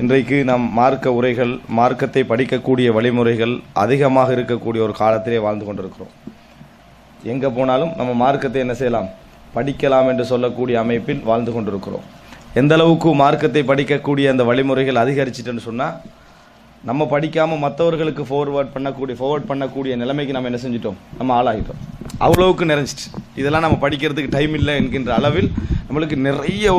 இன்றைக்கு நாம் மார்க்க உரைகள், மார்க்கத்தை படிக்கக்கூடிய வழிமுறைகள் அதிகமாக இருக்கக்கூடிய ஒரு காலத்திலே வாழ்ந்து கொண்டிருக்கிறோம். எங்கே போனாலும் நம்ம மார்க்கத்தை என்ன செய்யலாம், படிக்கலாம் என்று சொல்லக்கூடிய அமைப்பில் வாழ்ந்து கொண்டிருக்கிறோம். எந்த அளவுக்கு மார்க்கத்தை படிக்கக்கூடிய அந்த வழிமுறைகள் அதிகரிச்சிட்டுன்னு சொன்னால், நம்ம படிக்காமல் மற்றவர்களுக்கு ஃபார்வர்ட் பண்ணக்கூடிய நிலைமைக்கு நம்ம என்ன செஞ்சிட்டோம், நம்ம ஆளாகிட்டோம். அவ்வளவுக்கு நிறைஞ்சிட்டு இதெல்லாம் நம்ம படிக்கிறதுக்கு டைம் இல்லை என்கின்ற அளவில் நம்மளுக்கு நிறைய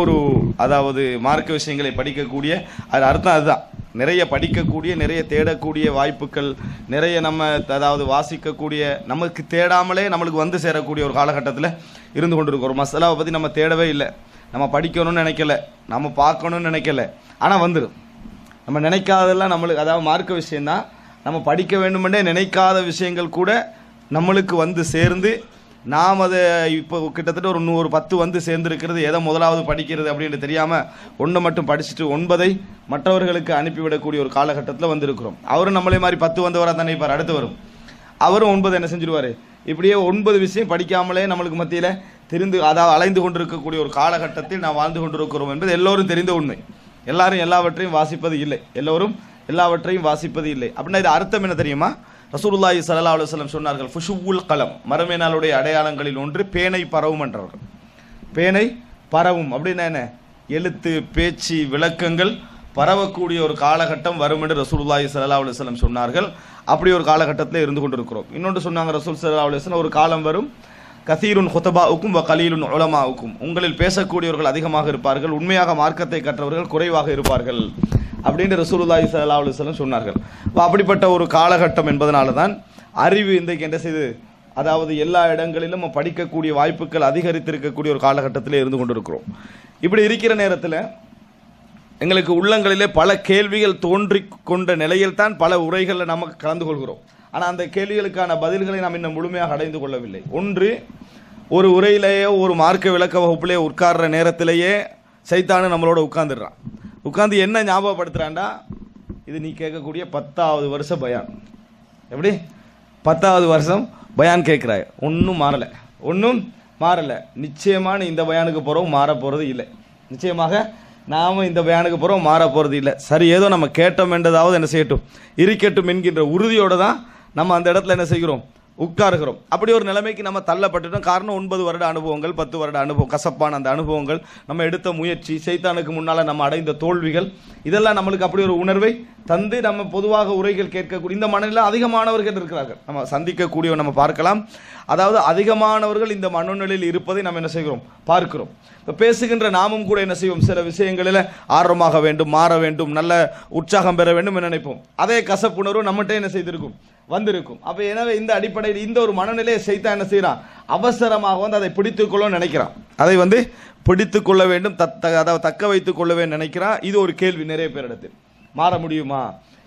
அதாவது மார்க்க விஷயங்களை படிக்கக்கூடிய அது அர்த்தம் அதுதான். நிறைய படிக்கக்கூடிய, நிறைய தேடக்கூடிய வாய்ப்புகள், நிறைய நம்ம அதாவது வாசிக்கக்கூடிய, நமக்கு தேடாமலே நம்மளுக்கு வந்து சேரக்கூடிய ஒரு காலகட்டத்தில் இருந்து கொண்டிருக்கிறோம். ஒரு மசாலாவை பற்றி நம்ம தேடவே இல்லை, நம்ம படிக்கணும்னு நினைக்கல, நம்ம பார்க்கணும்னு நினைக்கல, ஆனால் வந்துடும். நம்ம நினைக்காதெல்லாம் நம்மளுக்கு, அதாவது மார்க்க விஷயந்தான், நம்ம படிக்க வேண்டுமென்றே நினைக்காத விஷயங்கள் கூட நம்மளுக்கு வந்து சேர்ந்து நாம் அதை இப்போ கிட்டத்தட்ட ஒரு 10 வந்து சேர்ந்துருக்கிறது. எதை முதலாவது படிக்கிறது அப்படின்னு தெரியாமல் 1 மட்டும் படிச்சுட்டு 9ஐ மற்றவர்களுக்கு அனுப்பிவிடக்கூடிய ஒரு காலகட்டத்தில் வந்திருக்கிறோம். அவரும் நம்மளே மாதிரி 10 வந்தவராக தானே இப்போ அடுத்து வரும். அவரும் 9 என்ன செஞ்சிருவார். இப்படியே 9 விஷயம் படிக்காமலே நம்மளுக்கு மத்தியில் அதாவது அலைந்து கொண்டிருக்கக்கூடிய ஒரு காலகட்டத்தில் நாம் வாழ்ந்து கொண்டிருக்கிறோம் என்பது எல்லோரும் தெரிந்த உண்மை. எல்லாரும் எல்லாவற்றையும் வாசிப்பது இல்லை, எல்லோரும் எல்லாவற்றையும் வாசிப்பது இல்லை. அப்படின்னா இது அர்த்தம் என்ன தெரியுமா? ரசூலுல்லாஹி ஸல்லல்லாஹு அலைஹி வஸல்லம் சொன்னார்கள், ஃபுஷுவுல் கலம், மறுமை நாளுடைய அடையாளங்களில் ஒன்று பேனை பரவும் என்றார்கள். பேனை பரவும் அப்படின்னா என்ன? எழுத்து, பேச்சு, விளக்கங்கள் பரவக்கூடிய ஒரு காலகட்டம் வரும் என்று ரசூலுல்லாஹி ஸல்லல்லாஹு அலைஹி வஸல்லம் சொன்னார்கள். அப்படி ஒரு காலகட்டத்தில் இருந்து கொண்டிருக்கிறோம். இன்னொன்று சொன்னாங்க ரசூல் ஸல்லல்லாஹு அலைஹி வஸல்லம், ஒரு காலம் வரும், கசீருன் ஹுதபாவுக்கும் வ கலீலுன் உலமாவுக்கும், உங்களில் பேசக்கூடியவர்கள் அதிகமாக இருப்பார்கள், உண்மையாக மார்க்கத்தை கற்றவர்கள் குறைவாக இருப்பார்கள் அப்படின்னு ரசூலுல்லாஹி ஸல்லல்லாஹு அலைஹி வஸல்லம் சொன்னார்கள். அப்படிப்பட்ட ஒரு காலகட்டம் என்பதனால தான் அறிவு இன்றைக்கு என்ன செய்து, அதாவது எல்லா இடங்களிலும் படிக்கக்கூடிய வாய்ப்புகள் அதிகரித்திருக்கக்கூடிய ஒரு காலகட்டத்தில் இருந்து கொண்டிருக்கிறோம். இப்படி இருக்கிற நேரத்தில் எங்களுக்கு உள்ளங்களிலே பல கேள்விகள் தோன்றி கொண்ட நிலையில் தான் பல உரைகளில் நமக்கு கலந்து கொள்கிறோம். ஆனால் அந்த கேள்விகளுக்கான பதில்களை நாம் இன்னும் முழுமையாக அடைந்து கொள்ளவில்லை. ஒன்று, ஒரு உரையிலேயே ஒரு மார்க்க விளக்க வகுப்பிலே உட்கார்ற நேரத்திலேயே சைத்தானு நம்மளோட உட்கார்ந்துடுறான். உட்காந்து என்ன ஞாபகப்படுத்துகிறான்டா, இது நீ கேட்கக்கூடிய 10வது வருஷ பயான். எப்படி 10வது வருஷம் பயான் கேட்குறாய், ஒன்றும் மாறலை. நிச்சயமாக இந்த பயானுக்கு போகிறோம், மாற போகிறது இல்லை. நிச்சயமாக நாம் இந்த பயானுக்கு போகிறோம், மாற போகிறது இல்லை. சரி, ஏதோ நம்ம கேட்டோம் என்றதாவது என்ன செய்யட்டும், இருக்கட்டும் என்கின்ற உறுதியோடு தான் நம்ம அந்த இடத்துல என்ன செய்கிறோம், உட்காருகிறோம். அப்படி ஒரு நிலைமைக்கு நம்ம தள்ளப்பட்டுட்டோம். காரணம் 9 வருட அனுபவங்கள், 10 வருட அனுபவம், கசப்பான அந்த அனுபவங்கள், நம்ம எடுத்த முயற்சி, சைத்தானுக்கு முன்னால் நம்ம அடைந்த தோல்விகள், இதெல்லாம் நம்மளுக்கு அப்படி ஒரு உணர்வை தந்து நம்ம பொதுவாக உரைகள் கேட்கக்கூடிய இந்த மனநிலை அதிகமானவர்கள் இருக்கிறார்கள். நம்ம சந்திக்கக்கூடிய நம்ம பார்க்கலாம். அதாவது அதிகமானவர்கள் இந்த மனநிலையில் இருப்பதை நம்ம என்ன செய்கிறோம், பார்க்கிறோம். இப்போ பேசுகின்ற நாமும் கூட என்ன செய்வோம், சில விஷயங்களில் ஆர்வமாக வேண்டும், மாற வேண்டும், நல்ல உற்சாகம் பெற வேண்டும் என்று நினைப்போம். அதே கசப்புணர்வு நம்மகிட்ட என்ன செய்திருக்கும், வந்திருக்கும். அப்போ எனவே இந்த அடிப்படையில் இந்த ஒரு மனநிலையை சைத்தான் என்ன செய்யறான், அவசரமாக வந்து அதை பிடித்துக்கொள்ள நினைக்கிறான். அதை வந்து பிடித்து கொள்ள வேண்டும், அதாவது தக்க வைத்துக் கொள்ள வேண்டும் நினைக்கிறான். இது ஒரு கேள்வி நிறைய பேரிடத்தில். மாற முடியுமா,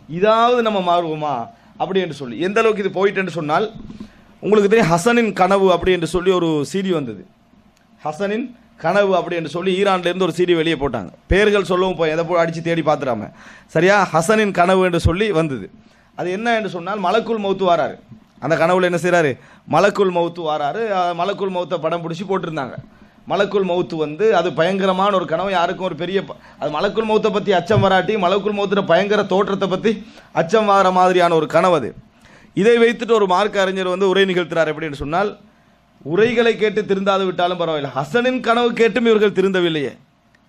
இதாவது நம்ம மாறுவோமா அப்படி என்று சொல்லி எந்த அளவுக்கு இது போயிட்டு சொன்னால், உங்களுக்கு தெரியும் ஹசனின் கனவு அப்படி என்று சொல்லி ஒரு சீடி வந்தது. ஹசனின் கனவு அப்படி என்று சொல்லி ஈரான்லேருந்து ஒரு சீடி வெளியே போட்டாங்க. பேர்கள் சொல்லவும் போய் எதை போய் அடித்து தேடி பார்த்துடாம, சரியா, ஹசனின் கனவு என்று சொல்லி வந்தது. அது என்ன என்று சொன்னால், மலக்குல் மௌத்து வாராரு. அந்த கனவுல என்ன செய்கிறாரு, மலக்குல் மௌத்து வாராரு. மலக்குல் மௌத்தை படம் பிடிச்சி போட்டிருந்தாங்க. மலக்குல் மௌத்து வந்து அது பயங்கரமான ஒரு கனவு. யாருக்கும் ஒரு பெரிய அது மலக்குல் மௌத்தை பற்றி அச்சம் வராட்டி, மலக்குல் மௌத்துல பயங்கர தோற்றத்தை பற்றி அச்சம் வர மாதிரியான ஒரு கனவு அது. இதை வைத்துட்டு ஒரு மார்க்க அறிஞர் வந்து உரை நிகழ்த்துறார். எப்படின்னு சொன்னால், உரைகளை கேட்டு திருந்தாது விட்டாலும் பரவாயில்லை, ஹசனின் கனவு கேட்டும் இவர்கள் திருந்தவில்லையே.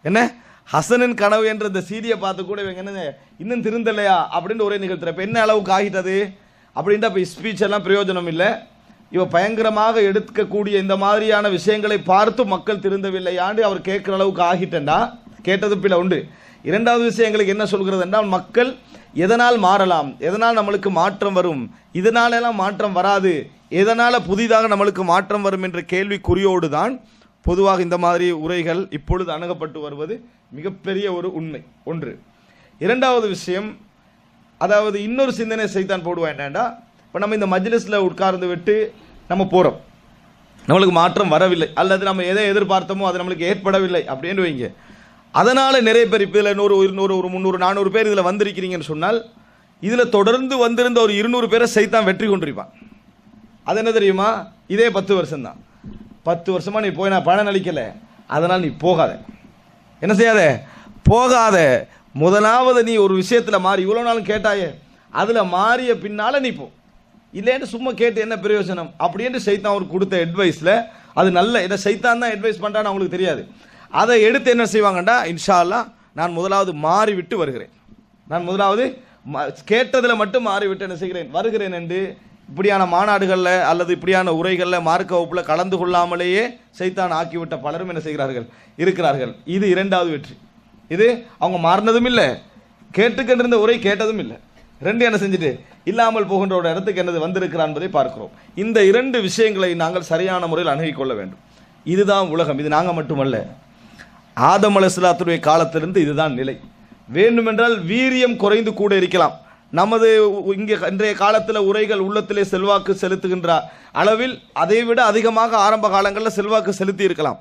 என்ன ஹசனின் கனவு என்ற இந்த சீடியை பார்த்து கூட இவங்க என்ன இன்னும் திருந்தலையா அப்படின்னு உரை நிகழ்த்துற. இப்போ என்ன அளவுக்கு ஆகிட்டது அப்படின்ட்டு இப்போ ஸ்பீச் எல்லாம் பிரயோஜனம் இல்லை. இவ பயங்கரமாக எடுக்கக்கூடிய இந்த மாதிரியான விஷயங்களை பார்த்து மக்கள் திருந்தவில்லையாண்டு அவர் கேட்குற அளவுக்கு ஆகிட்டா, கேட்டது பிள்ளை உண்டு. இரண்டாவது விஷயங்களுக்கு என்ன சொல்கிறது என்றால், மக்கள் எதனால் மாறலாம், எதனால் நம்மளுக்கு மாற்றம் வரும், இதனாலெல்லாம் மாற்றம் வராது, எதனால் புதிதாக நம்மளுக்கு மாற்றம் வரும் என்ற கேள்விக்குறியோடு தான் பொதுவாக இந்த மாதிரி உரைகள் இப்பொழுது அணுகப்பட்டு வருவது மிகப்பெரிய ஒரு உண்மை. ஒன்று. இரண்டாவது விஷயம், அதாவது இன்னொரு சிந்தனை சைத்தான் போடுவான். என்னண்டா, இப்போ நம்ம இந்த மஜ்லிஸில் உட்கார்ந்து விட்டு நம்ம போகிறோம், நம்மளுக்கு மாற்றம் வரவில்லை, அல்லது நம்ம எதை எதிர்பார்த்தோமோ அது நம்மளுக்கு ஏற்படவில்லை அப்படின்னு வைங்க. அதனால் நிறைய பேர் இப்போ இதில் 100 300 400 பேர் இதில் வந்திருக்கிறீங்கன்னு சொன்னால், இதில் தொடர்ந்து வந்திருந்த ஒரு 200 பேரை சைத்தான் வெற்றி கொண்டிருப்பான். அது என்ன தெரியுமா, இதே 10 வருஷம்தான். 10 வருஷமாக நீ போய் நான் பணம் அளிக்கலை, அதனால் நீ போகாத, என்ன செய்யாத, போகாத, முதலாவது நீ ஒரு விஷயத்துல மாறி இவ்வளவு நாளும் கேட்டாயே அதுல மாறிய பின்னால நீ போ, இல்லைன்னு சும்மா கேட்டு என்ன பிரயோஜனம் அப்படின்னு சைத்தான் அவருக்கு கொடுத்த அட்வைஸ்ல அது நல்ல இதை சைத்தான் தான் அட்வைஸ் பண்றான்னு அவங்களுக்கு தெரியாது. அதை எடுத்து என்ன செய்வாங்கண்டா, இன்ஷா அல்லாஹ் நான் முதலாவது மாறிவிட்டு வருகிறேன், நான் முதலாவது கேட்டதில் மட்டும் மாறிவிட்டு என்ன செய்கிறேன் வருகிறேன் என்று இப்படியான மாநாடுகளில் அல்லது இப்படியான உரைகளில் மார்க்க வகுப்பில் கலந்து கொள்ளாமலேயே சைத்தான் ஆக்கிவிட்ட பலரும் என்ன செய்கிறார்கள் இருக்கிறார்கள். இது இரண்டாவது வெற்றி. இது அவங்க மாறினதும் இல்லை, கேட்டுக்கொண்டிருந்த உரை கேட்டதும் இல்லை, ரெண்டு என்ன செஞ்சுட்டு இல்லாமல் போகின்ற ஒரு இடத்துக்கு என்னது வந்திருக்கிறான் என்பதை பார்க்கிறோம். இந்த இரண்டு விஷயங்களை நாங்கள் சரியான முறையில் அணுகிக் கொள்ள வேண்டும். இதுதான் உலகம், இது நாங்கள் மட்டுமல்ல, ஆதம் அலைஹிஸ்ஸலாத்துடைய காலத்திலிருந்து இதுதான் நிலை. வேண்டுமென்றால் வீரியம் குறைந்து கூட இருக்கலாம். நமது இங்கே இன்றைய காலத்தில் உரைகள் உள்ளத்திலே செல்வாக்கு செலுத்துகின்ற அளவில் அதைவிட அதிகமாக ஆரம்ப காலங்களில் செல்வாக்கு செலுத்தி இருக்கலாம்.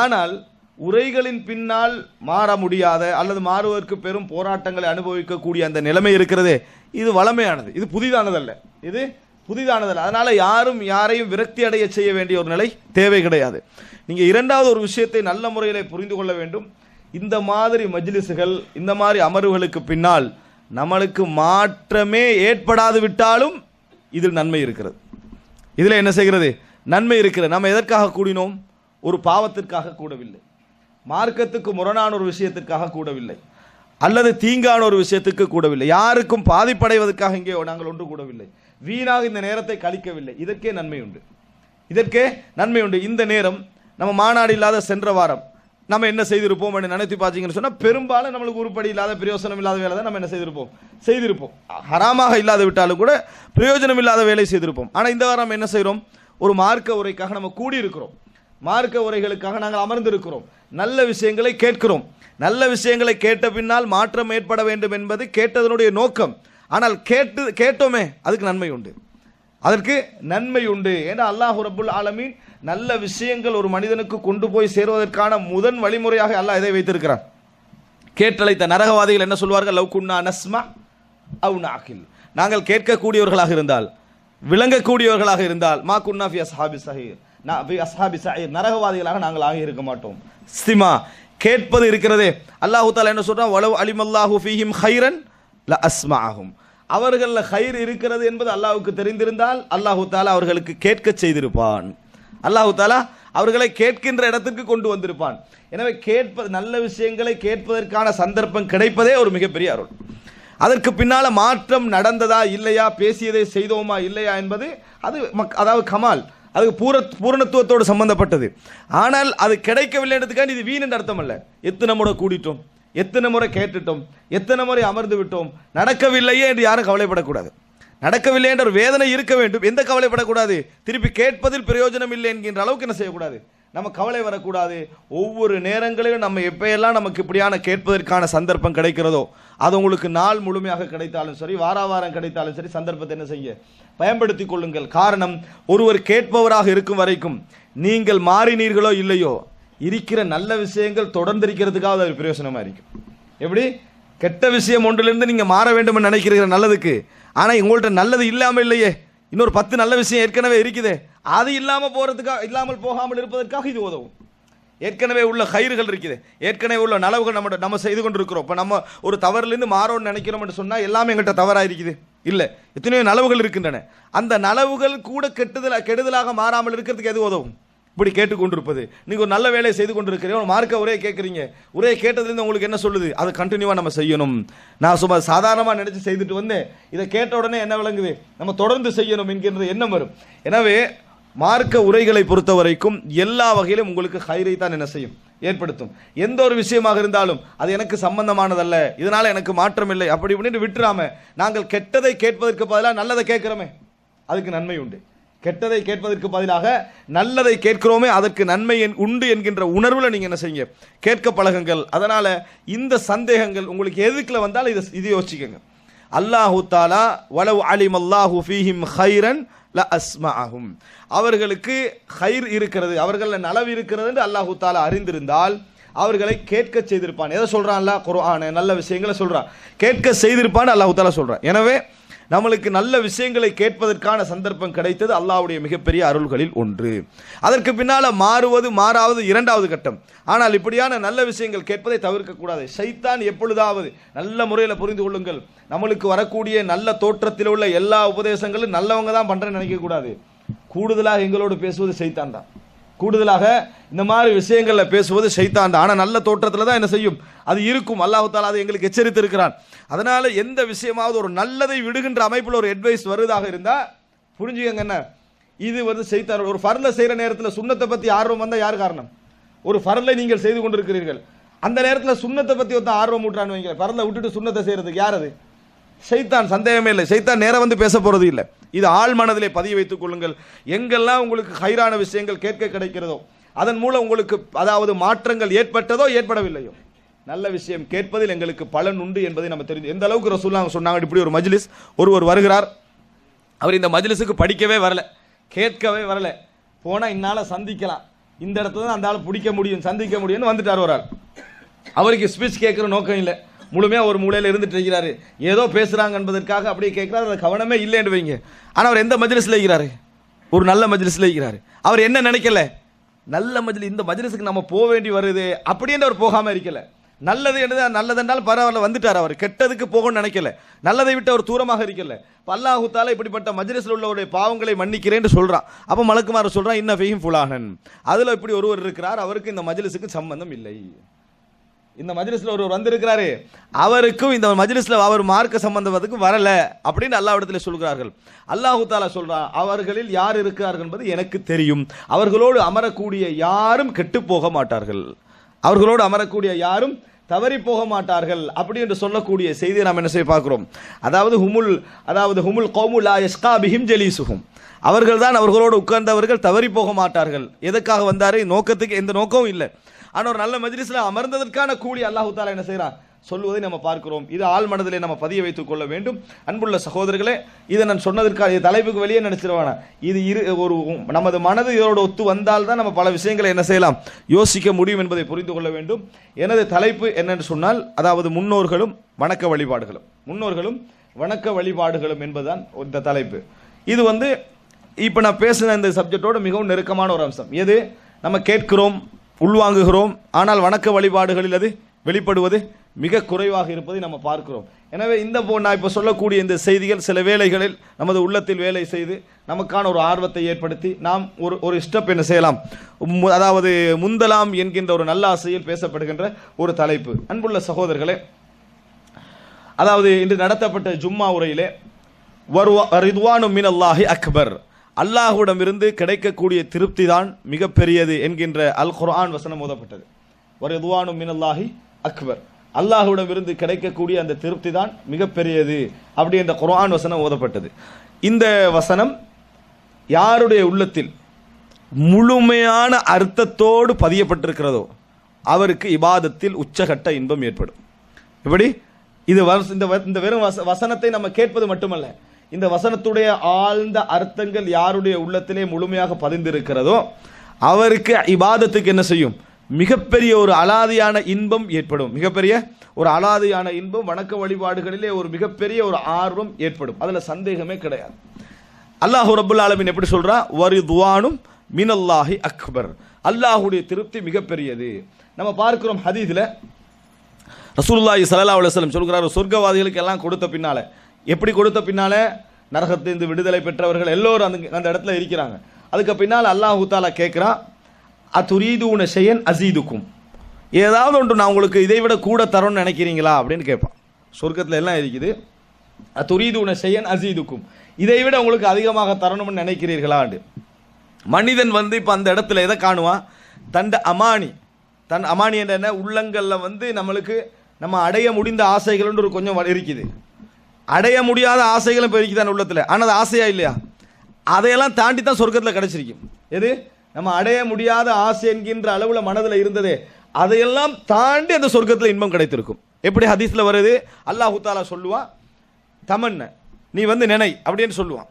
ஆனால் உரைகளின் பின்னால் மாற முடியாத அல்லது மாறுவதற்கு பெரும் போராட்டங்களை அனுபவிக்கக்கூடிய அந்த நிலைமை இருக்கிறதே, இது வளமையானது, இது புதிதானதல்ல, இது புதிதானதல்ல. அதனால யாரும் யாரையும் விரக்தி அடைய செய்ய வேண்டிய ஒரு நிலை தேவை கிடையாது. நீங்க இரண்டாவது ஒரு விஷயத்தை நல்ல முறையில் புரிந்து கொள்ள வேண்டும். இந்த மாதிரி மஜ்லிஸுகள், இந்த மாதிரி அமர்வுகளுக்கு பின்னால் நம்மளுக்கு மாற்றமே ஏற்படாது விட்டாலும் இதில் நன்மை இருக்கிறது. இதில் என்ன செய்கிறது, நன்மை இருக்கிறது. நம்ம எதற்காக கூடினோம், ஒரு பாவத்திற்காக கூடவில்லை, மார்க்கத்துக்கு முரணான ஒரு விஷயத்திற்காக கூடவில்லை, அல்லது தீங்கான ஒரு விஷயத்துக்கு கூடவில்லை, யாருக்கும் பாதிப்படைவதற்காக இங்கே நாங்கள் ஒன்று கூடவில்லை, வீணாக இந்த நேரத்தை கழிக்கவில்லை. இதற்கே நன்மை உண்டு, இதற்கே நன்மை உண்டு. இந்த நேரம் நம்ம மாநாடு இல்லாத சென்ற வாரம் நம்ம என்ன செய்திருப்போம் நினைத்து பார்த்தீங்கன்னு சொன்னால் பெரும்பாலும் நம்மளுக்கு உருப்படி இல்லாத பிரயோஜனம் இல்லாத வேலை தான் நம்ம என்ன செய்திருப்போம். ஹராமாக இல்லாத விட்டாலும் கூட பிரயோஜனம் இல்லாத வேலை செய்திருப்போம். ஆனால் இந்த வாரம் என்ன செய்கிறோம், ஒரு மார்க்க உரைக்காக நம்ம கூடியிருக்கிறோம், மார்க்க உரைகளுக்காக நாங்கள் அமர்ந்திருக்கிறோம், நல்ல விஷயங்களை கேட்கிறோம். நல்ல விஷயங்களை கேட்ட பின்னால் மாற்றம் ஏற்பட வேண்டும் என்பது கேட்டதனுடைய நோக்கம். ஆனால் கேட்டோமே அதுக்கு நன்மை உண்டு, அதற்கு நன்மை உண்டு. ஏன்னா அல்லாஹ் ரப்புல் ஆலமீன் நல்ல விஷயங்கள் ஒரு மனிதனுக்கு கொண்டு போய் சேருவதற்கான முதன் வழிமுறையாக அல்லாஹ் இதை வைத்திருக்கிறான். கேட்டழைத்த நரகவாதிகள் என்ன சொல்வார்கள், லவ் குன்னா நஸ்மா அவ் நாகில், நாங்கள் கேட்கக்கூடியவர்களாக இருந்தால், விளங்கக்கூடியவர்களாக இருந்தால், மா குன்னா ஃபி அஸ்ஹாபி ஸஹீர், அஸ்ஹாபி ஸஹீர், நரகவாதிகளாக நாங்கள் ஆகி இருக்க மாட்டோம். ஸ்திமா கேட்பது இருக்கிறதே, அல்லாஹு தஆலா என்ன சொல்றான், வலவ் அலிமல்லாஹு ஃபீஹிம் கைரன் ல அஸ்மஅஹும், அவர்களில் ஹைர் இருக்கிறது என்பது அல்லாஹ்வுக்கு தெரிந்திருந்தால் அல்லாஹு தஆலா அவர்களுக்கு கேட்க செய்திருப்பான், அல்லாஹு தஆலா அவர்களை கேட்கின்ற இடத்துக்கு கொண்டு வந்திருப்பான். எனவே நல்ல விஷயங்களை கேட்பதற்கான சந்தர்ப்பம் கிடைப்பதே ஒரு மிகப்பெரிய அருள். அதற்கு பின்னால மாற்றம் நடந்ததா இல்லையா, பேசியதை செய்தோமா இல்லையா என்பது அதாவது கமால், அது பூரணத்துவத்தோடு சம்பந்தப்பட்டது. ஆனால் அது கிடைக்கவில்லைன்றதுக்காக இது வீண் அர்த்தம் அல்ல. எத்தனை முறை கூடிட்டோம், எத்தனை முறை கேட்டுட்டோம், எத்தனை முறை அமர்ந்து விட்டோம், நடக்கவில்லையே என்று யாரும் கவலைப்படக்கூடாது. நடக்கவில்லை என்ற ஒரு வேதனை இருக்க வேண்டும், எந்த கவலைப்படக்கூடாது. திருப்பி கேட்பதில் பிரயோஜனம் இல்லை என்கின்ற அளவுக்கு என்ன செய்யக்கூடாது, நம்ம கவலை வரக்கூடாது. ஒவ்வொரு நேரங்களிலும் நம்ம எப்பயெல்லாம் நமக்கு இப்படியான கேட்பதற்கான சந்தர்ப்பம் கிடைக்கிறதோ, அது உங்களுக்கு நாள் முழுமையாக கிடைத்தாலும் சரி, வாரம் கிடைத்தாலும் சரி, சந்தர்ப்பத்தை என்ன செய்ய பயன்படுத்திக் கொள்ளுங்கள். காரணம், ஒருவர் கேட்பவராக இருக்கும் வரைக்கும் நீங்கள் மாறினீர்களோ இல்லையோ, இருக்கிற நல்ல விஷயங்கள் தொடர்ந்து இருக்கிறதுக்காக அது பிரயோசனமா இருக்கும். எப்படி கெட்ட விஷயம் ஒன்றிலிருந்து நீங்க மாற வேண்டும் என்று நினைக்கிறீங்க நல்லதுக்கு, ஆனா உங்கள்ட்ட நல்லது இல்லாமல் இல்லையே, இன்னொரு 10 நல்ல விஷயம் ஏற்கனவே இருக்குது, அது இல்லாமல் போகாமல் இருப்பதற்காக இது உதவும். ஏற்கனவே உள்ள கயிறுகள் இருக்குது, ஏற்கனவே உள்ள நலவுகள் நம்ம செய்து கொண்டிருக்கிறோம். இப்போ நம்ம ஒரு தவறிலிருந்து மாறோம்னு நினைக்கிறோம் என்று சொன்னால் எல்லாமே எங்கிட்ட தவறாக இருக்குது இல்லை, எத்தனையோ நலவுகள் இருக்கின்றன. அந்த நலவுகள் கூட கெடுதலாக மாறாமல் இருக்கிறதுக்கு எது உதவும், இப்படி கேட்டுக்கொண்டிருப்பது. நீங்கள் ஒரு நல்ல வேலையை செய்து கொண்டிருக்கிறீங்க, மார்க்க உரையை கேட்குறீங்க, உரையை கேட்டதுலேருந்து உங்களுக்கு என்ன சொல்லுது, அதை கண்டினியூவாக நம்ம செய்யணும். நான் சும்மா சாதாரணமாக நினச்சி செய்துட்டு வந்தேன், இதை கேட்ட உடனே என்ன விளங்குது, நம்ம தொடர்ந்து செய்யணும் என்கின்ற எண்ணம் வரும். எனவே மார்க்க உரைகளை பொறுத்த வரைக்கும் எல்லா வகையிலும் உங்களுக்கு ஹைரை தான் என்ன செய்யும், ஏற்படுத்தும். எந்த ஒரு விஷயமாக இருந்தாலும் அது எனக்கு சம்பந்தமானதல்ல, இதனால எனக்கு மாற்றம் இல்லை அப்படி இப்படின்னு விட்டுறாம, நாங்கள் கெட்டதை கேட்பதற்கு பதிலாக நல்லதை கேட்கிறோமே அதுக்கு நன்மை உண்டு. கெட்டதை கேட்பதற்கு பதிலாக நல்லதை கேட்கிறோமே அதற்கு நன்மை உண்டு என்கின்ற உணர்வில் நீங்க என்ன செய்யுங்க, கேட்க பழகுங்கள். அதனால இந்த சந்தேகங்கள் உங்களுக்கு எதுக்குல வந்தாலும் இது யோசிச்சுக்கங்க. அல்லாஹு தஆலா வலவ் அலிமல்லாஹு ஃபீஹிம் கைரன் ல அஸ்மஅஹும், அவர்களுக்கு ஹைர் இருக்கிறது, அவர்கள நலவு இருக்கிறது என்று அல்லாஹு தஆலா அறிந்திருந்தால் அவர்களை கேட்க செய்திருப்பான். எதை சொல்றான் அல்லாஹ், குர்ஆன் நல்ல விஷயங்களை சொல்றான், கேட்க செய்திருப்பான் அல்லாஹு தஆலா சொல்றான். எனவே நம்மளுக்கு நல்ல விஷயங்களை கேட்பதற்கான சந்தர்ப்பம் கிடைத்தது அல்லாஹ்வுடைய மிகப்பெரிய அருள்களில் ஒன்று. அதற்கு பின்னால் மாறாவது இரண்டாவது கட்டம். ஆனால் இப்படியான நல்ல விஷயங்கள் கேட்பதை தவிர்க்கக்கூடாது. ஷைத்தான் எப்பொழுதாவது நல்ல முறையில் புரிந்து கொள்ளுங்கள், நம்மளுக்கு வரக்கூடிய நல்ல தோற்றத்தில் உள்ள எல்லா உபதேசங்களும் நல்லவங்க தான் பண்ணுறேன்னு நினைக்கக்கூடாது. கூடுதலாக எங்களோடு பேசுவது ஷைத்தான் தான். கூடுதலாக இந்த மாதிரி விஷயங்களில் பேசுவது ஷைத்தான் தான். ஆனால் நல்ல தோற்றத்தில் தான் என்ன செய்யும், அது இருக்கும். அல்லாஹ் தஆலா அதை எங்களுக்கு எச்சரித்து இருக்கிறான். அதனால் எந்த விஷயமாவது ஒரு நல்லதை விடுகின்ற அமைப்பில் ஒரு அட்வைஸ் வருவதாக இருந்தால் புரிஞ்சுக்கங்க, என்ன இது வந்து ஷைத்தான். ஒரு ஃபர்லை செய்கிற நேரத்தில் சுன்னத்தை பற்றி ஆர்வம் வந்தால் யார் காரணம்? ஒரு ஃபர்லை நீங்கள் செய்து கொண்டிருக்கிறீர்கள், அந்த நேரத்தில் சுன்னத்தை பற்றி ஒருத்தன் ஆர்வம் ஊட்டுறான்னு வைங்க, ஃபர்லை விட்டுட்டு சுன்னத்தை செய்கிறதுக்கு யார் அது? ஷைத்தான், சந்தேகமே இல்லை. ஷைத்தான் நேரம் வந்து பேச போகிறது இல்லை. இது ஆழ் மனதிலே பதிய வைத்துக் கொள்ளுங்கள். எங்கெல்லாம் உங்களுக்கு ஹைரான விஷயங்கள் கேட்க கிடைக்கிறதோ, அதன் மூலம் உங்களுக்கு அதாவது மாற்றங்கள் ஏற்பட்டதோ ஏற்படவில்லையோ, நல்ல விஷயம் கேட்பதில் எங்களுக்கு பலன் உண்டு என்பதை நம்ம தெரிஞ்சு. எந்த அளவுக்கு ரசூலுல்லாஹ் சொன்னாங்க, இப்படி ஒரு மஜ்லிஸ் ஒருவர் வருகிறார், அவர் இந்த மஜ்லிஸுக்கு படிக்கவே வரல, கேட்கவே வரல, போனால் இந்நாளை சந்திக்கலாம், இந்த இடத்துல தான் அந்த ஆளை பிடிக்க முடியும், சந்திக்க முடியும்னு வந்துட்டார் ஒரு ஆள். அவருக்கு ஸ்பீச் கேட்குற நோக்கம் இல்லை, முழுமையாக ஒரு மூலையில் இருந்துட்டு இருக்கிறாரு, ஏதோ பேசுகிறாங்க என்பதற்காக அப்படியே கேட்குறாரு, அது கவனமே இல்லைன்னு வைங்க. ஆனால் அவர் எந்த மஜ்லிஸில் இருக்கிறாரு? ஒரு நல்ல மஜ்லிஸில் இருக்கிறாரு. அவர் என்ன நினைக்கல, நல்ல மஜ்லிஸ், இந்த மஜ்லிஸுக்கு நம்ம போக வேண்டி வருது அப்படின்னு அவர் போகாமல் இருக்கல. நல்லது என்னது, நல்லதென்றாலும் பரவாயில்ல வந்துட்டார். அவர் கெட்டதுக்கு போகணும்னு நினைக்கல, நல்லதை விட்டு அவர் தூரமாக இருக்கல. அல்லாஹ் தஆலா இப்படிப்பட்ட மஜ்லிஸில் உள்ளவருடைய பாவங்களை மன்னிக்கிறேன்னு சொல்கிறான். அப்போ மலக்குமார் சொல்கிறான், இன்ன ஃபீஹிம் ஃபுலானன், அதில் இப்படி ஒருவர் இருக்கிறார், அவருக்கு இந்த மஜ்லிஸுக்கு சம்பந்தம் இல்லை. இந்த மஜ்லிஸில் ஒருவர் வந்திருக்கிறாரு, அவருக்கும் இந்த மஜ்லிஸில் அவர் மார்க்க சம்பந்தத்துக்கு வரல அப்படின்னு அல்லாஹ்விடத்தில் சொல்கிறார்கள். அல்லாஹ் தஆலா சொல்றான், அவர்களில் யார் இருக்கிறார்கள் என்பது எனக்கு தெரியும், அவர்களோடு அமரக்கூடிய யாரும் கெட்டு போக மாட்டார்கள், அவர்களோடு அமரக்கூடிய யாரும் தவறி போக மாட்டார்கள் அப்படி என்று சொல்லக்கூடிய செய்தியை நாம் என்ன செய்ய பார்க்கிறோம். அதாவது ஹுமுல் கௌமு லா யஸ்கா பிஹிம் ஜலீசுஹும், அவர்கள் தான் அவர்களோடு உட்கார்ந்தவர்கள் தவறி போக மாட்டார்கள். எதற்காக வந்தாரு, நோக்கத்துக்கு எந்த நோக்கமும் இல்லை. ஆனால் ஒரு நல்ல மஜ்லிஸில் அமர்ந்ததற்கான கூலி அல்லாஹ் தஆலா என்ன செய்கிறான் சொல்வதை நம்ம பார்க்கிறோம். இது ஆழ் மனதிலே நம்ம பதிய வைத்துக் கொள்ள வேண்டும். அன்புள்ள சகோதரர்களே, இதை நான் சொன்னதற்காக தலைப்புக்கு வெளியே நினைச்சிருவானா, இது ஒரு நமது மனது இதோடு ஒத்து வந்தால் தான் நம்ம பல விஷயங்களை என்ன செய்யலாம், யோசிக்க முடியும் என்பதை புரிந்து கொள்ள வேண்டும். எனது தலைப்பு என்னென்று சொன்னால், அதாவது முன்னோர்களும் வணக்க வழிபாடுகளும் என்பதுதான் இந்த தலைப்பு. இது வந்து இப்போ நான் பேசின இந்த சப்ஜெக்டோடு மிகவும் நெருக்கமான ஒரு அம்சம். எது, நம்ம கேட்கிறோம், உள்வாங்குகிறோம், ஆனால் வணக்க வழிபாடுகளில் அது வெளிப்படுவது மிக குறைவாக இருப்பதை நம்ம பார்க்கிறோம். எனவே நான் இப்போ சொல்லக்கூடிய இந்த செய்திகள் சில வேளைகளில் நமது உள்ளத்தில் வேலை செய்து நமக்கான ஒரு ஆர்வத்தை ஏற்படுத்தி நாம் ஒரு ஸ்டெப் என்ன செய்யலாம், அதாவது முந்தலாம் என்கின்ற ஒரு நல்ல ஆசையில் பேசப்படுகின்ற ஒரு தலைப்பு. அன்புள்ள சகோதரர்களே, அதாவது இன்று நடத்தப்பட்ட ஜும்மா உரையிலே ரிதுவானு மினல்லாஹி அக்பர், அல்லாஹ்விடமிருந்து கிடைக்கக்கூடிய திருப்தி தான் மிகப்பெரியது என்கின்ற அல் குர்ஆன் வசனம் ஓதப்பட்டது. ரிதுவானு மினல்லாஹி அக்பர், அல்லாஹ்விடமிருந்து கிடைக்கக்கூடிய அந்த திருப்தி தான் மிகப்பெரியது அப்படி என்ற குர்ஆன் வசனம் ஓதப்பட்டது. இந்த வசனம் யாருடைய உள்ளத்தில் முழுமையான அர்த்தத்தோடு பதியப்பட்டிருக்கிறதோ அவருக்கு இபாதத்தில் உச்சகட்ட இன்பம் ஏற்படும். இப்படி இது இந்த வெறும் வசனத்தை நம்ம கேட்பது மட்டுமல்ல, இந்த வசனத்துடைய ஆழ்ந்த அர்த்தங்கள் யாருடைய உள்ளத்திலே முழுமையாக பதிந்திருக்கிறதோ அவருக்கு இபாதத்துக்கு என்ன செய்யும், மிகப்பெரிய ஒரு அலாதியான இன்பம் ஏற்படும். மிகப்பெரிய ஒரு அலாதியான இன்பம், வணக்க வழிபாடுகளிலே ஒரு மிகப்பெரிய ஒரு ஆர்வம் ஏற்படும். அதில் சந்தேகமே கிடையாது. அல்லாஹ் ரப்புல் ஆலமீன் எப்படி சொல்றா, வரிதுவானும் மினல்லாஹி அக்பர், அல்லாஹ்வுடைய திருப்தி மிகப்பெரியது. நம்ம பார்க்கிறோம் ஹதீஸில் ரசூலுல்லாஹி ஸல்லல்லாஹு அலைஹி வஸல்லம் சொல்கிறார், சொர்க்கவாதிகளுக்கு எல்லாம் கொடுத்த பின்னால, எப்படி கொடுத்த பின்னால, நரகத்திலிருந்து விடுதலை பெற்றவர்கள் எல்லோரும் அந்த இடத்துல இருக்கிறாங்க. அதுக்கு பின்னால் அல்லாஹ் தஆலா கேட்குறான், அதுரீதுன ஷையன் அஸீதுக்கும், ஏதாவது ஒன்று நான் உங்களுக்கு இதை விட கூட தரோன்னு நினைக்கிறீங்களா அப்படின்னு கேட்பான். சொர்க்கத்தில் எல்லாம் இருக்குது, அதுரீதுன ஷையன் அஸீதுக்கும், இதை விட உங்களுக்கு அதிகமாக தரணும்னு நினைக்கிறீர்களாண்டு. மனிதன் வந்து இப்போ அந்த இடத்துல எதை காணுவான், தன் அமானி என்ற என்ன, உள்ளங்களில் நம்மளுக்கு நம்ம அடைய முடிந்த ஆசைகள் ஒரு கொஞ்சம் இருக்குது, அடைய முடியாத ஆசைகளும் இப்போ இருக்குதான் உள்ளத்தில். ஆனால் அது ஆசையா இல்லையா, அதையெல்லாம் தாண்டி தான் சொர்க்கத்தில் கிடைச்சிருக்கும். எது, நம்ம அடைய முடியாத ஆசை என்கின்ற அளவில் மனதில் இருந்ததே, அதையெல்லாம் தாண்டி அந்த சொர்க்கத்தில் இன்பம் கிடைத்திருக்கும். எப்படி ஹதீஸில் வருது, அல்லாஹ் தஆலா சொல்லுவான், தமன்ன நீ நினை அப்படின்னு சொல்லுவான்.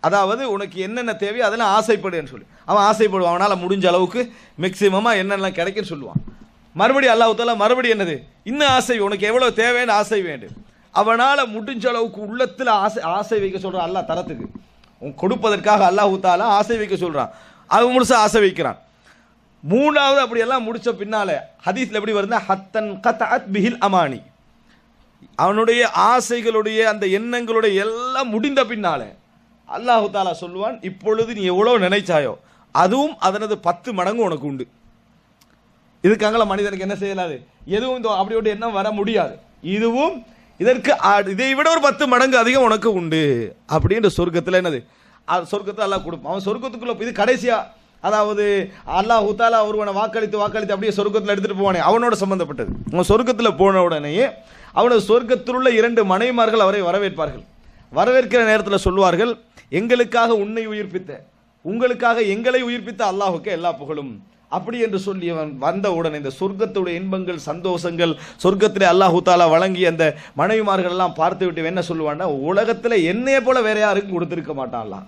அதாவது உனக்கு என்னென்ன தேவையோ அதெல்லாம் ஆசைப்படுன்னு சொல்லி அவன் ஆசைப்படுவான். அவனால் முடிஞ்ச அளவுக்கு மேக்சிமமாக என்னென்ன கிடைக்குன்னு சொல்லுவான். மறுபடியும் அல்லாஹ் தஆலா மறுபடியும் என்னது, இன்னும் ஆசை, உனக்கு எவ்வளோ தேவைன்னு ஆசை வேண்டும். அவனால் முடிஞ்ச அளவுக்கு உள்ளத்தில் ஆசை வைக்க சொல்கிறான். அல்லாஹ் தரத்துக்கு கொடுப்பதற்காக அல்லாஹ் தாலா ஆசை வைக்க சொல்கிறான். அவன் முழுசா ஆசை வைக்கிறான். மூணாவது அப்படியெல்லாம் முடிச்ச பின்னால ஹதீஸ்ல எப்படி வருதுன்னா ஹத்தன் கத்அத் பிஹில் அமானி, அவனுடைய ஆசைகளுடைய அந்த எண்ணங்களுடைய எல்லாம் முடிந்த பின்னால அல்லாஹ் தாலா சொல்லுவான், இப்பொழுது நீ எவ்வளவு நினைச்சாயோ அதுவும் அதனது 10 மடங்கு உனக்கு உண்டு. இதுக்காக மனிதனுக்கு என்ன செய்யலாது, எதுவும் அப்படி ஒரு எண்ணம் வர முடியாது. இதுவும் இதற்கு இதை விட ஒரு 10 மடங்கு அதிகம் உனக்கு உண்டு அப்படின்ற சொர்க்கத்தில் என்னது, சொர்க்கத்தை அல்லாஹ் கொடுப்பான். அவன் சொர்க்கத்துக்குள்ள இது கடைசியா, அதாவது அல்லாஹ் தாலா ஒருவனை வாக்களித்து அப்படியே சொர்க்கத்தில் எடுத்துட்டு போவானே அவனோட சம்பந்தப்பட்டது. அவன் சொர்க்கத்தில் போன உடனேயே அவனது சொர்க்கத்தில் உள்ள 2 மனைவிமார்கள் அவரை வரவேற்பார்கள். வரவேற்கிற நேரத்தில் சொல்வார்கள், எங்களுக்காக உன்னை உயிர்ப்பித்த, உங்களுக்காக எங்களை உயிர்ப்பித்த அல்லாஹுக்கு எல்லா புகழும் அப்படி என்று சொல்லி அவன் வந்த உடனே இந்த சொர்க்கத்துடைய இன்பங்கள் சந்தோஷங்கள் சொர்க்கத்திலே அல்லாஹு தாலா வழங்கிய அந்த மனைவிமார்கள் எல்லாம் பார்த்து விட்டு என்ன சொல்லுவான்னா, உலகத்தில் என்னைய போல வேற யாருக்கும் கொடுத்திருக்க மாட்டான் அல்லாஹ்.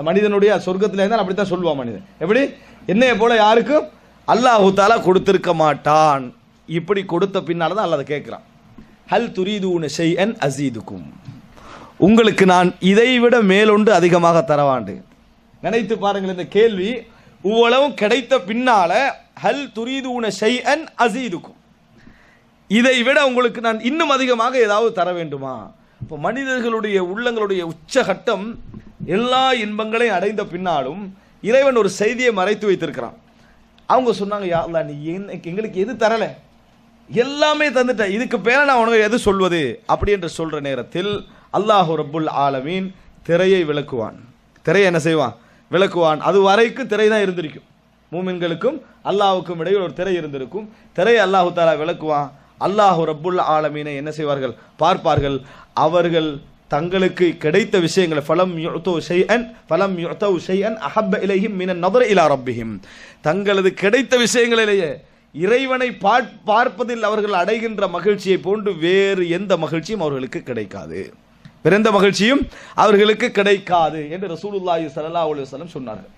மனிதனுடைய சொர்க்கத்தில் இருந்தால் அப்படித்தான் சொல்லுவான் மனிதன், எப்படி என்னைய போல யாருக்கும் அல்லாஹு தாலா கொடுத்திருக்க மாட்டான். இப்படி கொடுத்த பின்னால் தான் அல்லாஹ் கேட்கிறான், ஹல் துரீதுன ஷைஅன் அஸீதுக்கும், உங்களுக்கு நான் இதைவிட மேலொண்டு அதிகமாக தரவாண்டு. நினைத்து பாருங்கள் இந்த கேள்வி. இவ்வளவும் கிடைத்த பின்னால ஹல் துரீதுன ஷைஅன் அஸீதுக்கும், இதை விட உங்களுக்கு நான் இன்னும் அதிகமாக ஏதாவது தர வேண்டுமா? இப்போ மனிதர்களுடைய உள்ளங்களுடைய உச்சகட்டம் எல்லா இன்பங்களையும் அடைந்த பின்னாலும் இறைவன் ஒரு செய்தியை மறைத்து வைத்திருக்கிறான். அவங்க சொன்னாங்க, யா அல்லாஹ் நீ எங்களுக்கு எது தரல, எல்லாமே தந்துட்ட, இதுக்கு பேர நான் உனக்கு எது சொல்வது அப்படி என்று சொல்ற நேரத்தில் அல்லாஹ் ரப்புல் ஆலமீன் திரையை விளக்குவான். திரையை என்ன செய்வான், விளக்குவான். அது வரைக்கும் திரை தான் இருந்திருக்கும், மூமின்களுக்கும் அல்லாஹ்வுக்கும் இடையில் ஒரு திரை இருந்திருக்கும். திரையை அல்லாஹு தாலா விளக்குவான். அல்லாஹ் ரப்புல் ஆலமீனை என்ன செய்வார்கள், பார்ப்பார்கள். அவர்கள் தங்களுக்கு கிடைத்த விஷயங்களை ஃபலம் யுஅதவு ஷைஅன் அஹப்ப இலைஹிம் மினன் நظر இலா ரப்பிஹிம், தங்களது கிடைத்த விஷயங்களிலேயே இறைவனை பார்ப்பதில் அவர்கள் அடைகின்ற மகிழ்ச்சியை போன்று வேறு எந்த மகிழ்ச்சியும் அவர்களுக்கு கிடைக்காது, வேற எந்த மகிழ்ச்சியும் அவர்களுக்கு கிடைக்காது என்று ரசூலுல்லாஹி ஸல்லல்லாஹு அலைஹி வஸல்லம் சொன்னார்கள்.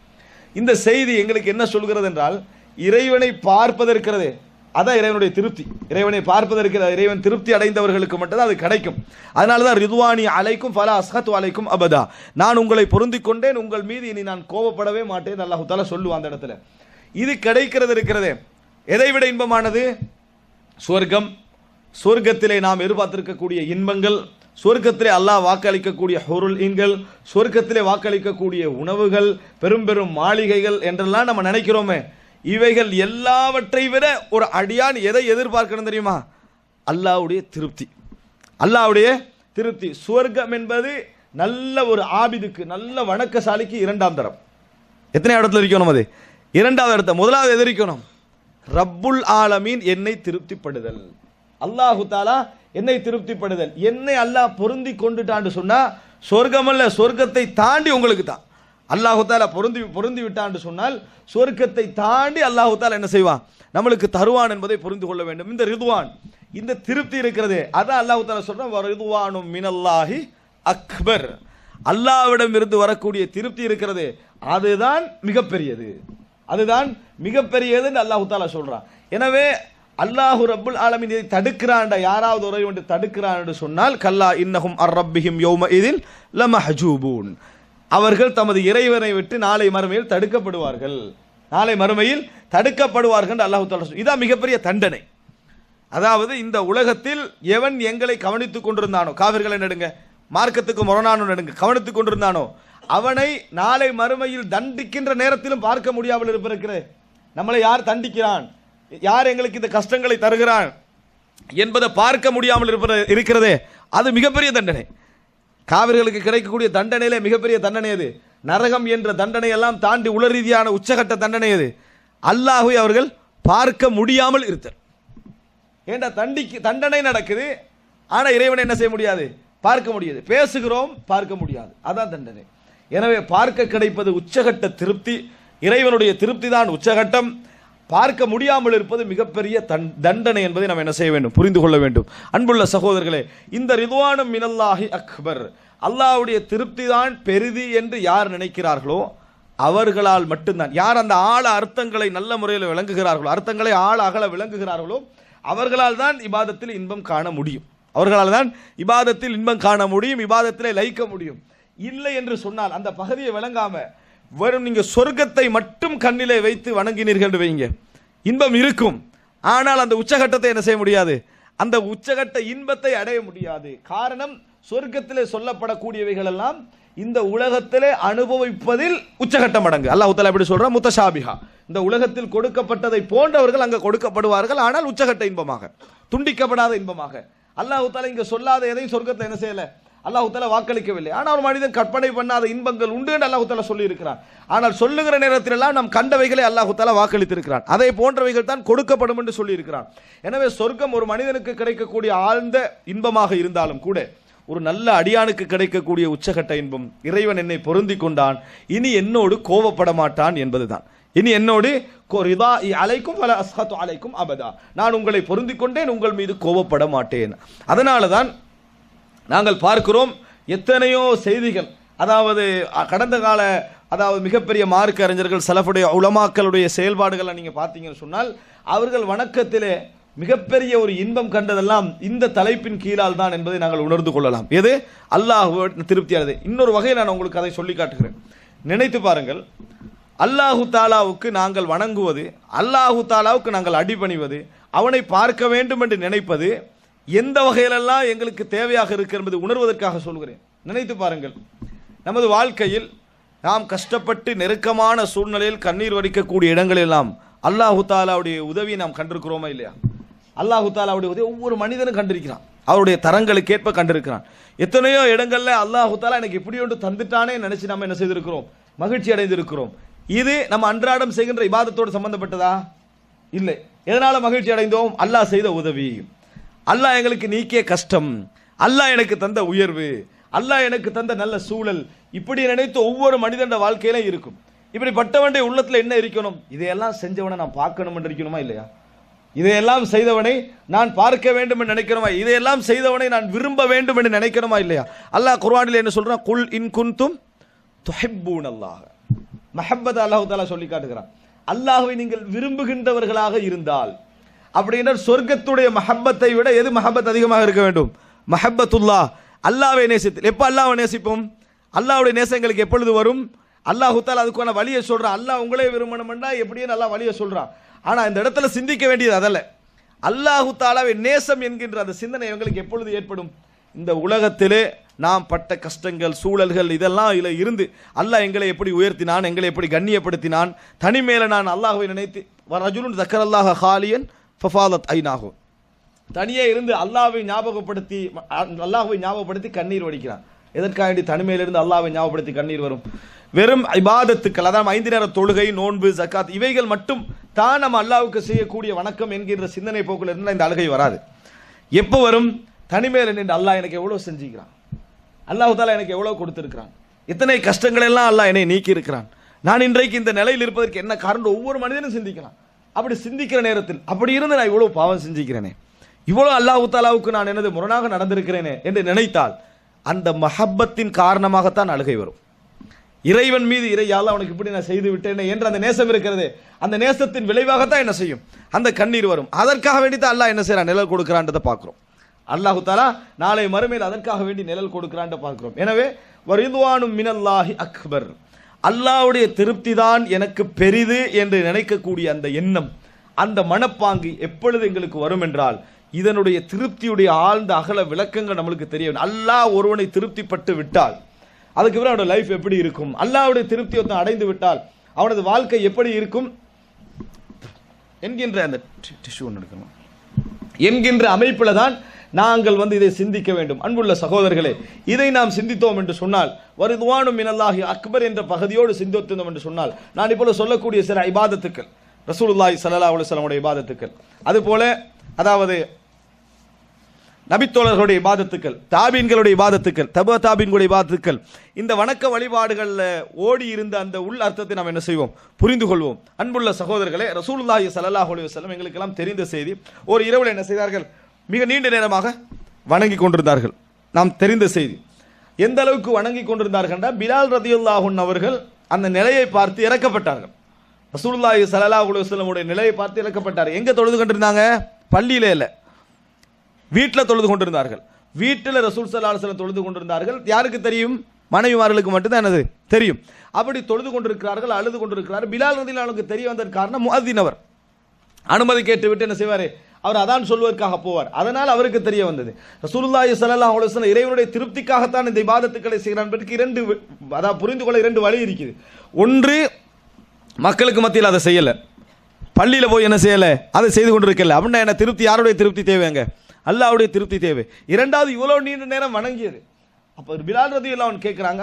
இந்த செய்தி எங்களுக்கு என்ன சொல்கிறது என்றால், இறைவனை பார்ப்பதற்கிறதே அதான் இறைவனுடைய திருப்தி. இறைவனை பார்ப்பதற்கு இறைவன் திருப்தி அடைந்தவர்களுக்கு மட்டும்தான் அது கிடைக்கும். அதனால தான் ரிதுவானி அலைக்கும் ஃபலா அஸ்ஹத்து அலைக்கும் அபதா, நான் உங்களை பொருந்திக் கொண்டேன், உங்கள் மீது இனி நான் கோபப்படவே மாட்டேன் அல்லாஹ் தஆலா சொல்லுவான் அந்த இடத்துல. இது கிடைக்கிறது இருக்கிறதே எதை விட இன்பமானது, சொர்க்கம். சொர்க்கத்திலே நாம் எதிர்பார்த்திருக்கக்கூடிய இன்பங்கள், சொர்க்கத்திலே அல்லாஹ் வாக்களிக்கக்கூடிய ஹுருல் ஈன்கள், சொர்க்கத்திலே வாக்களிக்கக்கூடிய உணவுகள், பெரும் பெரும் மாளிகைகள் என்றெல்லாம் நம்ம நினைக்கிறோமே, இவைகள் எல்லாவற்றை விட ஒரு அடியான் எதை எதிர்பார்க்கணும் தெரியுமா, அல்லாஹ்வுடைய திருப்தி. அல்லாஹ்வுடைய திருப்தி. சொர்க்கம் என்பது நல்ல ஒரு ஆபிதுக்கு, நல்ல வணக்கசாலிக்கு 2ஆம் தரம். எத்தனை இடத்துல இருக்கணும், அது 2வது இடத்த. முதலாவது எது இருக்கணும், ரப்புல் ஆலமீன் என்னை திருப்திப்படுதல், அல்லாஹு தாலா என்னை திருப்திப்படுதல். என்னை அல்லாஹ் பொருந்தி கொண்டுட்டான்னு சொன்னா சொர்க்கம் அல்ல, சொர்க்கத்தை தாண்டி உங்களுக்கு தான். அல்லாஹு தாலா பொருந்தி விட்டான்னு சொன்னால் சொர்க்கத்தை தாண்டி அல்லாஹு தாலா என்ன செய்வான், நம்மளுக்கு தருவான் என்பதை புரிந்து கொள்ள வேண்டும். இந்த ரிதுவான், இந்த திருப்தி இருக்கிறதே, அதான் அல்லாஹு தாலா சொல்றான், ரிதுவானும் மினல்லாஹி அக்பர், அல்லாஹ்விடம் இருந்து வரக்கூடிய திருப்தி இருக்கிறதே அதுதான் மிகப்பெரியது, அதுதான் மிகப்பெரியதுன்னு அல்லாஹு தாலா சொல்றான். எனவே அல்லாஹு ரப்புல் ஆலமீன் இதை தடுக்கிறான், யாராவது ஒரு ஒன்று தடுக்கிறான் என்று சொன்னால் கல்லா இன்னஹும் அர் ரப்பிஹிம் யௌம இதில் லமஹஜூபூன், அவர்கள் தமது இறைவனை விட்டு நாளை மறுமையில் தடுக்கப்படுவார்கள், நாளை மறுமையில் தடுக்கப்படுவார்கள் அல்லாஹு தஆலா. இதான் மிகப்பெரிய தண்டனை. அதாவது இந்த உலகத்தில் எவன் எங்களை கவனித்துக் கொண்டிருந்தானோ, காவிர்களை நடுங்க, மார்க்கத்துக்கு முரணானோ நடுங்க, கவனித்துக் கொண்டிருந்தானோ அவனை நாளை மறுமையில் தண்டிக்கின்ற நேரத்திலும் பார்க்க முடியாமல் இருப்பிருக்கிறது. நம்மளை யார் தண்டிக்கிறான், யார் எங்களுக்கு இந்த கஷ்டங்களை தருகிறான் என்பதை பார்க்க முடியாமல் இருக்கிறதே அது மிகப்பெரிய தண்டனை. காவிர்களுக்கு கிடைக்கக்கூடிய தண்டனையிலே மிகப்பெரிய தண்டனை அது. நரகம் என்ற தண்டனை எல்லாம் தாண்டி உள ரீதியான உச்சகட்ட தண்டனை அது. அல்லாஹ்வை அவர்கள் பார்க்க முடியாமல் இருத்தல். ஏண்டா தண்டனை நடக்குது, ஆனா இறைவனை என்ன செய்ய முடியாது, பார்க்க முடியாது. பேசுகிறோம், பார்க்க முடியாது, அதான் தண்டனை. எனவே பார்க்க கிடைப்பது உச்சகட்ட திருப்தி, இறைவனுடைய திருப்தி தான் உச்சகட்டம். பார்க்க முடியாமல் இருப்பது மிகப்பெரிய தண்டனை என்பதை நாம் என்ன செய்ய வேண்டும், புரிந்து கொள்ள வேண்டும். அன்புள்ள சகோதரர்களே, இந்த ரிதுவானும் மினல்லாஹி அக்பர், அல்லாஹ்வுடைய திருப்தி தான் பெரிது என்று யார் நினைக்கிறார்களோ அவர்களால் மட்டும்தான், யார் அந்த ஆழ அர்த்தங்களை நல்ல முறையில் விளங்குகிறார்களோ, அர்த்தங்களை ஆழ அகல விளங்குகிறார்களோ அவர்களால் தான் இபாதத்தில் இன்பம் காண முடியும். அவர்களால் தான் இபாதத்தில் இன்பம் காண முடியும், இபாதத்திலே லயிக்க முடியும். இல்லை என்று சொன்னால் அந்த பகுதியை விளங்காம வெறும் நீங்க சொர்க்கத்தை மட்டும் கண்ணிலே வைத்து வணங்கினீர்கள் என்று வைங்க, இன்பம் இருக்கும். ஆனால் அந்த உச்சகட்டத்தை என்ன செய்ய முடியாது, அந்த உச்சகட்ட இன்பத்தை அடைய முடியாது. காரணம், சொர்க்கத்திலே சொல்லப்படக்கூடியவைகள் எல்லாம் இந்த உலகத்திலே அனுபவிப்பதில் உச்சகட்டம் அடங்கு. அல்லாஹ் தஆலா எப்படி சொல்றா, முத்தஷாபிஹா, இந்த உலகத்தில் கொடுக்கப்பட்டதை போன்றவர்கள் அங்க கொடுக்கப்படுவார்கள், ஆனால் உச்சகட்ட இன்பமாக, துண்டிக்கப்படாத இன்பமாக. அல்லாஹ் தஆலா இங்க சொல்லாத எதையும் சொர்க்கத்தில் என்ன செய்யல, அல்லாஹ் தஆலா வாக்களிக்கவில்லை. ஆனால் ஒரு மனிதன் கற்பனை பண்ணாத இன்பங்கள் உண்டு என்று அல்லாஹ் தஆலா சொல்லி இருக்கிறான். ஆனால் சொல்லுகிற நேரத்தில் எல்லாம் நாம் கண்டவைகளை அல்லாஹ் தஆலா வாக்களித்திருக்கிறான். அதை போன்றவைகள் தான் கொடுக்கப்படும் என்று சொல்லி இருக்கிறான். எனவே சொர்க்கம் ஒரு மனிதனுக்கு கிடைக்கக்கூடிய ஆழ்ந்த இன்பமாக இருந்தாலும் கூட ஒரு நல்ல அடியானுக்கு கிடைக்கக்கூடிய உச்சகட்ட இன்பம், இறைவன் என்னை பொருந்தி கொண்டான், இனி என்னோடு கோபப்பட மாட்டான் என்பதுதான். இனி என்னோடு அலைக்கும் அலைக்கும் அபதா, நான் உங்களை பொருந்தி கொண்டேன், உங்கள் மீது கோபப்பட மாட்டேன். அதனால தான் நாங்கள் பார்க்கிறோம் எத்தனையோ செய்திகள், அதாவது கடந்த கால மிகப்பெரிய மார்க்க அறிஞர்கள் சலஃபுடைய உலமாக்களுடைய செயல்பாடுகளை நீங்க பார்த்தீங்கன்னு சொன்னால் அவர்கள் வணக்கத்திலே மிகப்பெரிய ஒரு இன்பம் கண்டதெல்லாம் இந்த தலைப்பின் கீழால் தான் என்பதை நாங்கள் உணர்ந்து கொள்ளலாம். எது அல்லாஹ் திருப்தியானது. இன்னொரு வகையில் நான் உங்களுக்கு அதை சொல்லி காட்டுகிறேன். நினைத்து பாருங்கள், அல்லாஹு தாலாவுக்கு நாங்கள் வணங்குவது, அல்லாஹு தாலாவுக்கு நாங்கள் அடிபணிவது, அவனை பார்க்க வேண்டும் என்று நினைப்பது எந்த வகையிலெல்லாம் எங்களுக்கு தேவையாக இருக்கிறது என்பதை உணர்வதற்காக சொல்கிறேன். நினைத்து பாருங்கள், நமது வாழ்க்கையில் நாம் கஷ்டப்பட்டு நெருக்கமான சூழ்நிலையில் கண்ணீர் வடிக்கக்கூடிய இடங்களெல்லாம் அல்லாஹு தாலாவுடைய உதவியை நாம் கண்டிருக்கிறோமா இல்லையா? அல்லாஹு தாலாவுடைய உதவி ஒவ்வொரு மனிதனும் கண்டிருக்கிறான், அவருடைய தரங்களுக்கு ஏற்ப கண்டிருக்கிறான். எத்தனையோ இடங்கள்ல அல்லாஹு தாலா எனக்கு இப்படி ஒன்று தந்துட்டானே நினைச்சு நம்ம என்ன செய்திருக்கிறோம், மகிழ்ச்சி அடைந்திருக்கிறோம். இது நம்ம அன்றாடம் செய்கின்ற இபாதத்தோடு சம்பந்தப்பட்டதா? இல்லை. எதனால மகிழ்ச்சி அடைந்தோம்? அல்லாஹ் செய்த உதவி, அல்லாஹ் எங்களுக்கு நீக்கிய கஷ்டம், அல்லாஹ் எனக்கு தந்த உயர்வு, அல்லாஹ் எனக்கு தந்த நல்ல சூழல், இப்படி நினைத்து ஒவ்வொரு மனிதன் வாழ்க்கையில இருக்கும். இப்படிப்பட்டவனுடைய உள்ளத்துல என்ன இருக்கணும்? இதையெல்லாம் செஞ்சவனை நான் பார்க்கணும் என்று இருக்கணுமா இல்லையா? இதையெல்லாம் செய்தவனை நான் பார்க்க வேண்டும் என்று நினைக்கிறோமா? இதையெல்லாம் செய்தவனை நான் விரும்ப வேண்டும் என்று நினைக்கிறோமா இல்லையா? அல்லாஹ் குர்ஆனில் என்ன சொல்றான்? குல் இன் குன்தும் துஹிப்பூனல்லாஹ், மஹப்பத் அல்லாஹ் தஆலா சொல்லி காட்டுகிறான். அல்லாஹ்வை நீங்கள் விரும்புகின்றவர்களாக இருந்தால், அப்படின்னா சொர்க்கத்துடைய மஹப்பத்தை விட எது மஹப்பத் அதிகமாக இருக்க வேண்டும்? மஹப்பத்துல்லாஹ், அல்லாஹ்வை நேசித்து. எப்ப அல்லாஹ்வை நேசிப்போம்? அல்லாஹ்வுடைய நேசங்களுக்கு எப்பொழுது வரும்? அல்லாஹ் தஆலா அதுக்கான வழியை சொல்றான். அல்லாஹ் உங்களே விரும்பணும்னா எப்படியே அல்லாஹ் வழியை சொல்றான். ஆனா இந்த இடத்துல சிந்திக்க வேண்டியது அதல்ல. அல்லாஹு தாலாவை நேசம் என்கின்ற அந்த சிந்தனை எங்களுக்கு எப்பொழுது ஏற்படும்? இந்த உலகத்திலே நாம் பட்ட கஷ்டங்கள், சூழல்கள் இதெல்லாம் இருந்து அல்லாஹ் எங்களை எப்படி உயர்த்தினான், எங்களை எப்படி கண்ணியப்படுத்தினான், தனிமேல நான் அல்லாஹ்வை நினைத்து ரஜுலுன் தக்கரல்லாஹ ஹாலியன் ஃபஃபாலத் ஐனாஹு, தனியே இருந்து அல்லாஹ்வை ஞாபகப்படுத்தி கண்ணீர் வடிக்கிறான். எதற்காக தனிமையிலிருந்து அல்லாஹ்வை ஞாபகப்படுத்தி கண்ணீர் வரும்? வெறும் இபாதத்துக்கள், அதாவது 5 நேர தொழுகை, நோன்பு, ஜக்காத் இவைகள் மட்டும் தான் நம்ம அல்லாஹ்வுக்கு செய்யக்கூடிய வணக்கம் என்கின்ற சிந்தனை போக்கில் இருந்தால் இந்த அழுகை வராது. எப்போ வரும்? தனிமையில் நின்று அல்லாஹ் எனக்கு எவ்வளவு செஞ்சுக்கிறான், அல்லாஹ் தாலா எனக்கு எவ்வளவு கொடுத்திருக்கிறான், இத்தனை கஷ்டங்கள் எல்லாம் அல்லாஹ் என்னை நீக்கி இருக்கிறான், நான் இன்றைக்கு இந்த நிலையில் இருப்பதற்கு என்ன காரணம்? ஒவ்வொரு மனிதனும் சிந்திக்கலாம். அப்படி சிந்திக்கிற நேரத்தில் அப்படி இருந்து நான் இவ்வளவு பாவம் செஞ்சுக்கிறேனே, இவ்வளவு அல்லாஹ் தாலாவுக்கு நான் எனது முரணாக நடந்திருக்கிறேனே என்று நினைத்தால் அந்த மஹப்பத்தின் காரணமாகத்தான் அழுகை வரும். இறைவன் மீது இறையால அவனுக்கு இப்படி நான் செய்து விட்டேனே என்ற அந்த நேசம் இருக்கிறது, அந்த நேசத்தின் விளைவாகத்தான் என்ன செய்யும்? அந்த கண்ணீர் வரும். அதற்காக வேண்டி தான் அல்லாஹ் என்ன செய்யறான்? நிழல் கொடுக்கிறான்றதை பார்க்கிறோம். அல்லாஹு தாலா நாளை மறுமையில் அதற்காக வேண்டி நிழல் கொடுக்கிறான் பார்க்கிறோம். எனவே வரிதுவானும் மினல்லாஹி அக்பர், அல்லாஹ்வுடைய திருப்தி தான் எனக்கு பெரிது என்று நினைக்கக்கூடிய அந்த எண்ணம், அந்த மனப்பாங்கு எப்பொழுது எங்களுக்கு வரும் என்றால், இதனுடைய திருப்தியுடைய ஆழ்ந்த அகல விளக்கங்கள் நம்மளுக்கு தெரிய வேண்டும். அல்லாஹ் ஒருவனை திருப்திப்பட்டு விட்டால் அதுக்கு பிறகு அவனோட லைஃப் எப்படி இருக்கும்? அல்லாஹ்வுடைய திருப்தியை அடைந்து விட்டால் அவனது வாழ்க்கை எப்படி இருக்கும் என்கின்ற அந்த என்கின்ற அமைப்பில் தான் நாங்கள் இதை சிந்திக்க வேண்டும். அன்புள்ள சகோதரர்களே, இதை நாம் சிந்தித்தோம் என்று சொன்னால், வரிதுவானும் மினல்லாஹி அக்பர் என்ற பகுதியோடு சிந்தித்தோம் என்று சொன்னால், நான் இப்போது சொல்லக்கூடிய சில இபாதத்துக்கள், ரசூலுல்லாஹி ஸல்லல்லாஹு அலைஹி வஸல்லம் உடைய இபாதத்துக்கள், அதுபோல அதாவது நபித்தோழர்களுடைய இபாதத்துக்கள், தாபீன்களுடைய இபாதத்துக்கள், தாபீன்களுடைய இபாதத்துக்கள், இந்த வணக்க வழிபாடுகளில் ஓடி இருந்த அந்த உள் அர்த்தத்தை நாம் என்ன செய்வோம்? புரிந்து கொள்வோம். அன்புள்ள சகோதரர்களே, ரசூலுல்லாஹி ஸல்லல்லாஹு அலைஹி வஸல்லம் எங்களுக்கெல்லாம் தெரிந்த செய்தி, ஒரு இரவில் என்ன செய்தார்கள்? மிக நீண்ட நேரமாக வணங்கி கொண்டிருந்தார்கள். நாம் தெரிந்த செய்தி. எந்த அளவுக்கு வணங்கி கொண்டிருந்தார்கள் என்றால், பிலால் ரதியல்லாஹு அன்ஹு அவர்கள் அந்த நிலையை பார்த்து இறக்கப்பட்டார்கள். ரசூலுல்லாஹி ஸல்லல்லாஹு அலைஹி வஸல்லம் உடைய நிலையை பார்த்து இறக்கப்பட்டார். எங்க தொழுது கொண்டிருந்தாங்க? பள்ளியிலே இல்லை, வீட்டில் தொழுது கொண்டிருந்தார்கள். வீட்டில் ரசூல் ஸல்லல்லாஹு அலைஹி வஸல்லம் தொழுது கொண்டிருந்தார்கள். யாருக்கு தெரியும்? மனைவிமார்களுக்கு மட்டும்தான் என்னது தெரியும். அப்படி தொழுது கொண்டிருக்கிறார்கள், அழுது கொண்டிருக்கிறார்கள். பிலால் ரலியல்லாஹு அன்ஹுக்கு தெரிய வந்ததற்கு காரணம் முஅத்தின் அவர் அனுமதி கேட்டு விட்டு என்ன செய்வார்? அவர் அதான் சொல்வதற்காக போவார். அதனால் அவருக்கு தெரிய வந்தது ரசூலுல்லாஹி ஸல்லல்லாஹு அலைஹி வஸல்லம் இறைவனுடைய திருப்திக்காகத்தான் இந்த இபாதத்துக்களை செய்கிறான் என்பதற்கு இரண்டு, அதாவது புரிந்து கொள்ள இரண்டு வழி இருக்குது. ஒன்று, மக்களுக்கு மத்தியில் அதை செய்யலை, பள்ளியில் போய் என்ன செய்யலை, அதை செய்து கொண்டிருக்கல அப்படின்னா என்ன திருப்தி? யாருடைய திருப்தி தேவைங்க? அல்லாஹ்வுடைய திருப்தி தேவை. இரண்டாவது, இவ்வளோ நீண்ட நேரம் வணங்கியது. அப்போ பிலால் ரலியல்லாஹு அன்ஹு கேட்குறாங்க,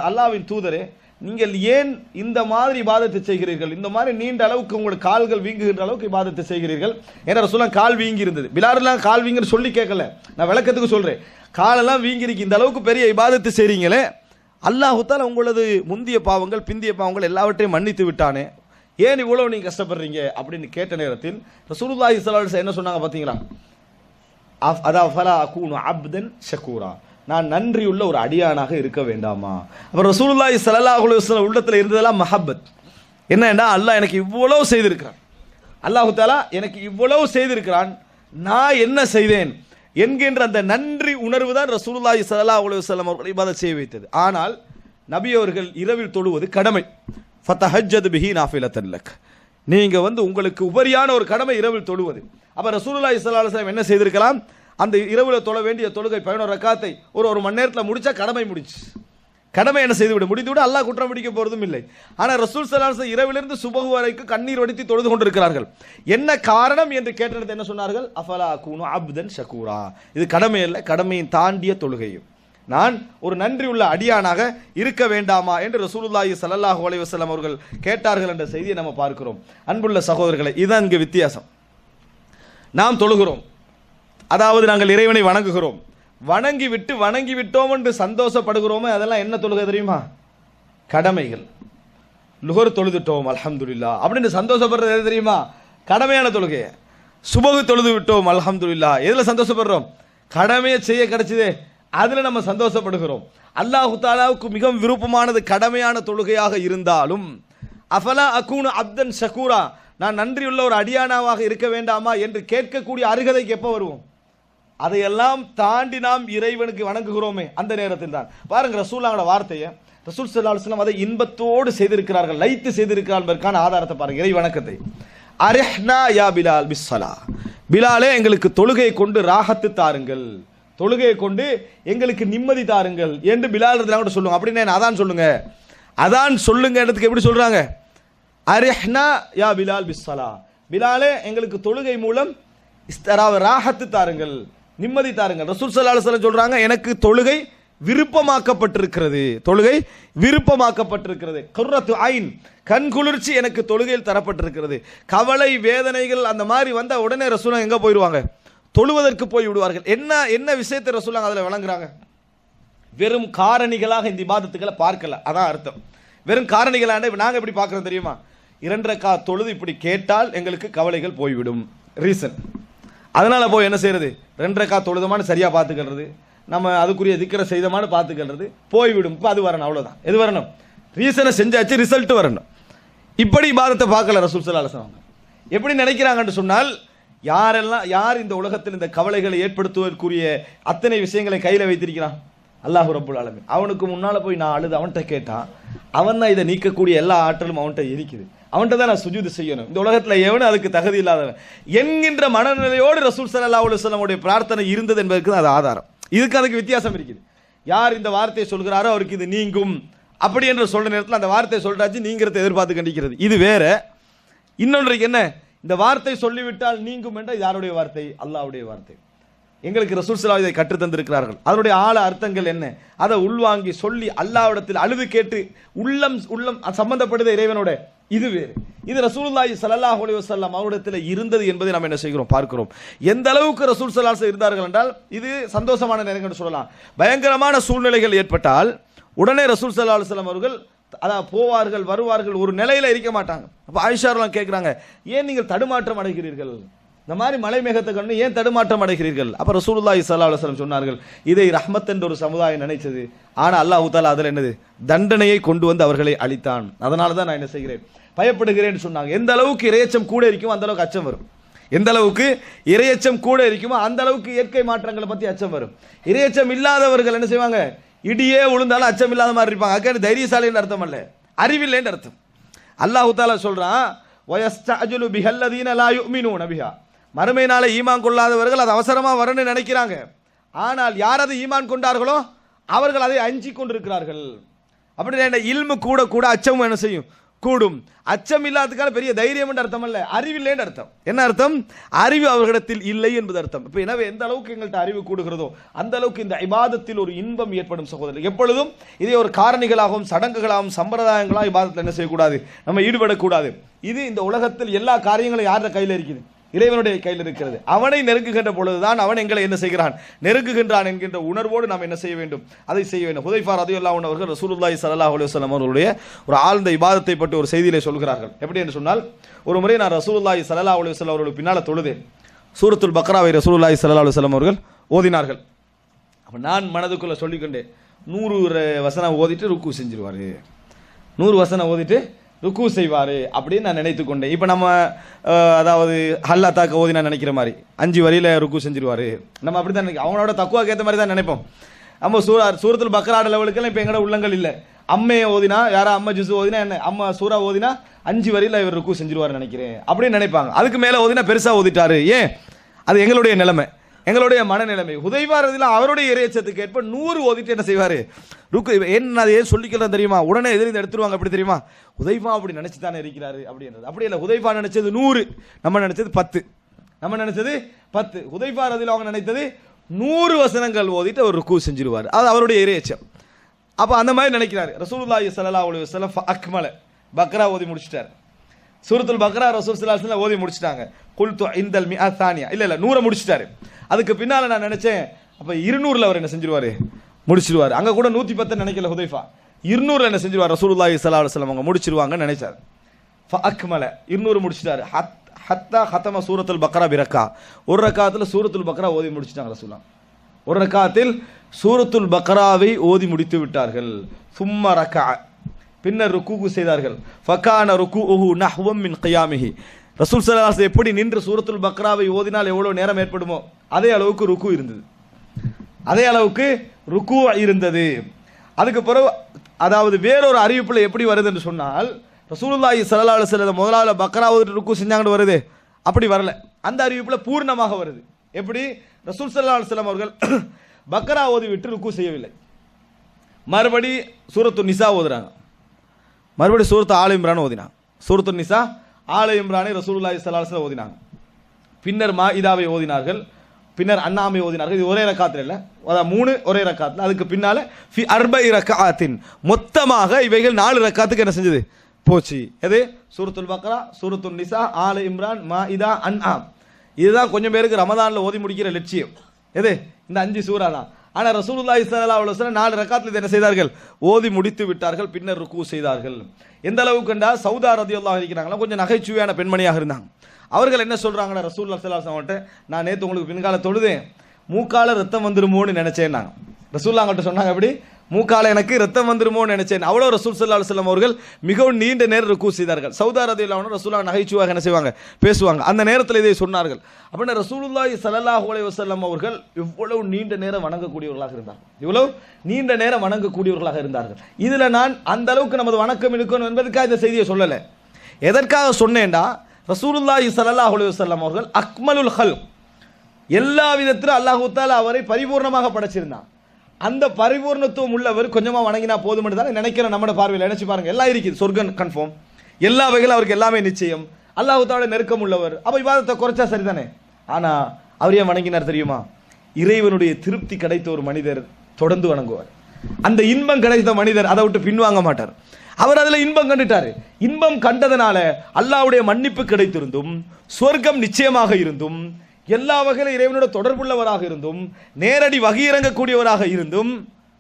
அல்லாஹ்வின் தூதரே, நீங்கள் ஏன் இந்த மாதிரி இபாதத்தை செய்கிறீர்கள்? இந்த மாதிரி நீண்ட அளவுக்கு உங்களுக்கு கால்கள் வீங்குகின்ற அளவுக்கு இபாதத்தை செய்கிறீர்கள். ஏன்னா ரசூலுல்லாஹ் கால் வீங்கி இருந்தது. பிலால்லாம் கால் வீங்குன்னு சொல்லி கேட்கல, நான் விளக்கத்துக்கு சொல்கிறேன். காலெல்லாம் வீங்கிருக்கு, இந்த அளவுக்கு பெரிய இபாதத்தை செய்கிறீங்களே, அல்லாஹ் தஆலா உங்களது முந்திய பாவங்கள் பிந்திய பாவங்கள் எல்லாவற்றையும் மன்னித்து விட்டானே, ஏன் இவ்வளவு நீங்க கஷ்டப்படுறீங்க அப்படின்னு கேட்ட நேரத்தில் ரசூலுல்லாஹி ஸல்லல்லாஹு அலைஹி வஸல்லம் என்ன சொன்னாங்க பார்த்தீங்களா? அதாவது ஃபலா அகூனு அப்தன் ஷக்கூரா, நான் நன்றியுள்ள ஒரு அடியானாக இருக்க வேண்டாமா? அப்போ ரசூலுல்லாஹி ஸல்லல்லாஹு அலைஹி வஸல்லம் உள்ளத்தில் இருந்ததெல்லாம் மஹப்பத். என்னன்னா, அல்லாஹ் எனக்கு இவ்வளவு செய்திருக்கிறான், அல்லாஹு தஆலா எனக்கு இவ்வளவு செய்திருக்கிறான், நான் என்ன செய்தேன் என்கின்ற அந்த நன்றி உணர்வு தான் ரசூலுல்லாஹி ஸல்லல்லாஹு அலைஹி வஸல்லம் அவர்களை இபாதத் செய்ய வைத்தது. ஆனால் நபி அவர்கள் இரவில் தொழுவது கடமை. ஃபதஹஜ்ஜத் பிஹி நாஃபிலத்தன் லக், நீங்க உங்களுக்கு உபரியான ஒரு கடமை இரவில் தொழுவது. அப்ப ரசூலுல்லாஹி ஸல்லல்லாஹு அலைஹி வஸல்லம் என்ன செய்திருக்கலாம்? அந்த இரவில் தொழ வேண்டிய தொழுகை 11 ரக்காத்தை ஒரு மணி நேரத்தில் முடிச்சா கடமை முடிச்சு, கடமை என்ன செய்து முடிந்து விட அல்லாஹ் குற்றம் பிடிக்க போறதும் இல்லை. ஆனால் ரசூல் ஸல்லல்லாஹு அலைஹி வஸல்லம் இரவிலிருந்து சுபஹ் வரைக்கும் கண்ணீர் வடித்து தொழுது கொண்டிருக்கிறார்கள். என்ன காரணம் என்று கேட்டது என்ன சொன்னார்கள்? அஃபலா அகூனு அப்தன் ஷக்கூரா, இது கடமை அல்ல, கடமையின் தாண்டிய தொழுகையும், நான் ஒரு நன்றி உள்ள அடியானாக இருக்க வேண்டாமா என்று ரசூலுல்லாஹி ஸல்லல்லாஹு அலைஹி வஸல்லம் அவர்கள் கேட்டார்கள் என்ற செய்தியை நம்ம பார்க்கிறோம். அன்புள்ள சகோதரர்களை, இதுதான் இங்கே வித்தியாசம். நாம் தொழுகிறோம், அதாவது நாங்கள் இறைவனை வணங்குகிறோம், வணங்கி விட்டோம் என்று சந்தோஷப்படுகிறோமே, அதெல்லாம் என்ன தொழுகை தெரியுமா? கடமைகள். லுஹர் தொழுதுட்டோம் அல்ஹம்துலில்லாஹ் அப்படின்னு சந்தோஷப்படுறது எது தெரியுமா? கடமையான தொழுகை. சுபஹ் தொழுது விட்டோம் அல்ஹம்துலில்லாஹ், எதுல சந்தோஷப்படுறோம்? கடமையை செய்ய கிடைச்சதே, அதுல நம்ம சந்தோஷப்படுகிறோம். அல்லாஹு தஆலாவுக்கு மிகவும் விருப்பமானது கடமையான தொழுகையாக இருந்தாலும், அஃபலா அகூனு அப்தன் ஷக்கூரா, நான் நன்றியுள்ள ஒரு அடியானாவாக இருக்க வேண்டாமா என்று கேட்கக்கூடிய அருகதைக்கு எப்போ வருவோம்? அதையெல்லாம் தாண்டி நாம் இறைவனுக்கு வணங்குகிறோமே, அந்த நேரத்தில் தான். பாருங்க ரசூலுல்லாஹ்வோட வார்த்தையை, ரசூல் ஸல்லல்லாஹு அலைஹி வஸல்லம் அதை இன்பத்தோடு செய்திருக்கிறார்கள், லைத்து செய்திருக்கிறார்கள் என்பதற்கான ஆதாரத்தை பாருங்க, இறை வணக்கத்தை. அரிஹ்னா யா பிலால் பிஸ்ஸலா, பிலாலே எங்களுக்கு தொழுகையை கொண்டு ராகத்து தாருங்கள், தொழுகையை கொண்டு எங்களுக்கு நிம்மதி தாருங்கள் என்று பிலால் ரலியல்லாஹு அன்ஹு சொல்லுங்க. அப்படின்னா அதான் சொல்லுங்க, அதான் சொல்லுங்க இடத்துக்கு எப்படி சொல்றாங்க? அரிஹ்னா யா பிலால் பிஸ்ஸலா, பிலாலே எங்களுக்கு தொழுகை மூலம் ராகத்து தாருங்கள், நிம்மதி தாருங்கள். ரசூல் ஸல்லல்லாஹு அலைஹி வஸல்லம் சொல்றாங்க, எனக்கு தொழுகை விருப்பமாக்கப்பட்டிருக்கிறது, தொழுகை விருப்பமாக்கப்பட்டிருக்கிறது. குர்ரத்து ஐன், கண் குளிர்ச்சி எனக்கு தொழுகையில் தரப்பட்டிருக்கிறது. கவலை வேதனைகள் அந்த மாதிரி வந்த உடனே ரசூலுல்லாஹ் எங்க போயிடுவாங்க? தொழுவதற்கு போய் விடுவார்கள். என்ன விஷயத்தை ரசூலுல்லாஹ் அதில் வழங்குறாங்க? வெறும் காரணிகளாக இந்த இபாதத்துக்களை பார்க்கல, அதான் அர்த்தம். வெறும் காரணிகளான நாங்கள் எப்படி பார்க்குறோம் தெரியுமா? 2 ரக்காத் தொழுது இப்படி கேட்டால் எங்களுக்கு கவலைகள் போய்விடும், ரீசன். அதனால போய் என்ன செய்யறது? 2 ரக்காத் தொழுதமான சரியா பார்த்துக்கிறது, நம்ம அதுக்குரிய திக்கரை செய்தமான பார்த்துக்கிறது, போய்விடும். இப்போ அது வரணும், அவ்வளோதான். எது வரணும்? ரீசனை செஞ்சாச்சு, ரிசல்ட் வரணும். இப்படி இபாதத்தை பார்க்கல ரசூல் ஸல்லல்லாஹு அலைஹி வஸல்லம். எப்படி நினைக்கிறாங்கன்னு சொன்னால், யார் இந்த உலகத்தில் இந்த கவலைகளை ஏற்படுத்துவதற்குரிய அத்தனை விஷயங்களை கையில் வைத்திருக்கிறான்? அல்லாஹ் ரப்புல் ஆலமீன். அவனுக்கு முன்னால போய் நான் அழுது அவன்கிட்ட கேட்டான், அவன் தான் இதை நீக்கக்கூடிய எல்லா ஆற்றலும் அவன்கிட்ட இருக்குது, அவன்கிட்ட தான் நான் சுஜூது செய்யணும், இந்த உலகத்தில் எவனும் அதுக்கு தகுதி இல்லாதவன் என்கின்ற மனநிலையோடு ரசூல் ஸல்லல்லாஹு அலைஹி வஸல்லம் உடைய பிரார்த்தனை இருந்தது என்பதற்கு அது ஆதாரம். அதுக்கு வித்தியாசம் இருக்குது. யார் இந்த வார்த்தையை சொல்கிறாரோ அவருக்கு இது நீங்கும் அப்படி என்று சொல்ற நேரத்தில் அந்த வார்த்தையை சொல்றாச்சு, நீங்கிறத எதிர்பார்த்து கண்டிக்கிறது இது வேற. இன்னொன்றைக்கு என்ன, இந்த வார்த்தை சொல்லிவிட்டால் நீங்கும் என்ற யாருடைய வார்த்தை? அல்லாஹ்வுடைய வார்த்தை. எங்களுக்கு ரசூல் ஸல்லல்லாஹு அலைஹி வஸல்லம் கற்று தந்திருக்கிறார்கள். அதனுடைய ஆழ அர்த்தங்கள் என்ன, அதை உள்வாங்கி சொல்லி அல்லாஹ்விடத்தில் அழுது கேட்டு உள்ளம் சம்பந்தப்படுது இறைவனோட, இது வேறு. இது ரசூலுல்லாஹி ஸல்லல்லாஹு அலைஹி வஸல்லம் அவரிடத்தில் இருந்தது என்பதை நாம் என்ன செய்கிறோம், பார்க்கிறோம். எந்த அளவுக்கு ரசூல் ஸல்லல்லாஹு அலைஹி வஸல்லம் இருந்தார்கள் என்றால், இது சந்தோஷமான நேரங்கள் சொல்லலாம். பயங்கரமான சூழ்நிலைகள் ஏற்பட்டால் உடனே ரசூல் ஸல்லல்லாஹு அலைஹி வஸல்லம் அவர்கள் அதான் போவார்கள் வருவார்கள், ஒரு நிலையில இருக்க மாட்டாங்க. அப்ப ஆயிஷா ரலியல்லாஹு கேட்கிறாங்க, ஏன் நீங்கள் தடுமாற்றம் அடைகிறீர்கள்? இந்த மாதிரி மலை மேகத்தை கண்டு ஏன் தடுமாற்றம் அடைகிறீர்கள்? அப்ப ரசூலுல்லாஹி ஸல்லல்லாஹு அலைஹி வஸல்லம் சொன்னார்கள், இதை ரஹ்மத் என்ற ஒரு சமுதாயம் நினைச்சது, ஆனா அல்லாஹ் தஆலா அதில் என்னது தண்டனையை கொண்டு வந்து அவர்களை அழித்தான். அதனால தான் நான் என்ன செய்கிறேன், பயப்படுகிறேன்னு சொன்னாங்க. எந்த அளவுக்கு இரையச்சம் கூட இருக்கும் அந்த அளவுக்கு அச்சம் வரும். எந்த அளவுக்கு இரையச்சம் கூட இருக்குமோ அந்த அளவுக்கு இயற்கை மாற்றங்களை பற்றி அச்சம் வரும். இரையச்சம் இல்லாதவர்கள் என்ன செய்வாங்க, இடியே விழுந்தாலும் அச்சம் இல்லாத மாதிரி இருப்பாங்க. அதுக்கு தைரியசாலின்னு அர்த்தம் அல்ல, அறிவில்லைன்னு அர்த்தம். அல்லாஹு தாலா சொல்றான், வயஸ்தஅஜிலு பிஹல்லதீன லா யுமினூன பிஹா, மறுமை நாளை ஈமான் கொள்ளாதவர்கள் அது அவசரமா வரணும்னு நினைக்கிறாங்க. ஆனால் யார் அது ஈமான் கொண்டார்களோ அவர்கள் அதை அஞ்சி கொண்டிருக்கிறார்கள். அப்படி இல்மு கூட கூட அச்சமும் என்ன செய்யும், கூடும். அச்சம் இல்லாததுக்கான பெரிய தைரியம் என்று அர்த்தம் அல்ல, அறிவில்லைன்னு அர்த்தம். என்ன அர்த்தம், அறிவு அவர்களிடத்தில் இல்லை என்பது அர்த்தம். இப்போ எனவே எந்த அளவுக்கு எங்கள்கிட்ட அறிவு கூடுகிறதோ அந்த அளவுக்கு இந்த இபாதத்தில் ஒரு இன்பம் ஏற்படும் சகோதரர். எப்பொழுதும் இதே ஒரு காரணிகளாகவும் சடங்குகளாகவும் சம்பிரதாயங்களாகவும் இபாதத்தில் என்ன செய்யக்கூடாது, நம்ம ஈடுபடக்கூடாது. இது இந்த உலகத்தில் எல்லா காரியங்களும் யார கையில் இருக்குது, இறைவனுடைய கையில் இருக்கிறது. அவனை நெருங்குகின்ற பொழுதுதான் அவன் எங்களை என்ன செய்கிறான், நெருங்குகின்றான் என்கின்ற உணர்வோடு நாம் என்ன செய்ய வேண்டும், அதை செய்ய வேண்டும். ஹுதைஃபா ரலியல்லாஹு அன்ஹு அவர்கள் ரசூலுல்லாஹி ஸல்லல்லாஹு அலைஹி வஸல்லம் அவர்களுடைய ஒரு ஆழ்ந்த இபாதத்தை பற்றி ஒரு செய்தியிலே சொல்கிறார்கள். எப்படி என்று சொன்னால், ஒரு முறை நான் ரசூலுல்லாஹி ஸல்லல்லாஹு அலைஹி வஸல்லம் அவர்களுக்கு பின்னால் தொழுதேன். சூரத்துல் பக்ராவை ரசூலுல்லாஹி ஸல்லல்லாஹு அலைஹி வஸல்லம் அவர்கள் ஓதினார்கள். அப்போ நான் மனதுக்குள்ள சொல்லிக்கொண்டேன், 100 வசனம் ஓதிட்டு ருக்கு செஞ்சிருவாரு, 100 வசனம் ஓதிட்டு ருக்கு செய்வார் அப்படின்னு நான் நினைத்து கொண்டேன். இப்போ நம்ம அதாவது ஹல்லா தாக்க ஓதி நான் நினைக்கிற மாதிரி 5 வரியில் ருக்கு செஞ்சிருவார், நம்ம அப்படி தான் நினைக்கிறோம். அவங்களோட தக்குவாக்கு ஏற்ற மாதிரி தான் நினைப்போம். நம்ம சூரத்துல் பக்ராட லெவலுக்கெல்லாம் இப்போ எங்களோட உள்ளங்கள் இல்லை. அம்மையை ஓதினா, யாரா அம்மா ஜுசு ஓதினா என்ன, அம்மா சூரா ஓதினா 5 வரியில் இவர் ருக்கு செஞ்சிருவார் நினைக்கிறேன் அப்படின்னு நினைப்பாங்க. அதுக்கு மேலே ஓதினா பெருசாக ஓதிட்டாரு. ஏன், அது எங்களுடைய நிலைமை, எங்களுடைய மனநிலைமை. ஹுதைஃபா ரலியல்லாஹு அவருடைய இறையச்சத்துக்கு ஏற்ப 100 ஓதிட்டு என்ன செய்வார், ருக்கு. என்ன அது ஏன் சொல்லிக்கலாம் தெரியுமா, உடனே எதிர்த்து எடுத்துருவாங்க. அப்படி தெரியுமா, ஹுதைஃபா அப்படி நினைச்சு தானே இருக்கிறாரு அப்படின்றது. அப்படி இல்லை, ஹுதைஃபா நினைச்சது 100, நம்ம நினைச்சது 10. நம்ம நினைச்சது 10, ஹுதைஃபா ரலியல்லாஹு அவங்க நினைத்தது 100 வசனங்கள் ஓதிட்டு அவர் ருக்கு செஞ்சிருவார். அது அவருடைய இறையச்சம். அப்போ அந்த மாதிரி நினைக்கிறாரு. ரசூலுல்லாஹி ஸல்லல்லாஹு அலைஹி வஸல்லம் அக்மல பக்ரா ஓதி முடிச்சிட்டார். சூரத்துல் பக்ரா ரசூல் ஸல்லல்லாஹு அலைஹி வஸல்லம் ஓதி முடிச்சிட்டாங்க. குல்து இந்தல் மிஆ தானியா, இல்லை 100 முடிச்சிட்டாரு. அதுக்கு பின்னால் நான் நினைச்சேன், அப்போ 200 அவர் என்ன செஞ்சிருவார், முடிச்சிருவார். அங்கே கூட 110 நினைக்கல ஹுதைஃபா, 200 என்ன செஞ்சிருவார் ரசூலுல்லாஹி ஸல்லல்லாஹு அலைஹி வஸல்லம் அவங்க முடிச்சிருவாங்கன்னு நினைச்சார். அக்மல 200 முடிச்சிட்டாரு. ஹத்தா ஹத்தம சூரத்துல் பக்ரா பிரக்கா, ஒரு ரக்காத்தில் சூரத்துல் பக்ரா ஓதி முடிச்சிட்டாங்க ரசூலுல்லாஹ். ஒரு ரக்காத்தில் சூரத்துல் பக்ராவை ஓதி முடித்து விட்டார்கள். சும்ம ரக்கா, பின்னர் ருக்கு செய்தார்கள். ஃபகான ருக்குஉஹு நஹ்வம் மின் கியாமிஹி, ரசூல் ஸல்லல்லாஹு அலைஹி வஸல்லம் எப்படி நின்று சூரத்துல் பக்ராவை ஓதினால் எவ்வளவு நேரம் ஏற்படுமோ அதே அளவுக்கு ருக்கு இருந்தது, அதே அளவுக்கு ருக்கு இருந்தது. அதுக்கு பிறகு அதாவது வேறொரு அறிவிப்பில் எப்படி வருது என்று சொன்னால், ரசூலுல்லாஹி ஸல்லல்லாஹு அலைஹி வஸல்லம் முதலாவது பக்ரா ஓதிட்டு ருக்கு செஞ்சாங்கன்னு வருது, அப்படி வரல. அந்த அறிவிப்பில் பூர்ணமாக வருது. எப்படி, ரசூல் ஸல்லல்லாஹு அலைஹி வஸல்லம் அவர்கள் பக்ரா ஓதி விட்டு ருக்கு செய்யவில்லை, மறுபடி சூரத்து நிசா ஓதுறாங்க, மறுபடி சூரத்து ஆல இம்ரான் ஓதினாங்க. சூரத்து நிசா ஆல இம்ரானை ரசூலுல்லாஹி ஸல்லல்லாஹு அலைஹி வஸல்லம் ஓதினாங்க. பின்னர் மாஇதாவை ஓதினார்கள், பின்னர் அன்னாமை ஓதினார்கள். இது ஒரே ரக்காத்தில் இல்லை, அதாவது 3 ஒரே ரக்காத்தில். அதுக்கு பின்னால ஃபி அர்பஇ ரக்காத்தின், மொத்தமாக இவைகள் 4 ரக்காத்துக்கு என்ன செஞ்சது, போச்சு. எது, சூரத்துல் பக்ரா, சூரத்துல் நிசா, ஆல இம்ரான், மாஇதா, அன்ஆம். இதுதான் கொஞ்சம் பேருக்கு ரமதானில் ஓதி முடிக்கிற லட்சியம். எது, இந்த 5 சூரா தான். ஆனால் ரசூலுல்லாஹி ஸல்லல்லாஹு அலைஹி வஸல்லம் 4 ரக்காத்தில் என்ன செய்தார்கள், ஓதி முடித்து விட்டார்கள், பின்னர் ருக்கு செய்தார்கள். எந்த அளவுக்கு என்றால், சௌதா ரலியல்லாஹு இருக்கிறாங்களா, கொஞ்சம் நகைச்சுவையான பெண்மணியாக இருந்தாங்க. அவர்கள் என்ன சொல்றாங்கன்னா, ரசூலுல்லாஹி ஸல்லல்லாஹு அலைஹி வஸல்லம் நான் நேற்று உங்களுக்கு பின்கால தொழுதேன், மூக்கால ரத்தம் வந்துருமோன்னு நினைச்சேன். நாங்கள் ரசூலுல்லாஹ் அவங்கள்ட்ட சொன்னாங்க, எப்படி மூக்கால எனக்கு ரத்தம் வந்துருமோன்னு நினைச்சேன். அவ்வளோ ரசூல் ஸல்லல்லாஹு அலைஹி வஸல்லம் அவர்கள் மிகவும் நீண்ட நேரம் ருக்கு செய்தார்கள். சௌதா ரலியல்லாஹு அன்ஹு ரசூலுல்லாஹ் நகைச்சுவாக என்ன செய்வாங்க, பேசுவாங்க. அந்த நேரத்தில் இதை சொன்னார்கள். அப்படின்னா ரசூலுல்லாஹி ஸல்லல்லாஹு அலைஹி வஸல்லம் அவர்கள் இவ்வளவு நீண்ட நேரம் வணங்கக்கூடியவர்களாக இருந்தார்கள், இவ்வளவு நீண்ட நேரம் வணங்கக்கூடியவர்களாக இருந்தார்கள். இதில் நான் அந்த அளவுக்கு நமது வணக்கம் இருக்கணும் என்பதற்காக இந்த செய்தியை சொல்லலை. எதற்காக சொன்னேன்டா, ரசூலுல்லாஹி ஸல்லல்லாஹு அலைஹி வஸல்லம் அவர்கள் அக்மலுல் ஹல்க், எல்லா விதத்திலும் அல்லாஹ் தஆலா அவரை பரிபூர்ணமாக படைச்சிருந்தான். அந்த பரிபூர்ணத்துவம் உள்ளவர் கொஞ்சமாக வணங்கினா போதும் என்று தான் நினைக்கிறேன். நம்ம பார்வையில் நினைச்சு பாருங்க, எல்லாம் இருக்குது, சொர்க்கம் கன்ஃபார்ம், எல்லா வகையிலும் அவருக்கு எல்லாமே நிச்சயம், அல்லாஹ் தஆலா நெருக்கம் உள்ளவர். அப்போ இபாதத்தை குறைச்சா சரிதானே. ஆனால் அவர் ஏன் வணங்கினார் தெரியுமா, இறைவனுடைய திருப்தி கிடைத்த ஒரு மனிதர் தொடர்ந்து வணங்குவார். அந்த இன்பம் கிடைத்த மனிதர் அதை விட்டு பின்வாங்க மாட்டார். அவர் அதில் இன்பம் கண்டுட்டாரு. இன்பம் கண்டதனால அல்லாஹ்வுடைய மன்னிப்பு கிடைத்திருந்தும், சொர்க்கம் நிச்சயமாக இருந்தும், எல்லா வகையிலும் இறைவனோட தொடர்புள்ளவராக இருந்தும், நேரடி வகை இறங்கக்கூடியவராக இருந்தும்,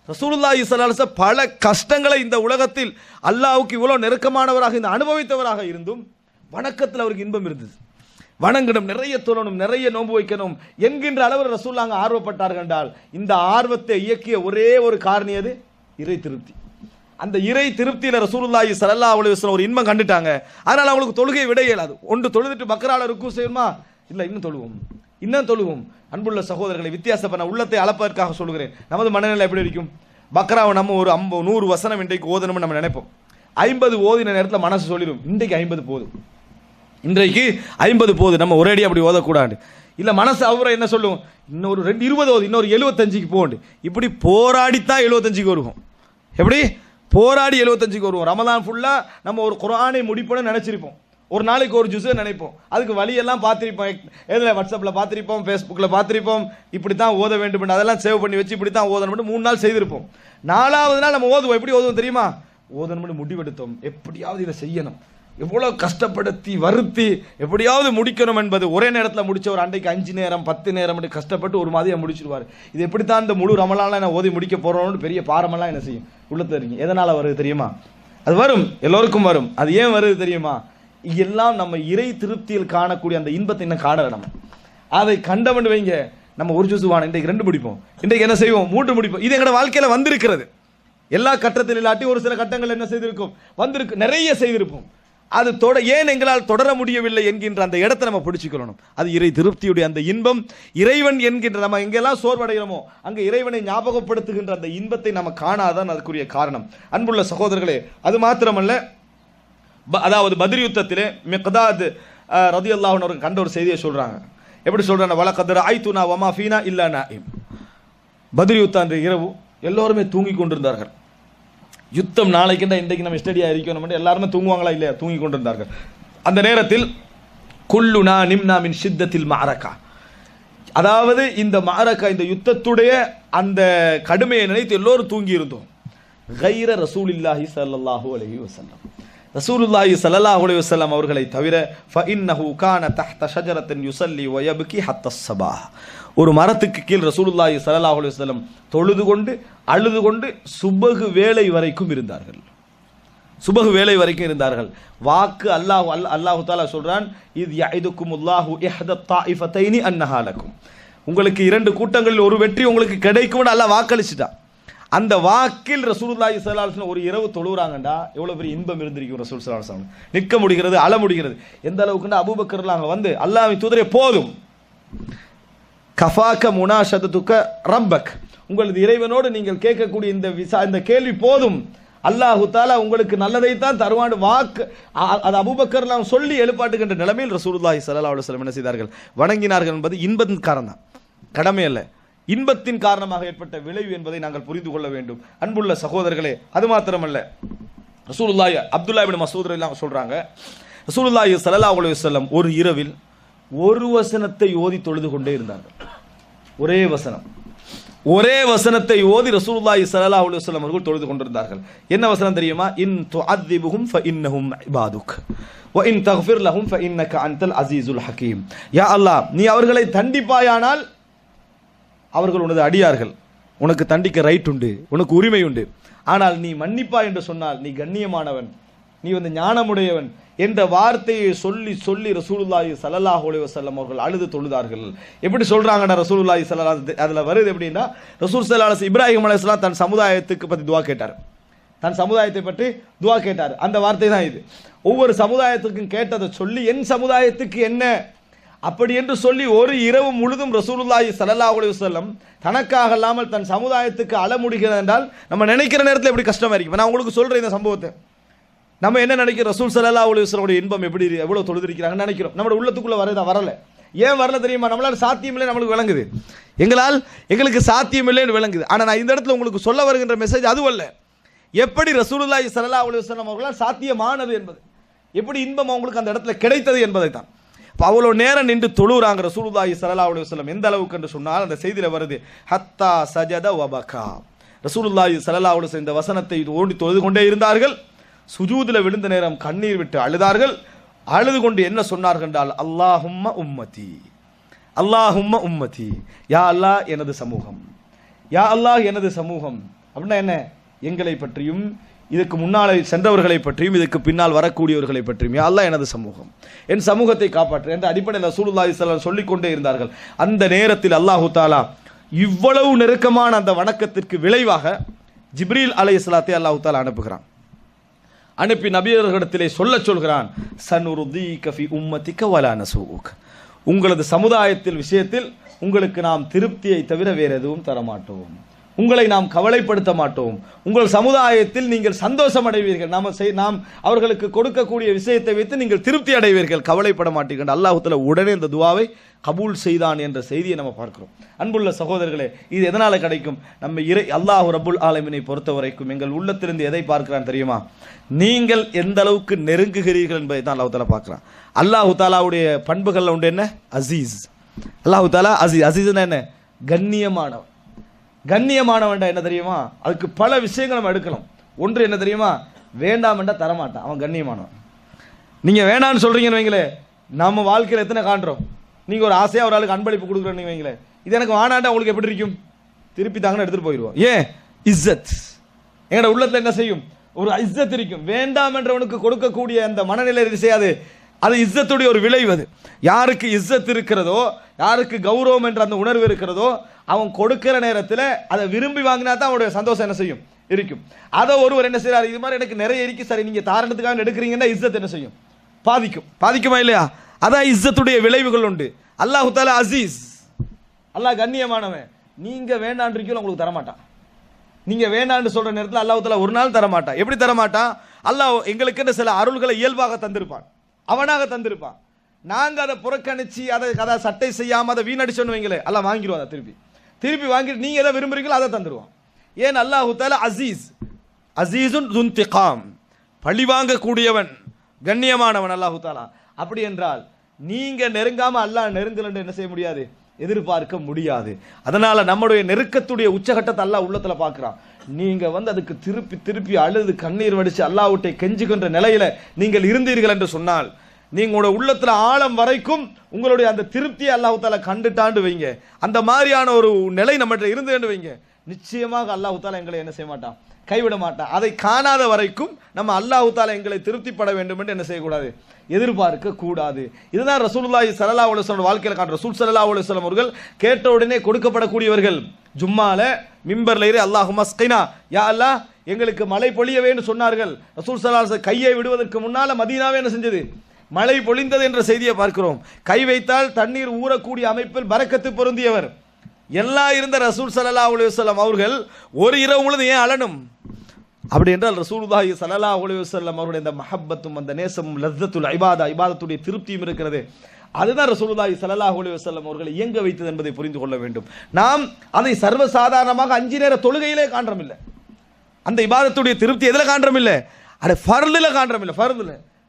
ரசூலுல்லாஹி ஸல்லல்லாஹு அலைஹி வஸல்லம் பல கஷ்டங்களை இந்த உலகத்தில் அல்லாஹ்வுக்கு இவ்வளவு நெருக்கமானவராக இந்த அனுபவித்தவராக இருந்தும் வணக்கத்தில் அவருக்கு இன்பம் இருந்தது. வணங்கணும், நிறைய தொழணும், நிறைய நோன்பு வைக்கணும் என்கின்ற அளவில் ரசூலுல்லாஹ் ஆர்வப்பட்டார்கள் என்றால், இந்த ஆர்வத்தை இயக்கிய ஒரே ஒரு காரணி அது இறை திருப்தி. அந்த இறை திருப்தியில ரசூலுல்லாஹி ஸல்லல்லாஹு அலைஹி வஸல்லம் ஒரு இன்பம் கண்டுட்டாங்க. அதனால அவங்களுக்கு தொழுகை விட இயலாது. ஒன்று தொழுதுட்டு பக்ரால ருக்கு செய்யணுமா, இல்லை இன்னும் தொழுவோம், இன்னும் தொழுவோம். அன்புள்ள சகோதரர்களை, வித்தியாசப்பட உள்ளத்தை அளப்பதற்காக சொல்கிறேன். நமது மனநிலை எப்படி இருக்கும்? பக்ராவை நம்ம ஒரு 100 வசனம் இன்றைக்கு ஓதணும்னு நம்ம நினைப்போம். 50 ஓதின நேரத்தில் மனசு சொல்லிடும், இன்றைக்கு 50 போதும், இன்றைக்கு 50 போதும், நம்ம ஒரேடி அப்படி ஓதக்கூடாது. இல்லை மனசு அவரை என்ன சொல்லும், இன்னொரு 20 ஓது, இன்னொரு 75க்கு போண்டு. இப்படி போராடித்தான் 75க்கு வருவோம். எப்படி போராடி 75க்கு வருவோம். ரமதான் ஃபுல்லாக நம்ம ஒரு குர்ஆனை முடிப்போன்னு நினச்சிருப்போம். ஒரு நாளைக்கு ஒரு ஜுஸை நினைப்போம். அதுக்கு வழியெல்லாம் பார்த்துருப்போம், எதில் வாட்ஸ்அப்பில் பார்த்துருப்போம், ஃபேஸ்புக்கில் பார்த்துருப்போம். இப்படி தான் ஓத வேண்டும், அதெல்லாம் சேவ் பண்ணி வச்சு இப்படி தான் ஓதணும் 3 நாள் செய்திருப்போம். 4வது நாள் நம்ம ஓதுவோம். எப்படி ஓதுவோம் தெரியுமா? ஓதணும்னு முடிவெடுத்தோம், எப்படியாவது இதை செய்யணும், எவ்வளோ கஷ்டப்படுத்தி வருத்தி எப்படியாவது முடிக்கணும் என்பது. ஒரே நேரத்தில் முடிச்ச ஒரு அன்றைக்கு 5 நேரம் 10 நேரம் கஷ்டப்பட்டு ஒரு மாதிரியை முடிச்சிருவார். இது எப்படித்தான் இந்த முழு ரமலான்லாம் நான் ஓதி முடிக்க போகிறோன்னு பெரிய பாரமெல்லாம் என்ன செய்யும் உள்ளத்தில் இருக்கீங்க. எதனால் வருது தெரியுமா? அது வரும், எல்லோருக்கும் வரும். அது ஏன் வருது தெரியுமா? எல்லாம் நம்ம இறை திருப்தியில் காணக்கூடிய அந்த இன்பத்தை இன்னும் காணல. நம்ம அதை கண்டவன் வைங்க, நம்ம ஒரு ஜூஸ் வாங்க, இன்றைக்கு 2 முடிப்போம், இன்றைக்கு என்ன செய்வோம் 3 முடிப்போம். இது எங்களோட வாழ்க்கையில் வந்திருக்கிறது. எல்லா கட்டத்தில் இல்லாட்டி ஒரு சில கட்டங்கள் என்ன செய்திருக்கும், வந்திருக்கு, நிறைய செய்திருப்போம். அது ஏன் எங்களால் தொடர முடியவில்லை என்கின்ற அந்த இடத்தை நம்ம பிடிச்சிக்கொள்ளணும். அது இறை திருப்தியுடைய அந்த இன்பம், இறைவன் என்கின்ற நம்ம எங்கெல்லாம் சோர்வடைகிறோமோ அங்கே இறைவனை ஞாபகப்படுத்துகின்ற அந்த இன்பத்தை நம்ம காணாதான் அதுக்குரிய காரணம். அன்புள்ள சகோதரர்களே, அது மாத்திரமல்ல, அதாவது பத்ர் யுத்தத்திலே மிக்தாத் ரலியல்லாஹு அன்ஹு அவர்கள் கண்ட ஒரு செய்தியை சொல்றாங்க. எப்படி சொல்றாங்க? வலகத் ரஅய்துனா வமா ஃபீனா இல்லா நாயிம். பத்ர் யுத்தம் அன்று இரவு எல்லோருமே தூங்கி கொண்டிருந்தார்கள். யுத்தம் நாளைக்குண்டா இன்றைக்கு நம்ம ஸ்டடியா இருக்கணும், எல்லாருமே தூங்குவாங்களா இல்லையா? தூங்கி கொண்டிருந்தார்கள். அந்த நேரத்தில் குல்லுனா நிம்னா மின் ஷித்தத்தில் மஅரகா, அதாவது இந்த மஅரகா இந்த யுத்தத்துடைய அந்த கடுமையை நினைத்து எல்லோரும் தூங்கி இருந்தோம். கைர ரசூலுல்லாஹி ஸல்லல்லாஹு அலைஹி வஸல்லம், ரசூலுல்லாஹி ஸல்லல்லாஹு அலைஹி வஸல்லம் அவர்களை தவிர ஃபஇன்னஹு கான தஹ்த ஷஜரத்தின் யுஸல்லி வ யப்கி ஹத்தா ஸபாஹ், ஒரு மரத்துக்கு கீழ் ரசூலுல்லாஹி ஸல்லல்லாஹு அலைஹி வஸல்லம் தொழுது கொண்டு அழுது கொண்டு சுபஹ் வேளை வரைக்கும் இருந்தார்கள். சுபஹ் வேளை வரைக்கும் இருந்தார்கள். வாக்கு அல்லாஹு தஆலா சொல்றான், இத் யஇதுகுமுல்லாஹு இஹ்த த்தாயிஃபதைனி அன்னஹா லக்கும், உங்களுக்கு 2 கூட்டங்களில் ஒரு வெற்றி உங்களுக்கு கிடைக்கும்னு அல்லாஹ் வாக்களிச்சிட்டான். அந்த வாக்கில் ரசூலுல்லாஹி ஸல்லல்லாஹு அலைஹி வஸல்லம் ஒரு இரவு தொழுறாங்கடா, எவ்வளவு பெரிய இன்பம் இருந்திருக்கும். ரசூல் ஸல்லல்லாஹு அலைஹி வஸல்லம் நிற்க முடிகிறது, அழ முடிகிறது. எந்த அளவுக்குன்னா அபூபக்கர்லாம் அங்க வந்து, அல்லாஹ்வின் தூதரே போதும், கஃபாக முனாஷதுக ரப்பக், உங்களது இறைவனோடு நீங்கள் கேட்கக்கூடிய இந்த கேள்வி போதும், அல்லாஹு தஆலா உங்களுக்கு நல்லதைத்தான் தருவான் வாக்கு. அது அபூபக்கர்லாம் சொல்லி எழுப்பாட்டுகின்ற நிலைமையில் ரசூலுல்லாஹி ஸல்லல்லாஹு அலைஹி வஸல்லம் என்ன செய்தார்கள்? வணங்கினார்கள். என்பது இன்பத்தின் காரணம் தான், கடமை அல்ல. இன்பத்தின் காரணமாக ஏற்பட்ட விளைவு என்பதை நாங்கள் புரிந்து கொள்ள வேண்டும். அன்புள்ள சகோதரர்களே, அது மாத்திரமல்ல, ரசூலுல்லாஹி அப்துல்லா இப்னு மஸ்ஊத் ரலியல்லாஹு சொல்றாங்க, ரசூலுல்லாஹி ஸல்லல்லாஹு அலைஹி வஸல்லம் ஒரு இரவில் ஒரு வசனத்தை ஓதி தொழுது கொண்டே இருந்தார்கள். ஒரே வசனத்தை ஓதி ரசூலுல்லாஹி ஸல்லல்லாஹு அலைஹி வஸல்லம் அவர்கள் தொழுது கொண்டிருந்தார்கள். என்ன வசனம் தெரியுமா? இன் துஅذிபுஹும் ஃபஇன்னஹும் இபாதுக் வ இன் தக்ஃபிர் லஹும் ஃபஇன்னக அன்தல் அஸீஸுல் ஹகீம். யா அல்லாஹ், நீ அவர்களை தண்டிப்பாயானால் அவர்கள் உனது அடியார்கள், உனக்கு தண்டிக்க ரைட் உண்டு, உனக்கு உரிமை உண்டு. ஆனால் நீ மன்னிப்பா என்று சொன்னால் நீ கண்ணியமானவன், நீ ஞானமுடையவன் என்ற வார்த்தையை சொல்லி சொல்லி ரசூலுல்லாஹி ஸல்லல்லாஹு அலைஹி வஸல்லம் அவர்கள் அழுது தொழுதார்கள். எப்படி சொல்றாங்கன்னா ரசூலுல்லாஹி ஸல்லல்லாஹு அலைஹி வஸல்லம், அதுல வருது எப்படின்னா, ரசூல் ஸல்லல்லாஹு அலைஹி வஸல்லம் இப்ராஹிம் அலைஹிஸ்ஸலாம் தன் சமுதாயத்துக்கு பற்றி துஆ கேட்டார், தன் சமுதாயத்தை பற்றி துஆ கேட்டார். அந்த வார்த்தை தான் இது. ஒவ்வொரு சமுதாயத்துக்கும் கேட்டதை சொல்லி என் சமுதாயத்துக்கு என்ன அப்படி என்று சொல்லி ஒரு இரவு முழுதும் ரசூலுல்லாஹி ஸல்லல்லாஹு அலைஹி வஸல்லம் தனக்காக அல்லாமல் தன் சமுதாயத்துக்கு அழ முடிகிறது என்றால் நம்ம நினைக்கிற நேரத்தில் எப்படி கஷ்டமா இருக்கு. நான் உங்களுக்கு சொல்றேன் இந்த சம்பவத்தை. நம்ம என்ன நினைக்கிறோம்? ரசூல் ஸல்லல்லாஹு அலைஹி வஸல்லம் இன்பம் எப்படி எவ்வளவு தொழுதிருக்கிறாங்கன்னு நினைக்கிறோம். நம்ம உள்ளத்துக்குள்ள வரல. ஏன் வரல தெரியுமா? நம்மளால சாத்தியம் இல்லை, நம்மளுக்கு விளங்குது. எங்களுக்கு சாத்தியம் இல்லைன்னு விளங்குது. ஆனா நான் இந்த இடத்துல உங்களுக்கு சொல்ல வருகின்ற மெசேஜ் அதுவல்ல. எப்படி ரசூலுல்லாஹி ஸல்லல்லாஹு அலைஹி வஸல்லம் அவர்களால் சாத்தியமானது என்பது, எப்படி இன்பம் அவங்களுக்கு அந்த இடத்துல கிடைத்தது என்பதை தான். அவ்வளோ நேரம் நின்று தொழுறாங்க ரசூலுல்லாஹி ஸல்லல்லாஹு அலைஹி வஸல்லம். எந்த அளவுக்கு என்று சொன்னால் அந்த செய்தியில வருது, ஹத்தா சஜத வபகா, ரசூலுல்லாஹி ஸல்லல்லாஹு அலைஹி வஸல்லம் இந்த வசனத்தை ஓடி தொழுது கொண்டே இருந்தார்கள். சுஜூதில் விழுந்த நேரம் கண்ணீர் விட்டு அழுதார்கள். அழுது கொண்டு என்ன சொன்னார்கள் என்றால், அல்லாஹும்ம உம்மதி, அல்லாஹும்ம உம்மதி, யா அல்லாஹ் எனது சமூகம், யா அல்லாஹ் எனது சமூகம். அப்படின்னா என்ன? எங்களை பற்றியும் இதுக்கு முன்னாலே சென்றவர்களை பற்றியும் இதுக்கு பின்னால் வரக்கூடியவர்களை பற்றியும், யா அல்லாஹ் எனது சமூகம், என் சமூகத்தை காப்பாற்று என்ற அடிப்படையில் ரசூலுல்லாஹி ஸல்லல்லாஹு அலைஹி வஸல்லம் சொல்லிக் கொண்டே இருந்தார்கள். அந்த நேரத்தில் அல்லாஹு தஆலா இவ்வளவு நெருக்கமான அந்த வணக்கத்திற்கு விளைவாக ஜிப்ரீல் அலைஹிஸ்ஸலாத்தை அல்லாஹு தஆலா அனுப்புகிறான். அனுப்பி நபியர்களிடத்திலே சொல்கிறான், சனுருதீக ஃபி உம்மதிக வலா நஸூக், உங்களது சமுதாயத்தில் விஷயத்தில் உங்களுக்கு நாம் திருப்தியை தவிர வேறு எதுவும் தரமாட்டோம், உங்களை நாம் கவலைப்படுத்த மாட்டோம், உங்கள் சமுதாயத்தில் நீங்கள் சந்தோஷம் அடைவீர்கள், நாம் அவர்களுக்கு கொடுக்கக்கூடிய விஷயத்தை வைத்து நீங்கள் திருப்தி அடைவீர்கள், கவலைப்பட மாட்டீர்கள். அல்லாஹ் தஆலா உடனே இந்த துவாவை கபூல் செய்தான் என்ற செய்தியை நம்ம பார்க்கிறோம். அன்புள்ள சகோதரர்களே, இது எதனால கிடைக்கும்? நம்ம அல்லாஹ் ரப்புல் ஆலமீனை பொறுத்த வரைக்கும் எங்கள் உள்ளத்திலிருந்து எதை பார்க்கிறான் தெரியுமா? நீங்கள் எந்த அளவுக்கு நெருங்குகிறீர்கள் என்பதை தான் அல்லாஹ் தஆலா பார்க்கிறான். அல்லாஹ் தஆலாவுடைய பண்புகள் உண்டு என்ன? அசீஸ். அல்லாஹ் தஆலா அசீஸ்னா என்ன? கண்ணியமானவன். கண்ணியமானவன்டா என்ன தெரியுமா? அதுக்கு பல விஷயங்கள் நம்ம எடுக்கலாம். ஒன்று என்ன தெரியுமா? வேண்டாம் என்றா தரமாட்டான், அவன் கண்ணியமானவன். நீங்க வேண்டாம்னு சொல்றீங்கன்னு வைங்களே, நம்ம வாழ்க்கையில் எத்தனை காண்றோம்? நீங்க ஒரு ஆசையா ஒரு ஆளுக்கு அன்பளிப்பு கொடுக்குறேன்னு வைங்களே, இது எனக்கு வானாண்டா உங்களுக்கு எப்படி இருக்கும்? திருப்பி தாங்கன்னு எடுத்துட்டு போயிடுவோம். ஏன்? இஸ்ஸத். எங்கட உள்ளத்துல என்ன செய்யும்? ஒரு இஸ்ஸத் இருக்கும். வேண்டாம் என்றவனுக்கு கொடுக்கக்கூடிய அந்த மனநிலை செய்யாது, அது இஸ்ஸத்துடைய ஒரு விளைவு. அது யாருக்கு இஸ்ஸத் இருக்கிறதோ, யாருக்கு கௌரவம் என்ற அந்த உணர்வு இருக்கிறதோ, அவன் கொடுக்கிற நேரத்தில் அதை விரும்பி வாங்கினா தான் அவனுடைய சந்தோஷம் என்ன செய்யும்? இருக்கும். அதை ஒருவர் என்ன செய்யறாரு? இது மாதிரி எனக்கு நிறைய இருக்கு, சரி நீங்க தாரணத்துக்காக எடுக்கிறீங்கன்னா இஸ்ஸத் என்ன செய்யும்? பாதிக்குமா இல்லையா? அதான் இஸ்ஸத்துடைய விளைவுகள் உண்டு. அல்லாஹ் தஆலா அசீஸ், அல்லாஹ் கண்ணியமானவன். நீங்க வேண்டான்றீங்களோ உங்களுக்கு தரமாட்டான். நீங்க வேண்டான்னு சொல்ற நேரத்தில் அல்லாஹ் தஆலா ஒரு நாள் தரமாட்டான். எப்படி தரமாட்டான்? அல்லாஹ் எங்களுக்கு சில அருள்களை இயல்பாக தந்திருப்பான், அவனாக தந்திருப்பான். நாங்க அதை புறக்கணிச்சு அதை சட்டை செய்யாம அதை வீணடிச்சோன்னு வைங்களே, அல்லாஹ் வாங்கிடுவான். அதை திருப்பி வாங்கிட்டு நீங்க எதை விரும்புறீங்களோ அதை தந்துடுவான். ஏன்? அல்லாஹ் தஆலா அசீஸ், அசீசுன் துன்திகாம், பழி வாங்க கூடியவன், கண்ணியமானவன் அல்லாஹ் தஆலா. அப்படி என்றால் நீங்க நெருங்காம அல்லாஹ் நெருங்கலன்னு என்ன செய்ய முடியாது? எதிர்பார்க்க முடியாது. அதனால நம்முடைய நெருக்கத்துடைய உச்சகட்டத்தை அல்லாஹ் உள்ளத்துல பார்க்கிறான். நீங்க அதுக்கு திருப்பி அழுது கண்ணீர் வடிச்சு அல்லாஹ்விட்டை கெஞ்சுகின்ற நிலையில நீங்கள் இருந்தீர்கள் என்று சொன்னால், நீங்களோட உள்ளத்துல ஆழம் வரைக்கும் உங்களுடைய அந்த திருப்தியை அல்லாஹ் தஆலா கண்டுட்டாண்டு வைங்க. அந்த மாதிரியான ஒரு நிலை நம்மகிட்ட இருந்துன்னு வைங்க, நிச்சயமாக அல்லாஹ் தஆலா எங்களை என்ன செய்ய மாட்டான்? கைவிட மாட்டான். அதை காணாத வரைக்கும் நம்ம அல்லாஹ் தஆலா எங்களை திருப்திப்பட வேண்டும் என்று என்ன செய்யக்கூடாது? எதிர்பார்க்க கூடாது. இதுதான் ரசூலுல்லாஹி ஸல்லல்லாஹு அலைஹி வஸல்லம் வாழ்க்கையில காட்டுற. ரசூல் ஸல்லல்லாஹு அலைஹி வஸல்லம் அவர்கள் கேட்ட உடனே கொடுக்கப்படக்கூடியவர்கள். ஜும்மால மிம்பர்ல ஏறி அல்லாஹும்ம ஸ்கினா, யா அல்லாஹ் எங்களுக்கு மழை பொழியவேன்னு சொன்னார்கள். ரசூல் ஸல்லல்லாஹு அலைஹி வஸல்லம் கையை விடுவதற்கு முன்னால மதீனாவே என்ன செஞ்சது? மழை பொழிந்தது என்ற செய்தியை பார்க்கிறோம். கை வைத்தால் தண்ணீர் ஊறக்கூடிய அமைப்பில் பரக்கத்து பொருந்தியவர் எல்லாம் இருந்த ரசூல் ஸல்லல்லாஹு அலைஹி வஸல்லம் அவர்கள் ஒரு இரவு முழுது ஏன் அழணும்? அப்படி என்றால் ரசூலுல்லாஹி ஸல்லல்லாஹு அலைஹி வஸல்லம் அவருடைய இந்த மஹப்பத்தும் அந்த நேசமும் லஸ்ஸத்துல் இபாதத்துடைய திருப்தியும் இருக்கிறது. அதுதான் ரசூலுல்லாஹி ஸல்லல்லாஹு அலைஹி வஸல்லம் அவர்களை இயங்க வைத்தது என்பதை புரிந்து கொள்ள வேண்டும். நாம் அதை சர்வசாதாரணமாக 5 நேர தொழுகையிலே காண்றோம் இல்லை. அந்த இபாதத்துடைய திருப்தி எதுல காண்றோம் இல்லை? அட ஃபர்துல காண்றோம் இல்லை.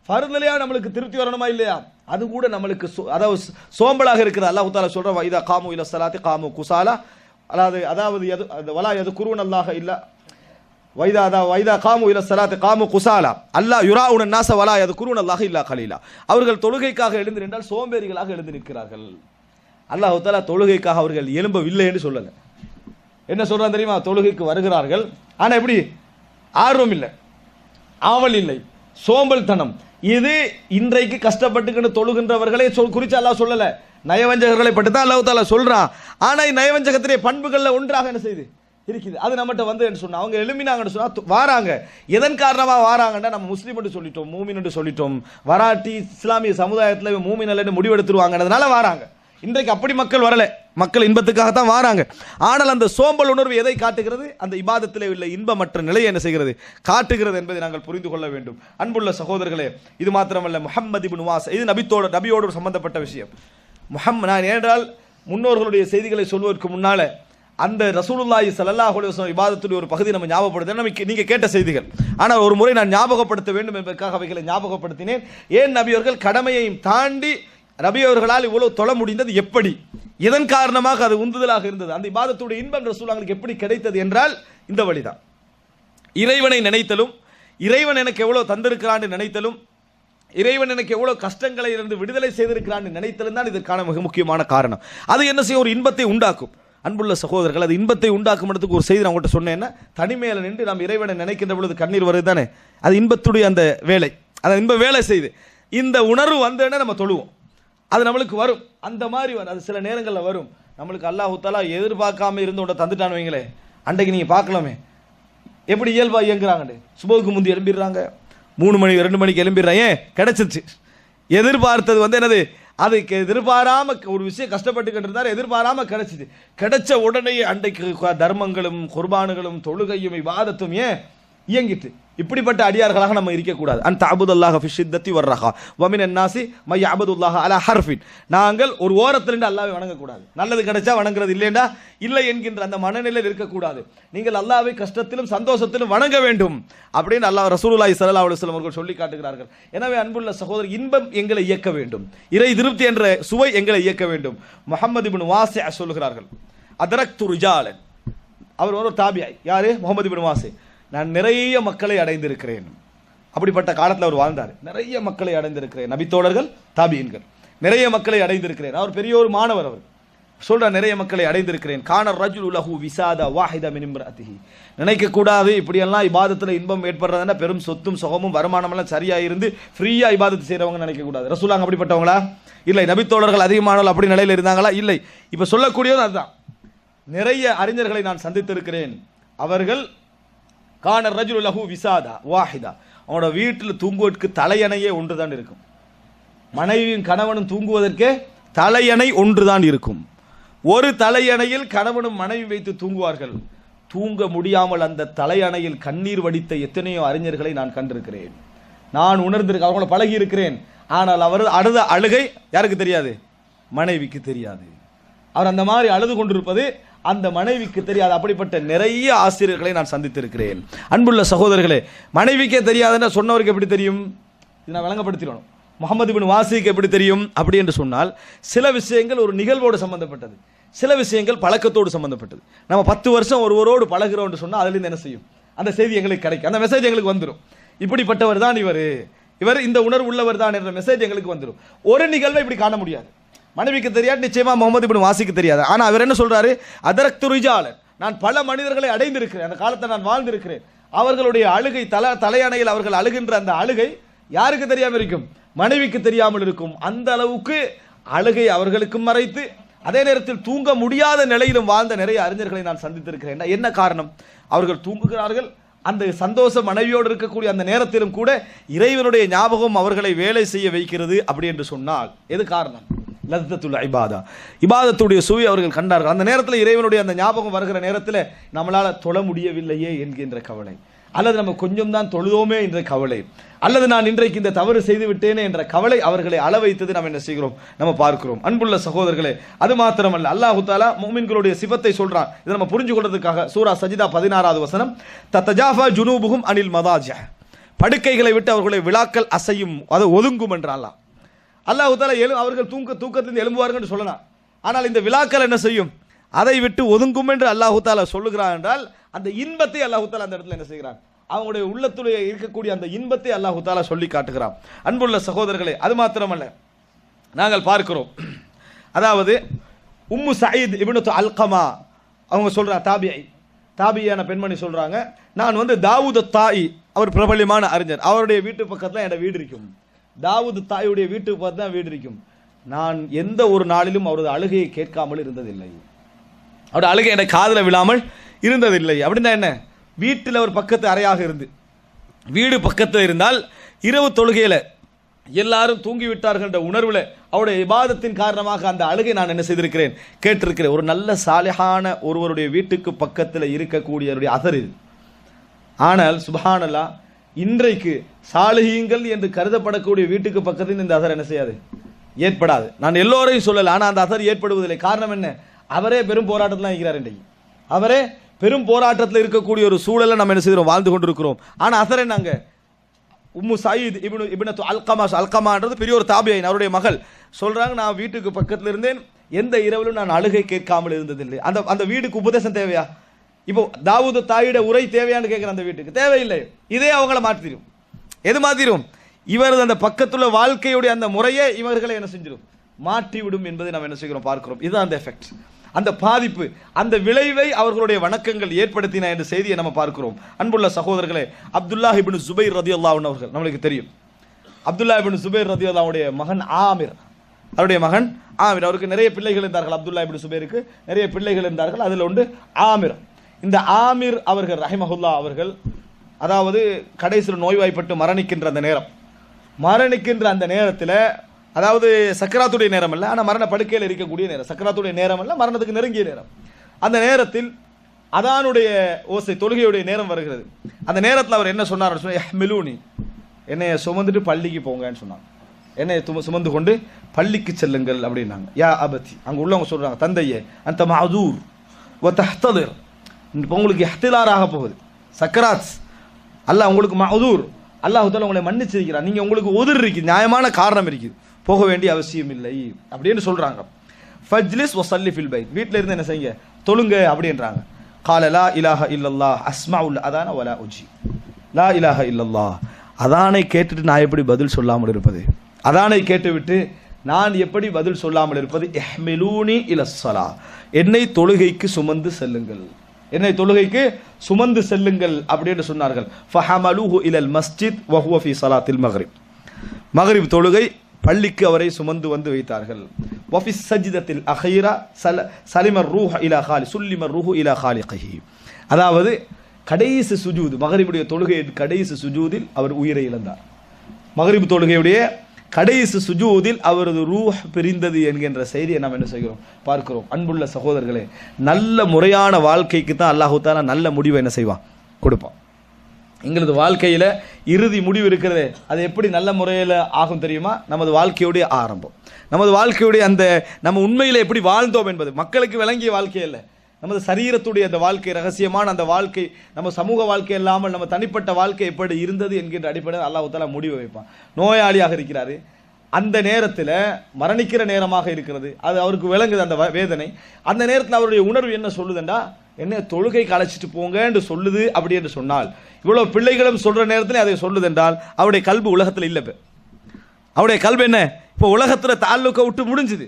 ஃபர்துலயா நம்மளுக்கு திருப்தி வரணுமா இல்லையா? அது கூட நம்மளுக்கு அதாவது சோம்பலாக இருக்குது. அல்லாஹ் தஆலா சொல்ற வைதா காமு இல ஸலாத்தி காமு குசாலா, அதாவது வலா யذ்குரூன அல்லாஹ இல்லா வைதா காமு இல ஸலாத்தி காமு குசாலா அல்லாஹ் யுராஉன الناس வலா யذ்குரூன அல்லாஹ இல்லா கலீலா. அவர்கள் தொழுகைக்காக எழுந்து நின்றால் சோம்பேறிகளாக எழுந்து நிற்கிறார்கள். அல்லாஹ் தஆலா தொழுகைக்காக அவர்கள் எழும்பவில்லை என்று சொல்லல. என்ன சொல்றான் தெரியுமா? தொழுகைக்கு வருகிறார்கள், ஆனா எப்படி? ஆர்வம் இல்லை, ஆவல் இல்லை, சோம்பல் தனம். இது இன்றைக்கு கஷ்டப்பட்டுக்கிட்டு தொழுகின்றவர்களை குறித்து அல்லாஹ் சொல்லல, நயவஞ்சகர்களை பற்றி தான் அல்லாஹ் தஆலா சொல்றான். ஆனா நயவஞ்சகத்திலே பண்புகள்ல ஒன்றாக என்ன செய்யுது? இருக்குது. அது நம்மகிட்ட என்று சொன்னா அவங்க எழுமினாங்கன்னு சொன்னா வாராங்க. எதன் காரணமா வாராங்கன்னா, நம்ம முஸ்லீம் என்று சொல்லிட்டோம், மூமின் என்று சொல்லிட்டோம், வராட்டி இஸ்லாமிய சமுதாயத்தில் மூமின் அல்லன்னு முடிவெடுத்துருவாங்கன்றதுனால வாராங்க. இன்றைக்கு அப்படி மக்கள் வரல, மக்கள் இன்பத்துக்காகத்தான் வாராங்க. ஆனால் அந்த சோம்பல் உணர்வு எதை காட்டுகிறது? அந்த இபாதத்திலே உள்ள இன்பமற்ற நிலையை என்ன செய்கிறது? காட்டுகிறது என்பதை நாங்கள் புரிந்து கொள்ள வேண்டும். அன்புள்ள சகோதரர்களே, இது மாத்திரமல்ல, முஹம்மது இப்னு வாஸ், இது நபியோடு சம்பந்தப்பட்ட விஷயம். நான் ஏனென்றால் முன்னோர்களுடைய செய்திகளை சொல்வதற்கு முன்னால அந்த ரசூலுல்லாஹி ஸல்லல்லாஹு அலைஹி வஸல்லம் இபாதத்துடைய ஒரு பகுதி நம்ம ஞாபகப்படுத்த நீங்க கேட்ட செய்திகள். ஆனால் ஒரு முறை நான் ஞாபகப்படுத்த வேண்டும் என்பதற்காக அவைகளை ஞாபகப்படுத்தினேன். ஏன் நபி அவர்கள் கடமையையும் தாண்டி நபி அவர்களால் இவ்வளவு தொழ முடிந்தது எப்படி? இதன் காரணமாக அது உந்துதலாக இருந்தது. அந்த இபாதத்துடைய இன்பம் ரசூலுல்லாஹ்வுக்கு எப்படி கிடைத்தது என்றால் இந்த வழிதான். இறைவனை நினைத்தலும், இறைவன் எனக்கு எவ்வளவு தந்திருக்கிறான் நினைத்தலும், இறைவன் எனக்கு எவ்வளவு கஷ்டங்களை இருந்து விடுதலை செய்திருக்கிறான் நினைத்தலும் தான் இதற்கான மிக முக்கியமான காரணம். அது என்ன செய்யும்? ஒரு இன்பத்தை உண்டாக்கும். அன்புள்ள சகோதரர்கள், அது இன்பத்தை உண்டாக்கும் இடத்துக்கு ஒரு செய்தி நான் உங்கள்கிட்ட சொன்னேன்னா, தனிமையில நின்று நாம் இறைவனை நினைக்கின்ற பொழுது கண்ணீர் வருது தானே, அது இன்பத்துடைய அந்த வேலை. அதை இன்ப வேலை செய்து இந்த உணர்வு வந்தேன்னா நம்ம தொழுவோம், அது நம்மளுக்கு வரும். அந்த மாதிரி வரும், அது சில நேரங்களில் வரும். நம்மளுக்கு அல்லாஹ் தஆலா எதிர்பார்க்காம இருந்து உன்னை தந்துட்டான்னு வைங்களே, அன்றைக்கு நீங்கள் பார்க்கலாமே எப்படி இயல்பாக இயங்குறாங்கன்னு. சுபகுக்கு முந்தி எழும்பிடுறாங்க, 3 மணி 2 மணிக்கு எழும்பிடுறாங்க. ஏன்? கிடைச்சிருச்சு. எதிர்பார்த்தது என்னது? அதுக்கு எதிர்பாராம ஒரு விஷயம் கஷ்டப்பட்டுக்கிட்டு இருந்தார், எதிர்பாராம கிடைச்சிது. கிடைச்ச உடனே அன்றைக்கு தர்மங்களும் குர்பானுகளும் தொழுகையும் இபாதத்தும் ஏன் இயங்கிட்டு. இப்படிப்பட்ட அடியார்களாக நம்ம இருக்கக்கூடாது. அந்த அபுதுல்லாஹ ஃபி ஷித்தத்தி வர்ரஹா வமினன் நாசி மை அபுதுல்லாஹ அலா ஹர்ஃபின். நாங்கள் ஒரு ஓரத்திலிருந்து அல்லாஹ்வை வணங்கக்கூடாது. நல்லது கிடைச்சா வணங்குறது, இல்லைண்டா இல்லை என்கின்ற அந்த மனநிலையில் இருக்கக்கூடாது. நீங்கள் அல்லாஹ்வை கஷ்டத்திலும் சந்தோஷத்திலும் வணங்க வேண்டும் அப்படின்னு அல்லாஹ் ரசூலுல்லாஹி ஸல்லல்லாஹு அலைஹி வஸல்லம் அவர்கள் சொல்லி காட்டுகிறார்கள். எனவே அன்புள்ள சகோதரர், இன்பம் எங்களை இயக்க வேண்டும், இறை திருப்தி என்ற சுவை எங்களை இயக்க வேண்டும். முஹம்மது இப்னு வாசி சொல்கிறார்கள், அதரக்து ரிஜாலன். அவர் ஒரு தாபியாய். யாரு? முஹம்மது இப்னு வாசி. நான் நிறைய மக்களை அடைந்திருக்கிறேன். அப்படிப்பட்ட காலத்தில் அவர் வாழ்ந்தார். நிறைய மக்களை அடைந்திருக்கிறேன். நபித்தோழர்கள், தாபியின்கள், நிறைய மக்களை அடைந்திருக்கிறேன். அவர் பெரிய ஒரு மாணவர். அவர் சொல்றார், நிறைய மக்களை அடைந்திருக்கிறேன். கான ரஜுலு லஹு விசாதா வாஹிதா மின் இம்ரஅதிஹி. நினைக்க கூடாது இப்படியெல்லாம் இபாதத்தில் இன்பம் ஏற்படுறதுன்னா பெரும் சொத்தும் சுகமும் வருமானம் எல்லாம் சரியா இருந்து ஃப்ரீயா இபாதத்து செய்யறவங்க நினைக்க கூடாது. ரசூலுல்லாஹ் அப்படிப்பட்டவங்களா? இல்லை. நபித்தோழர்கள் அதிகமானவர்கள் அப்படி நிலையில் இருந்தாங்களா? இல்லை. இப்ப சொல்லக்கூடியது அதுதான். நிறைய அறிஞர்களை நான் சந்தித்திருக்கிறேன். அவர்கள் கான ரஜுலு லஹு விசாதா வாஹிதா. அவனோட வீட்டில் தூங்குவதற்கு தலையணையே ஒன்றுதான் இருக்கும். மனைவியும் கணவனும் தூங்குவதற்கு தலையணை ஒன்றுதான் இருக்கும். ஒரு தலையணையில் கணவனும் மனைவி வைத்து தூங்குவார்கள். தூங்க முடியாமல் அந்த தலையணையில் கண்ணீர் வடித்த எத்தனையோ அறிஞர்களை நான் கண்டிருக்கிறேன். நான் உணர்ந்திருக்கேன், அவங்கள பழகி இருக்கிறேன். ஆனால் அவர் அழுத அழுகை யாருக்கு தெரியாது? மனைவிக்கு தெரியாது. அவர் அந்த மாதிரி அழுது கொண்டிருப்பது அந்த மனைவிக்கு தெரியாது. அப்படிப்பட்ட நிறைய ஆசிரியர்களை நான் சந்தித்திருக்கிறேன். அன்புள்ள சகோதரர்களே, மனைவிக்கே தெரியாதுன்னா சொன்னவருக்கு எப்படி தெரியும்? இதை நான் விளங்கப்படுத்திடணும். முஹம்மது இப்னு வாசிக்கு எப்படி தெரியும் அப்படி என்று சொன்னால், சில விஷயங்கள் ஒரு நிகழ்வோடு சம்பந்தப்பட்டது, சில விஷயங்கள் பழக்கத்தோடு சம்பந்தப்பட்டது. நம்ம 10 வருஷம் ஒருவரோடு பழகிறோம் என்று சொன்னால் அதிலிருந்து என்ன செய்யும்? அந்த செய்தி எங்களுக்கு கிடைக்கும், அந்த மெசேஜ் எங்களுக்கு வந்துடும். இப்படிப்பட்டவர் தான் இவர் இந்த உணர்வு உள்ளவர் தான் என்ற மெசேஜ் எங்களுக்கு வந்துடும். ஒரு நிகழ்வை இப்படி காண முடியாது. மனைவிக்கு தெரியாது, நிச்சயமா முகமது இப்னு வாசிக்கு தெரியாது. ஆனா அவர் என்ன சொல்றாரு? அதரக்து ரிஜாலன். நான் பல மனிதர்களை அடைந்திருக்கிறேன், அந்த காலத்தை நான் வாழ்ந்திருக்கிறேன். அவர்களுடைய அழுகை, தலையணையில் அவர்கள் அழுகின்ற அந்த அழுகை யாருக்கு தெரியாமல் இருக்கும்? மனைவிக்கு தெரியாமல் இருக்கும். அந்த அளவுக்கு அழுகை அவர்களுக்கும் மறைத்து, அதே நேரத்தில் தூங்க முடியாத நிலையிலும் வாழ்ந்த நிறைய அறிஞர்களை நான் சந்தித்திருக்கிறேன். என்ன காரணம்? அவர்கள் தூங்குகிறார்கள், அந்த சந்தோஷ மனைவியோடு இருக்கக்கூடிய அந்த நேரத்திலும் கூட இறைவனுடைய ஞாபகம் அவர்களை வேலை செய்ய வைக்கிறது. அப்படி என்று சொன்னால் எது காரணம்? லத்தத்துல் இபாதா, இபாதத்துடைய சுவை அவர்கள் கண்டார்கள். அந்த நேரத்தில் இறைவனுடைய அந்த ஞாபகம் வருகிற நேரத்தில் நம்மளால தொழ முடியவில்லையே என்கின்ற கவலை, அல்லது நம்ம கொஞ்சம் தான் தொழுதோமே என்ற கவலை, அல்லது நான் இன்றைக்கு இந்த தவறு செய்து விட்டேனே என்ற கவலை அவர்களை அள வைத்தது நாம் என்ன செய்கிறோம்? நம்ம பார்க்கிறோம். அன்புள்ள சகோதரர்களே, அது மாத்திரமல்ல, அல்லாஹு தஆலா முஃமின்களுடைய சிஃபத்தை சொல்றான். இதை நம்ம புரிஞ்சு கொள்றதுக்காக சூரா சஜிதா 16வது வசனம், தத்தஜாஃபா ஜுனூபுஹும் அனில் மதாஜிஹ். படுக்கைகளை விட்டு அவர்களை விழாக்கள் அசையும், அது ஒதுங்கும் என்றான் அல்லாஹு தஆலா. அவர்கள் தூக்கத்திலிருந்து எழும்புவார்கள் என்று சொல்லலாம். ஆனால் இந்த விழாக்கள் என்ன செய்யும்? அதை விட்டு ஒதுங்கும் என்று அல்லாஹு தஆலா சொல்லுகிறான் என்றால், அந்த இன்பத்தை அல்லாஹு தஆலா அந்த இடத்துல என்ன செய்கிறான்? அவங்களுடைய உள்ளத்துடைய இருக்கக்கூடிய அந்த இன்பத்தை அல்லாஹு தஆலா சொல்லி காட்டுகிறான். அன்புள்ள சகோதரர்களே, அது மாத்திரமல்ல, நாங்கள் பார்க்கிறோம், அதாவது உம்மு சயீத் இப்னு அல்கமா அவங்க சொல்றாங்க, தாபியான பெண்மணி சொல்றாங்க, நான் தாவூத் தாயி, அவர் பிரபல்யமான அறிஞர், அவருடைய வீட்டு பக்கத்துல என்னோட வீடு இருக்கும். தாவூத் தாயுடைய வீட்டுக்கு பார்த்து தான் வீடு இருக்கும். நான் எந்த ஒரு நாளிலும் அவரது அழுகையை கேட்காமல் இருந்ததில்லை, அவருடைய அழுகை என் காதில் விழாமல் இருந்ததில்லை. அப்படின்னா என்ன? வீட்டில் ஒரு பக்கத்து அறையாக இருந்து, வீடு பக்கத்தில் இருந்தால் இரவு தொழுகையில் எல்லாரும் தூங்கிவிட்டார்கள் என்ற உணர்வில் அவருடைய இபாதத்தின் காரணமாக அந்த அழுகை நான் என்ன செய்திருக்கிறேன்? கேட்டிருக்கிறேன். ஒரு நல்ல சாலிஹான ஒருவருடைய வீட்டுக்கு பக்கத்தில் இருக்கக்கூடியவருடைய அசர் இது. ஆனால் சுப்ஹானல்லாஹ், இன்றைக்கு சாலிஹீன்கள் என்று கருதப்படக்கூடிய வீட்டுக்கு பக்கத்தில் இந்த அசர் என்ன செய்யாது? ஏற்படாது. நான் எல்லோரையும் சொல்லல, ஆனால் அந்த அசர் ஏற்படுவதில்லை. காரணம் என்ன? அவரே பெரும் போராட்டத்தில் இருக்கிறார். இன்றைக்கு அவரே பெரும் போராட்டத்தில் இருக்கக்கூடிய ஒரு சூழலை நம்ம என்ன செய்கிறோம்? வாழ்ந்து கொண்டிருக்கிறோம். ஆனால் அசர் என்னங்க? உம்மு சயீத் இப்னு அல்கமான்றது பெரிய ஒரு தாபியின், அவருடைய மகள் சொல்றாங்க, நான் வீட்டுக்கு பக்கத்தில் இருந்தேன், எந்த இரவிலும் நான் அழுகை கேட்காமல் இருந்ததில்லை. அந்த வீட்டுக்கு உபதேசம் தேவையா? இப்போ தாவூத் தாயோட உரை தேவையான்னு கேட்கிற அந்த வீட்டுக்கு தேவையில்லை. இதே அவங்கள மாற்றிடும். எது மாற்றிடும்? இவரது அந்த பக்கத்துள்ள வாழ்க்கையுடைய அந்த முறையே இவர்களை என்ன செஞ்சிடும்? மாற்றிவிடும் என்பதை நாம் என்ன செய்கிறோம்? பார்க்கிறோம். இதுதான் அந்த எஃபெக்ட், அந்த பாதிப்பு, அந்த விளைவை அவர்களுடைய வணக்கங்கள் ஏற்படுத்தின என்ற செய்தியை நம்ம பார்க்கிறோம். அன்புள்ள சகோதரர்களே, அப்துல்லாஹ் இப்னு ஜுபைர் ரலியல்லாஹு அன்ஹு அவர்கள் நம்மளுக்கு தெரியும். அப்துல்லாஹ் இப்னு ஜுபைர் ரலியல்லாஹு அவருடைய மகன் ஆமிர், அவருடைய மகன் ஆமிர், அவருக்கு நிறைய பிள்ளைகள் இருந்தார்கள். அப்துல்லாஹ் இப்னு ஜுபைருக்கு நிறைய பிள்ளைகள் இருந்தார்கள். அதில் ஒன்று ஆமிர். இந்த ஆமிர் அவர்கள் ரஹிமஹுல்லா அவர்கள், அதாவது கடைசியில் நோய்வாய்ப்பட்டு மரணிக்கின்ற அந்த நேரத்தில் அதாவது சக்கராத்துடைய நேரம் அல்ல, ஆனால் மரண படுக்கையில் இருக்கக்கூடிய நேரம். சக்கராத்துடைய நேரம் அல்ல, மரணத்துக்கு நெருங்கிய நேரம். அந்த நேரத்தில் அதானுடைய ஓசை, தொழுகையுடைய நேரம் வருகிறது. அந்த நேரத்தில் அவர் என்ன சொன்னார்? யஹ்மிலூனி, என்னைய சுமந்துட்டு பள்ளிக்கு போங்கன்னு சொன்னாங்க. என்னை சுமந்து கொண்டு பள்ளிக்கு செல்லுங்கள் அப்படின்னாங்க. யா அபதி, அங்கே உள்ளவங்க சொல்றாங்க, தந்தையே அந்த மஅதூர் வ தஹ்ததிர், இப்போ உங்களுக்கு இஹ்திலாராக போகுது, சக்கராத், அல்லாஹ் உங்களுக்கு மஅதூர், அல்லாஹ் தஆலா உங்களை மன்னிச்சிருக்கிறார், நீங்க உங்களுக்கு உதிர் இருக்குது, நியாயமான காரணம் இருக்குது, போக வேண்டிய அவசியம் இல்லை அப்படின்னு சொல்றாங்க. ஃபஜ்லிஸ் வஸல்லி ஃபில் பைத், வீட்டில் இருந்து என்ன செய்யுங்க, தொழுங்க அப்படின்றாங்க. கால லா இலாஹ இல்லல்லாஹ் அஸ்மஉல் அதான வலா உஜி, லா இலாஹ இல்லல்லாஹ், அதானை கேட்டுட்டு நான் எப்படி பதில் சொல்லாமல் இருப்பது, அதானை கேட்டுவிட்டு நான் எப்படி பதில் சொல்லாமல் இருப்பது. இஹ்மிலூனி இலஸ்ஸலா, என்னை தொழுகைக்கு சுமந்து செல்லுங்கள், என்னை தொழுகைக்கு சுமந்து செல்லுங்கள் அப்படின்னு சொன்னார்கள். ஃபஹமலுஹு இலல் மஸ்ஜித் வ ஹுவ ஃபீ ஸலாத்தில் மக்ரிப், மக்ரிப் தொழுகை, பள்ளிக்கு அவரை சுமந்து வந்து வைத்தார்கள். வஃபி சஜ்தத்தில் அஹீரா சலிமர் ரூஹ் இலா காலி சுல்லிமர் ரூஹு இலா காலிகிஹி, அதாவது கடைசி சுஜூத், மக்ரிபுடைய தொழுகையின் கடைசி சுஜூதில் அவர் உயிரை இழந்தார். மக்ரிப் தொழுகையுடைய கடைசி சுஜூதில் அவரது ரூஹ் பிரிந்தது என்கின்ற செய்தியை நாம் என்ன செய்கிறோம், பார்க்கிறோம். அன்புள்ள சகோதரர்களே, நல்ல முறையான வாழ்க்கைக்கு தான் அல்லாஹ் தஆலா நல்ல முடிவை என்ன செய்வான், கொடுப்பான். எங்களது வாழ்க்கையில் இறுதி முடிவு இருக்கிறது, அது எப்படி நல்ல முறையில் ஆகும் தெரியுமா? நமது வாழ்க்கையுடைய ஆரம்பம், நமது வாழ்க்கையுடைய அந்த நம்ம உண்மையில் எப்படி வாழ்ந்தோம் என்பது மக்களுக்கு விளங்கிய வாழ்க்கை இல்லை, நமது சரீரத்துடைய அந்த வாழ்க்கை, ரகசியமான அந்த வாழ்க்கை, நம்ம சமூக வாழ்க்கை இல்லாமல் நம்ம தனிப்பட்ட வாழ்க்கை எப்படி இருந்தது என்கின்ற அடிப்படையில் அல்லாஹ் தஆலா முடிவு வைப்பான். நோயாளியாக இருக்கிறாரு, அந்த நேரத்தில் மரணிக்கிற நேரமாக இருக்கிறது, அது அவருக்கு விளங்குது அந்த வேதனை. அந்த நேரத்தில் அவருடைய உணர்வு என்ன சொல்லுதுண்டா, என்ன தொழுகைக்கு அழைச்சிட்டு போங்கன்னு சொல்லுது அப்படி என்று சொன்னால், இவ்வளவு பிள்ளைகளும் சொல்ற நேரத்தில் அதை சொல்லுது என்றால் அவருடைய கல்வி உலகத்தில் இல்லை. அவருடைய கல்வி என்ன, இப்போ உலகத்தில் தாலுக்க விட்டு முடிஞ்சுது.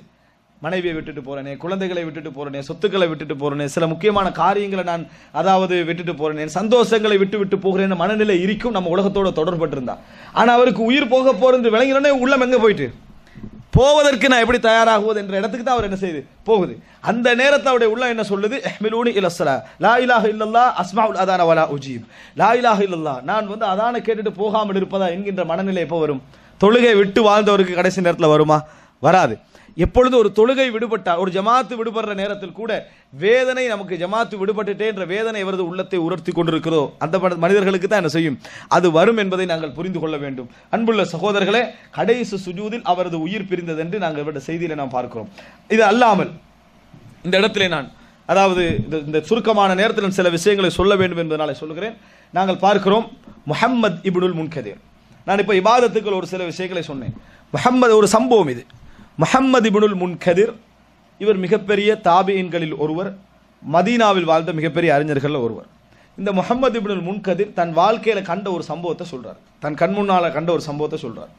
மனைவியை விட்டுட்டு போறேனே, குழந்தைகளை விட்டுட்டு போறேனே, சொத்துக்களை விட்டுட்டு போறேனே, சில முக்கியமான காரியங்களை நான் அதாவது விட்டுட்டு போறேனே, சந்தோஷங்களை விட்டு விட்டு போகிறேன் மனநிலை இருக்கும் நம்ம உலகத்தோட தொடர்பட்டிருந்தா. ஆனா அவருக்கு உயிர் போக போறது விளங்கினோடனே உள்ளம் எங்க போயிட்டு, போவதற்கு நான் எப்படி தயாராகுவது என்ற இடத்துக்கு தான் அவர் என்ன செய்யுது, போகுது. அந்த நேரத்தில் அவருடைய உள்ள என்ன சொல்லுது, இஹ்மிலூனி இலஸ்ஸலா லா இலாஹ இல்லல்லாஹ் அஸ்மஉல் அதான வலா உஜீப், லா இலாஹ இல்லல்லாஹ், நான் அதான கேட்டுட்டு போகாமல் இருப்பதா என்கின்ற மனநிலை எப்போ வரும்? தொழுகை விட்டு வாழ்ந்தவருக்கு கடைசி நேரத்தில் வருமா? வராது. எப்பொழுது ஒரு தொழுகை விடுபட்டால், ஒரு ஜமாத்து விடுபடுற நேரத்தில் கூட வேதனை, நமக்கு ஜமாத்து விடுபட்டுட்டே என்ற வேதனை அவரது உள்ளத்தை உணர்த்தி கொண்டிருக்கிறதோ அந்த மனிதர்களுக்கு தான் என்ன செய்யும், அது வரும் என்பதை நாங்கள் புரிந்து கொள்ள வேண்டும். அன்புள்ள சகோதரர்களே, கடைசி சுஜூதில் அவரது உயிர் பிரிந்தது என்று நாங்கள் இவருடைய செய்தியில நாம் பார்க்கிறோம். இது அல்லாமல் இந்த இடத்திலே நான் அதாவது இந்த சுருக்கமான நேரத்தில் சில விஷயங்களை சொல்ல வேண்டும் என்பதனால சொல்லுகிறேன். நாங்கள் பார்க்கிறோம் முஹம்மது இப்னுல் முன்கதிர், நான் இப்போ இபாதத்துக்கள் ஒரு சில விஷயங்களை சொன்னேன். முஹம்மது ஒரு சம்பவம், இது முஹம்மது இப்னுல் முன்கதிர், இவர் மிகப்பெரிய தாபியின்களில் ஒருவர், மதீனாவில் வாழ்ந்த மிகப்பெரிய அறிஞர்கள் ஒருவர். இந்த முஹம்மது இப்னுல் முன்கதிர் தன் வாழ்க்கையில் கண்ட ஒரு சம்பவத்தை சொல்றார், தன் கண் முன்னால் கண்ட ஒரு சம்பவத்தை சொல்றார்.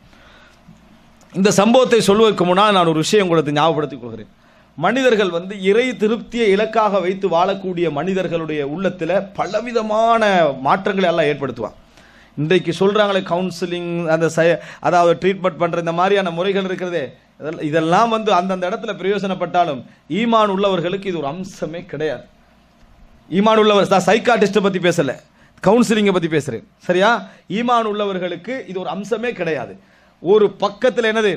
இந்த சம்பவத்தை சொல்வதற்கு முன்னால் நான் ஒரு விஷயம் உங்களுக்கு ஞாபகப்படுத்திக் கொள்கிறேன். மனிதர்கள் இறை திருப்தியை இலக்காக வைத்து வாழக்கூடிய மனிதர்களுடைய உள்ளத்தில் பலவிதமான மாற்றங்களை எல்லாம் ஏற்படுத்துவான். இன்றைக்கு சொல்றாங்களே கவுன்சிலிங், அந்த அதாவது ட்ரீட்மெண்ட் பண்ற இந்த மாதிரியான முறைகள் இருக்கிறதே, இதெல்லாம் அந்தந்த இடத்துல பிரயோஜனப்பட்டாலும் ஈமான் உள்ளவர்களுக்கு இது ஒரு அம்சமே கிடையாது. ஈமான் உள்ளவர், சைக்காட்டிஸ்ட பத்தி பேசல, கவுன்சிலிங்கை பத்தி பேசுறேன், சரியா? ஈமான் உள்ளவர்களுக்கு இது ஒரு அம்சமே கிடையாது. ஒரு பக்கத்தில் என்னது,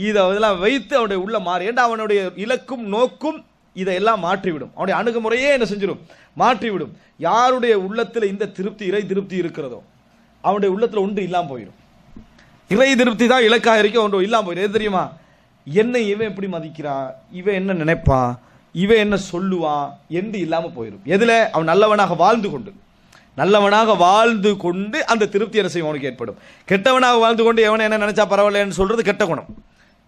இதெல்லாம் வைத்து அவனுடைய உள்ள மாறி, ஏண்டா அவனுடைய இலக்கும் நோக்கும் இதையெல்லாம் மாற்றிவிடும், அவனுடைய அணுகுமுறையே என்ன செஞ்சிடும், மாற்றிவிடும். யாருடைய உள்ளத்தில் இந்த திருப்தி, இறை திருப்தி இருக்கிறதோ அவனுடைய உள்ளத்தில் ஒன்று இல்லாமல் போயிடும். இறை திருப்தி தான் இலக்காக இருக்க, ஒன்று இல்லாமல் போயிடும். எது தெரியுமா? என்னை இவன் எப்படி மதிக்கிறான், இவன் என்ன நினைப்பான், இவன் என்ன சொல்லுவான் என்று இல்லாமல் போயிடும். எதுல? அவன் நல்லவனாக வாழ்ந்து கொண்டு அந்த திருப்தி என்ன செய்யும் அவனுக்கு ஏற்படும். கெட்டவனாக வாழ்ந்து கொண்டு எவனை என்ன நினைச்சா பரவாயில்லன்னு சொல்றது கெட்ட குணம்.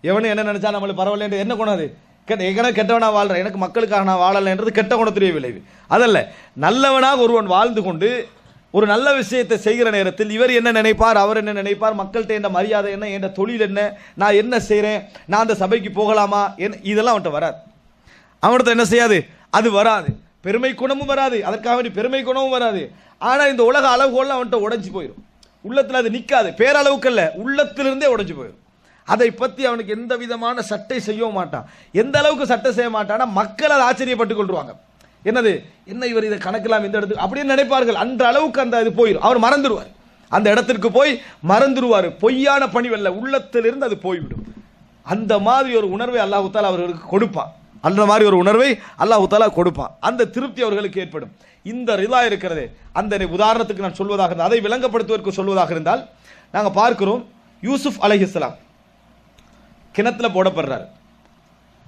எவனை என்ன நினைச்சா நம்மளுக்கு பரவாயில்ல என்ன குணம் அது? கெட்டவனாக வாழ்றேன், எனக்கு மக்களுக்காக நான் வாழலைன்றது கெட்ட குணத்துடைய விளைவு. அதல்ல, நல்லவனாக ஒருவன் வாழ்ந்து கொண்டு ஒரு நல்ல விஷயத்தை செய்கிற நேரத்தில் இவர் என்ன நினைப்பார், அவர் என்ன நினைப்பார், மக்கள்கிட்ட என்ன மரியாதை என்ன, என் தொழில் என்ன, நான் என்ன செய்கிறேன், நான் அந்த சபைக்கு போகலாமா, இதெல்லாம் அவன்கிட்ட வராது. அவன்கிட்ட என்ன செய்யாது, அது வராது. பெருமை குணமும் வராது, அதற்காக வேண்டிய பெருமை குணமும் வராது. ஆனால் இந்த உலக அளவுகோல் அவன்கிட்ட உடைஞ்சு போயிடும். உள்ளத்தில் அது நிற்காது, பேரளவுக்கு அல்ல, உள்ளத்திலிருந்தே உடைஞ்சு போயிடும். அதை பற்றி அவனுக்கு எந்த விதமான சட்டை செய்யவும் மாட்டான். எந்த அளவுக்கு சட்டை செய்ய மாட்டான்னா மக்கள் அதை ஆச்சரியப்பட்டுக் கொள்வாங்க. என்னது, என்ன இவர் இதை கணக்கலாம் இந்த இடத்துக்கு அப்படின்னு நினைப்பார்கள். அந்த அளவுக்கு அந்த இது போயிடும், அவர் மறந்துடுவார், அந்த இடத்திற்கு போய் மறந்துடுவார். பொய்யான பணிவல்ல, உள்ளத்திலிருந்து அது போய்விடும். அந்த மாதிரி ஒரு உணர்வை அல்லாஹ் தஆலா அவர்களுக்கு கொடுப்பான். அந்த மாதிரி ஒரு உணர்வை அல்லாஹ் தஆலா கொடுப்பான். அந்த திருப்தி அவர்களுக்கு ஏற்படும். இந்த ரிலா இருக்கிறதே, அந்த உதாரணத்துக்கு நான் சொல்வதாக இருந்தால், அதை விளங்கப்படுத்துவதற்கு சொல்வதாக இருந்தால், நாங்கள் பார்க்கிறோம் யூசுப் அலைஹிஸ்ஸலாம் கிணத்துல போடப்படுறார்.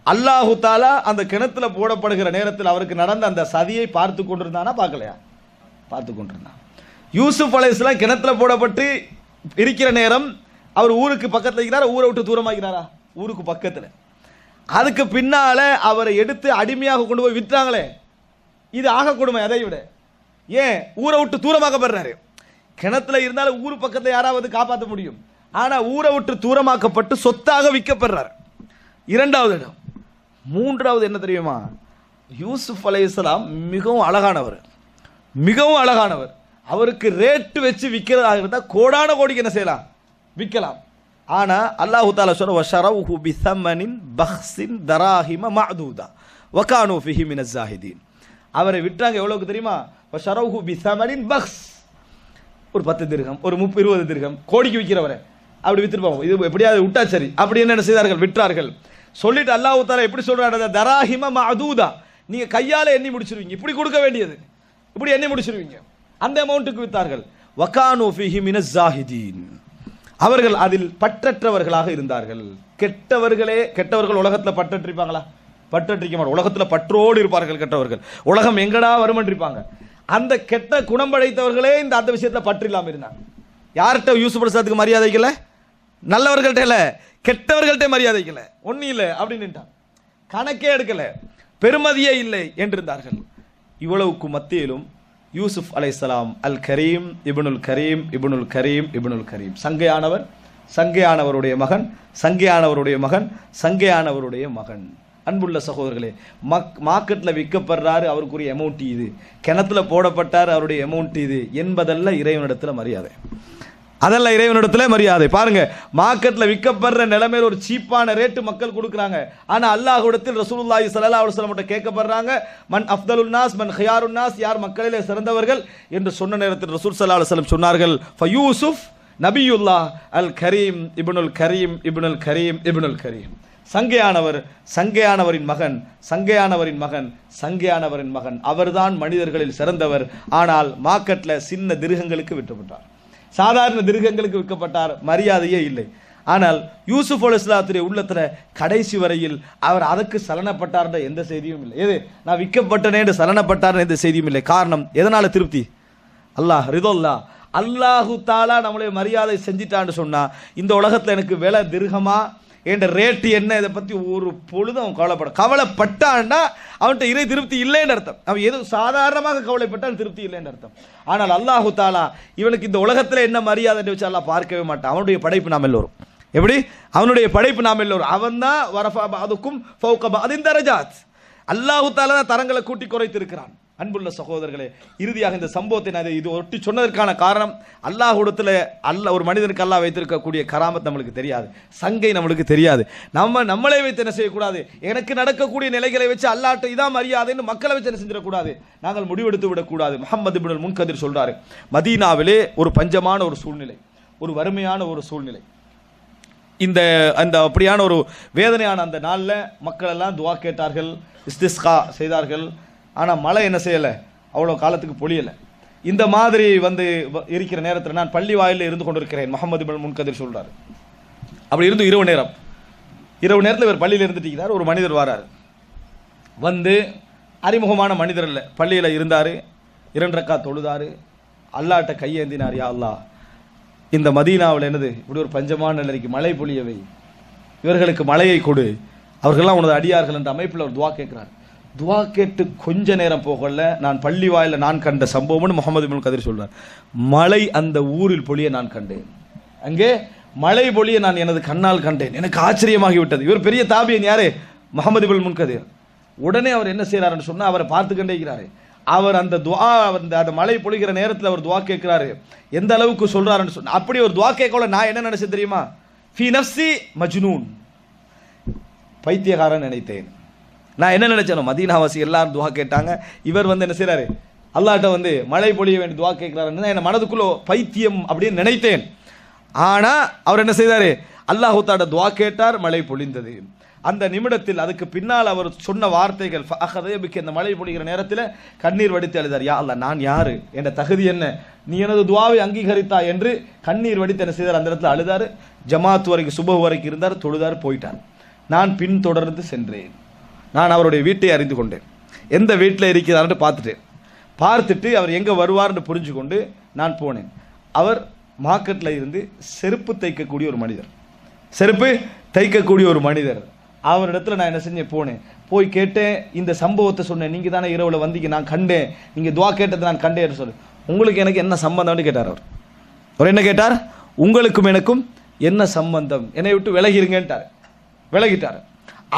அல்லாஹு தஆலா அந்த கிணத்துல போடப்படுகிற நேரத்தில் அவருக்கு நடந்த அந்த சதியை பார்த்து கொண்டிருந்தானா பார்க்கலையா? பார்த்து கொண்டிருந்தான். யூசுப் அலைஹிஸ்ஸலாம் கிணத்துல போடப்பட்டு இருக்கிற நேரம் அவர் ஊருக்கு பக்கத்தில் இருக்கிறார். ஊரை விட்டு தூரமாகிறாரா? ஊருக்கு பக்கத்தில். அதுக்கு பின்னால அவரை எடுத்து அடிமையாக கொண்டு போய் விற்றாங்களே, இது ஆக கொடுமை. அதை விட ஏன் ஊரை விட்டு தூரமாக்கப்படுறாரு? கிணத்துல இருந்தாலும் ஊர் பக்கத்தில் யாராவது காப்பாற்ற முடியும். ஆனா ஊரை விட்டு தூரமாக்கப்பட்டு சொத்தாக விற்கப்படுறார். இரண்டாவது இடம். மூன்றாவது என்ன தெரியுமா? யூசுப் அலைஹிஸ்ஸலாம் மிகவும் அழகானவர், மிகவும் அழகானவர். அவருக்கு ரேட்டு வச்சு விற்கிறதாக இருந்தால் கோடான கோடிக்கு என்ன செய்யலாம்? விற்கலாம். ஆனா அல்லாஹ் தஆலா சொல்ற வஷரவுஹு பிஸமனின் பக்ஸின் தராஹிம மஅதூதா வகானூ ஃபீஹி மினஸ் ஸாஹிதீன். அவரை விட்டாங்க எவ்வளவுக்கு தெரியுமா? வஷரவுஹு பிஸமனின் பக்ஸ், ஒரு 10 திர்ஹம், ஒரு 20 திர்ஹம், கோடிக்கு விற்கிறவரை அப்படி வித்துருப்பாங்க. இது எப்படியாவது விட்டா சரி அப்படி என்ன செய்தார்கள்? விற்றார்கள். சொல்லிட்டு அல்லாஹ் தஆலா எப்படி சொல்றாரு? தராஹிம மஅதூதா, நீங்க கையால எண்ணி முடிச்சிருவீங்க, இப்படி கொடுக்க வேண்டியது இப்படி எண்ணி முடிச்சிருவீங்க. அந்த அமௌண்ட்டுக்கு வித்தார்கள். வகானூ ஃபீஹி மினஸ் ஸாஹிதீன், அவர்கள் அதில் பற்றற்றவர்களாக இருந்தார்கள். கெட்டவர்கள் உலகத்தில் பற்றற்றிருப்பாங்களா? பற்றற்றிக்க மாட்டாங்க. உலகத்தில் பற்றோடு இருப்பார்கள் கெட்டவர்கள். உலகம் எங்கடா வருமன்றிருப்பாங்க. அந்த கெட்ட குணம் படைத்தவர்களே இந்த அந்த விஷயத்தில் பற்று இல்லாமல் இருந்தாங்க. யார்கிட்ட யூசுப் அலைஹிஸ்ஸலாத்துக்கு மரியாதைக்கல? நல்லவர்கள்ட்ட இல்லை, கெட்டவர்கள்ட்ட மரியாதைக்கல. ஒன்றும் இல்லை அப்படின்னு கணக்கே எடுக்கல, பெருமதியே இல்லை என்றிருந்தார்கள். இவ்வளவுக்கு மத்தியிலும் யூசுப் அலைஹிஸ்ஸலாம் அல் கரீம் இப்னுல் கரீம் இப்னுல் கரீம் இப்னுல் கரீம், சங்கையானவர், சங்கையானவருடைய மகன், சங்கையானவருடைய மகன், சங்கையானவருடைய மகன். அன்புள்ள சகோதரர்களே, மார்க்கெட்டில் விற்கப்படுறாரு, அவருக்குரிய அமௌண்ட் இது, கிணத்துல போடப்பட்டார், அவருடைய அமௌண்ட் இது என்பதல்ல இறைவனிடத்தில் மரியாதை. அதெல்லாம் இறைவனிடத்தில் மரியாதை. பாருங்க, மார்க்கெட்டில் விற்கப்படுற நிலைமையில் ஒரு சீப்பான ரேட்டு மக்கள் கொடுக்குறாங்க. ஆனால் அல்லாஹ்விடத்தில் ரசூலுல்லாஹி ஸல்லல்லாஹு அலைஹி வஸல்லம் கேட்கப்படுறாங்க, மன் அஃதலுன் நாஸ் மன் ஹியாருன் நாஸ், யார் மக்களிலே சிறந்தவர்கள் என்று சொன்ன நேரத்தில் ரசூல் ஸல்லல்லாஹு அலைஹி வஸல்லம் சொன்னார்கள், ஃபயூசுப் நபியுல்லாஹ் அல் கரீம் இப்னுல் கரீம் இப்னுல் கரீம் இப்னுல் கரீம், சங்கையானவர், சங்கையானவரின் மகன், சங்கையானவரின் மகன், சங்கையானவரின் மகன், அவர்தான் மனிதர்களில் சிறந்தவர். ஆனால் மார்க்கெட்டில் சின்ன திருகங்களுக்கு விற்கப்பட்டார், சாதாரண திருகங்களுக்கு விற்கப்பட்டார், மரியாதையே இல்லை. ஆனால் யூசுப் அலைஹிஸ்ஸலாத்துடைய உள்ளத்தில் கடைசி வரையில் அவர் அதற்கு சலனப்பட்டார்ன்ற எந்த செய்தியும் இல்லை. எது நான் விற்கப்பட்டனே என்று சலனப்பட்டார் எந்த செய்தியும் இல்லை. காரணம் எதனால? திருப்தி. அல்லாஹ் ரிதோல்லா, அல்லாஹு தாலா நம்மளை மரியாதை செஞ்சிட்டான்னு சொன்னா இந்த உலகத்தில் எனக்கு விலை திருகமா என்ற ரேட்டு என்ன, இதை பற்றி ஒரு பொழுதும் அவன் கவலைப்பட்டான்னா அவன்கிட்ட இறை திருப்தி இல்லைன்னு அர்த்தம். அவன் எதுவும் சாதாரணமாக கவலைப்பட்டால் திருப்தி இல்லைன்னு அர்த்தம். ஆனால் அல்லாஹு தாலா இவனுக்கு இந்த உலகத்தில் என்ன மரியாதை வச்சு அல்லாஹ் பார்க்கவே மாட்டான். அவனுடைய படைப்பு நாம் எல்லோரும். எப்படி? அவனுடைய படைப்பு நாம் எல்லோரும். அவன் தான் வரஃபா பாதுக்கும் ஃபௌக பாதின் தரஜாத். அல்லாஹு தாலா தான் தரங்களை கூட்டி குறைத்திருக்கிறான். அன்புள்ள சகோதரர்களே, இறுதியாக இந்த சம்பவத்தை நான் இது ஒட்டி சொன்னதற்கான காரணம், அல்லாஹ்விடத்தில் ஒரு மனிதனுக்கு அல்லாஹ் வைத்திருக்கக்கூடிய கராமத் நம்மளுக்கு தெரியாது, சங்கை நம்மளுக்கு தெரியாது. நம்மளே வைத்து என்ன செய்யக்கூடாது, எனக்கு நடக்கக்கூடிய நிலைகளை வச்சு அல்லாஹ்ட்ட இதான் மரியாதைன்னு மக்களை வச்சு என்ன செஞ்சிடக்கூடாது, நாங்கள் முடிவெடுத்து விடக்கூடாது. முஹம்மது இப்னுல் முன்கதிர் சொல்றாரு, மதீனாவிலே ஒரு பஞ்சமான ஒரு சூழ்நிலை, ஒரு வறுமையான ஒரு சூழ்நிலை, இந்த அந்த அப்படியான ஒரு வேதனையான அந்த நாளில் மக்கள் எல்லாம் துவா கேட்டார்கள், இஸ்திஸ்கா செய்தார்கள். ஆனால் மழை என்ன செய்யலை, அவ்வளோ காலத்துக்கு பொழியலை. இந்த மாதிரி இருக்கிற நேரத்தில் நான் பள்ளி வாயிலில் இருந்து கொண்டிருக்கிறேன், முஹம்மது இப்னுல் முன்கதிர் சொல்றாரு. அப்படி இருந்து இரவு நேரத்தில் இவர் பள்ளியில் இருந்துட்டு ஒரு மனிதர் வராரு. அறிமுகமான மனிதர் இல்லை, பள்ளியில் இருந்தார், 2 ரக்காத் தொழுதாரு, அல்லாஹ்ட்ட கையேந்தினார், யா அல்லாஹ், இந்த மதீனாவில் என்னது இப்படி ஒரு பஞ்சமான நிலைக்கு மழை பொழியவை, இவர்களுக்கு மழையை கொடு, அவர்கள்லாம் உனது அடியார்கள் என்ற அமைப்பில் ஒரு துவா கேட்கிறார். துவா கேட்டு கொஞ்ச நேரம் போகல, நான் பள்ளி வாயில நான் கண்ட சம்பவம்னு முஹம்மது இப்னுல் கதீர் சொல்றார். மழை அந்த ஊரில் பொழிய நான் கண்டேன், அங்கே மழை பொழிய நான் எனது கண்ணால் கண்டேன், எனக்கு ஆச்சரியமாகி விட்டது. இவர் பெரிய தாபியன், யாரு? முஹம்மது இப்னுல் முன்கதீர். உடனே அவர் என்ன செய்யறாருன்னு சொன்னா, அவரை பார்த்து கொண்டே இருக்கிறாரு. அவர் அந்த துவா, அந்த மழை பொழிகிற நேரத்தில் அவர் துவா கேட்கிறாரு. எந்த அளவுக்கு சொல்றாருன்னு சொன்னா, அப்படி ஒரு துவா கேட்கல நான் என்ன நினைச்சேன் தெரியுமா? ஃபீ நஃப்ஸி மஜ்னூன், பைத்தியக்காரன் நினைத்தேன். நான் என்ன நினைச்சேன், மதீனாவாசி எல்லாரும் துவா கேட்டாங்க, இவர் என்ன செய்யறாரு, அல்லாஹ்ட்ட மழை பொழிய வேண்டிய துவா கேட்கிறாருன்னு என் மனதுக்குள்ள பைத்தியம் அப்படின்னு நினைத்தேன். ஆனா அவர் என்ன செய்தாரு, அல்லாஹ் தஆலா துஆ கேட்டார், மழை பொழிந்தது. அந்த நிமிடத்தில் அதுக்கு பின்னால் அவர் சொன்ன வார்த்தைகள் அந்த மழை பொழிகிற நேரத்தில் கண்ணீர் வடித்து அழுதார். யா அல்லாஹ், நான் யாரு, என்ற தகுதி என்ன, நீ எனது துஆவை அங்கீகரித்தா என்று கண்ணீர் வடித்து என்ன செய்தார், அந்த இடத்துல அழுதார். ஜமாத் வரைக்கும் சுபஹ் வரைக்கும் இருந்தார், தொழுதார், போயிட்டார். நான் பின்தொடர்ந்து சென்றேன். நான் அவருடைய வீட்டை அறிந்து கொண்டேன், எந்த வீட்டில் இருக்கிறார்னு பார்த்துட்டு அவர் எங்கே வருவார்னு புரிஞ்சு கொண்டு நான் போனேன். அவர் மார்க்கெட்டில் இருந்து செருப்பு தைக்கக்கூடிய ஒரு மனிதர், செருப்பு தைக்கக்கூடிய ஒரு மனிதர். அவரிடத்துல நான் என்ன செஞ்சேன், போனேன். போய் கேட்டேன், இந்த சம்பவத்தை சொன்னேன். நீங்கள் தானே இரவில் வந்தீங்க, நான் கண்டேன், நீங்கள் துவா கேட்டதை நான் கண்டேன் சொல்லு. உங்களுக்கு எனக்கு என்ன சம்பந்தம்னு கேட்டார். அவர் என்ன கேட்டார், உங்களுக்கும் எனக்கும் என்ன சம்பந்தம், என்னை விட்டு விலகிருங்கன்ட்டார். விலகிட்டார்.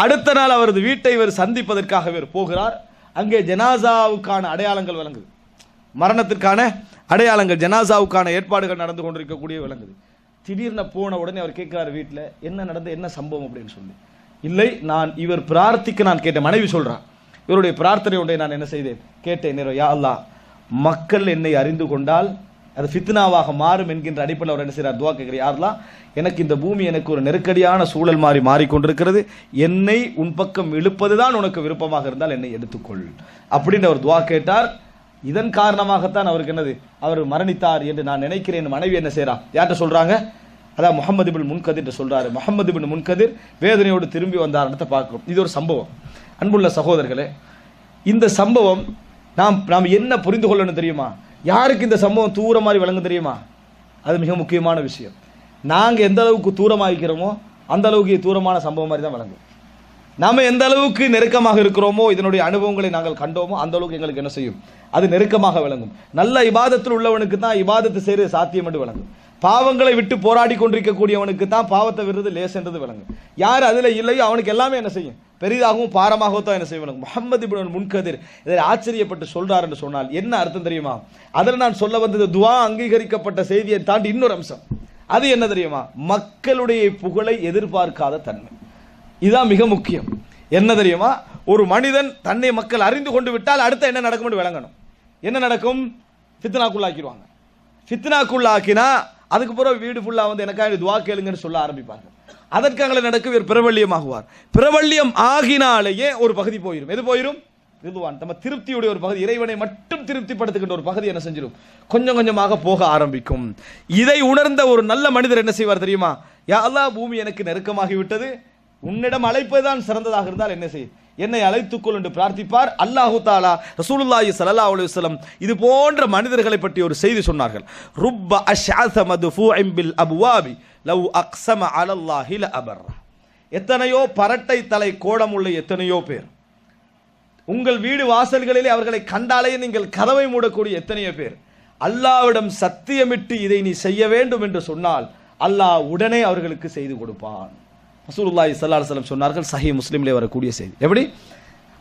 அடுத்த நாள் அவரது வீட்டை இவர் சந்திப்பதற்காக இவர் போகிறார். அங்கே ஜனாசாவுக்கான அடையாளங்கள் விளங்குது, மரணத்திற்கான அடையாளங்கள், ஜனாசாவுக்கான ஏற்பாடுகள் நடந்து கொண்டிருக்கக்கூடிய விளங்குது. திடீர்னு போன உடனே அவர் கேட்கிறார், வீட்டில் என்ன நடந்த, என்ன சம்பவம் அப்படின்னு சொல்லி. இல்லை, நான் இவர் பிரார்த்திக்க நான் கேட்டேன். மனைவி சொல்றான், இவருடைய பிரார்த்தனை ஒன்றை நான் என்ன செய்தேன், கேட்டேன். யா அல்லாஹ், மக்கள் என்னை அறிந்து கொண்டால் அது ஃபித்னாவாக மாறும் என்கின்ற அடிப்படையில் அவர் என்ன செய்கிறார், துவா கேட்கிறார். யா அல்லாஹ், எனக்கு இந்த பூமி எனக்கு ஒரு நெருக்கடியான சூழல் மாறி மாறிக்கொண்டிருக்கிறது, என்னை உன் பக்கம் இழுப்பதுதான் உனக்கு விருப்பமாக இருந்தால் என்னை எடுத்துக்கொள் அப்படின்னு அவர் துவா கேட்டார். இதன் காரணமாகத்தான் அவருக்கு என்னது, அவர் மரணித்தார் என்று நான் நினைக்கிறேன். மனைவி என்ன செய்யறா, யார்கிட்ட சொல்றாங்க, அதான் முஹம்மது இப்னு முன்கதிர் சொல்றாரு. முஹம்மது இப்னு முன்கதிர் வேதனையோடு திரும்பி வந்தார்ன்றதை பார்க்கிறோம். இது ஒரு சம்பவம். அன்புள்ள சகோதரர்களே, இந்த சம்பவம் நாம் என்ன புரிந்து கொள்ளணும் தெரியுமா? யாருக்கு இந்த சம்பவம் தூர மாதிரி விளங்கு தெரியுமா? அது மிக முக்கியமான விஷயம். நாங்கள் எந்த அளவுக்கு தூரமாகிக்கிறோமோ அந்த அளவுக்கு தூரமான சம்பவம் மாதிரி தான் விளங்கும். நாம எந்த அளவுக்கு நெருக்கமாக இருக்கிறோமோ, இதனுடைய அனுபவங்களை நாங்கள் கண்டோமோ, அந்த அளவுக்கு எங்களுக்கு என்ன செய்யும், அது நெருக்கமாக விளங்கும். நல்ல இபாதத்தில் உள்ளவனுக்கு தான் இபாதத்து செய்வது சாத்தியம் என்று விளங்கும். பாவங்களை விட்டு போராடி கொண்டிருக்கக்கூடியவனுக்கு தான் பாவத்தை விடுறது லேஸ் என்றது விளங்கும். யார் அதில் இல்லையோ அவனுக்கு எல்லாமே என்ன செய்யும், பெரிதாகவும் பாரமாகவும் தான் என்ன செய்ய விளங்கும். முஹம்மது இப்னு முன்கதிர் இதை ஆச்சரியப்பட்டு சொல்றார் என்று சொன்னால் என்ன அர்த்தம் தெரியுமா? அதில் நான் சொல்ல வந்தது துஆ அங்கீகரிக்கப்பட்ட செய்தியை தாண்டி இன்னொரு அம்சம். அது என்ன தெரியுமா? மக்களுடைய புகழை எதிர்பார்க்காத தன்மை. இதுதான் மிக முக்கியம். என்ன தெரியுமா? ஒரு மனிதன் தன்னை மக்கள் அறிந்து கொண்டு விட்டால் அடுத்த என்ன நடக்கும் என்று விளங்கணும். என்ன நடக்கும்? ஃபித்னாக்குள்ளாக்கிடுவாங்க. ஃபித்னாக்குள்ளாக்கினா அதுக்கு பிறகு வீடு ஃபுல்லா வந்து எனக்காக துஆ கேளுங்கன்னு சொல்ல ஆரம்பிப்பாங்க. அதற்காக நடக்கும், இவர் பிரபல்யம் ஆகுவார். பிரபல்யம் ஆகினாலேயே ஒரு பகுதி போயிடும். எது போயிடும்? ரிதுவான், நம்ம திருப்தியுடைய ஒரு பகுதி, இறைவனை மட்டும் திருப்திப்படுத்துகின்ற ஒரு பகுதி என்ன செஞ்சிடும், கொஞ்சம் கொஞ்சமாக போக ஆரம்பிக்கும். இதை உணர்ந்த ஒரு நல்ல மனிதர் என்ன செய்வார் தெரியுமா? யா அல்லாஹ், பூமி எனக்கு நெருக்கமாகி விட்டது, உன்னிடம் அழைப்பதுதான் சிறந்ததாக இருந்தால் என்ன செய், என்னை அழைத்துக்கொள் என்று பிரார்த்திப்பார். அல்லாஹு தஆலா ரசூலுல்லாஹி ஸல்லல்லாஹு அலைஹி வஸல்லம் இது போன்ற மனிதர்களை பற்றி ஒரு செய்தி சொன்னார்கள். ருப்ப அஷ்அஸ மதுஃபூஇன் பில் அப்வாபி லவ் அக்ஸம அலல்லாஹி லஅபர். எத்தனையோ பரட்டை தலை கோடமுள்ள எத்தனையோ பேர், உங்கள் வீடு வாசல்களிலே அவர்களை கண்டாலே நீங்கள் கதவை மூடக்கூடிய எத்தனையோ பேர், அல்லாஹ்விடம் சத்தியமிட்டு இதை நீ செய்ய வேண்டும் என்று சொன்னால் அல்லாஹ் உடனே அவர்களுக்கு செய்து கொடுப்பான். ரசூலுல்லாஹி ஸல்லல்லாஹு அலைஹி வஸல்லம் சொன்னார்கள், சஹீஹ் முஸ்லிம்ல வரக்கூடிய செய்தி. எப்படி?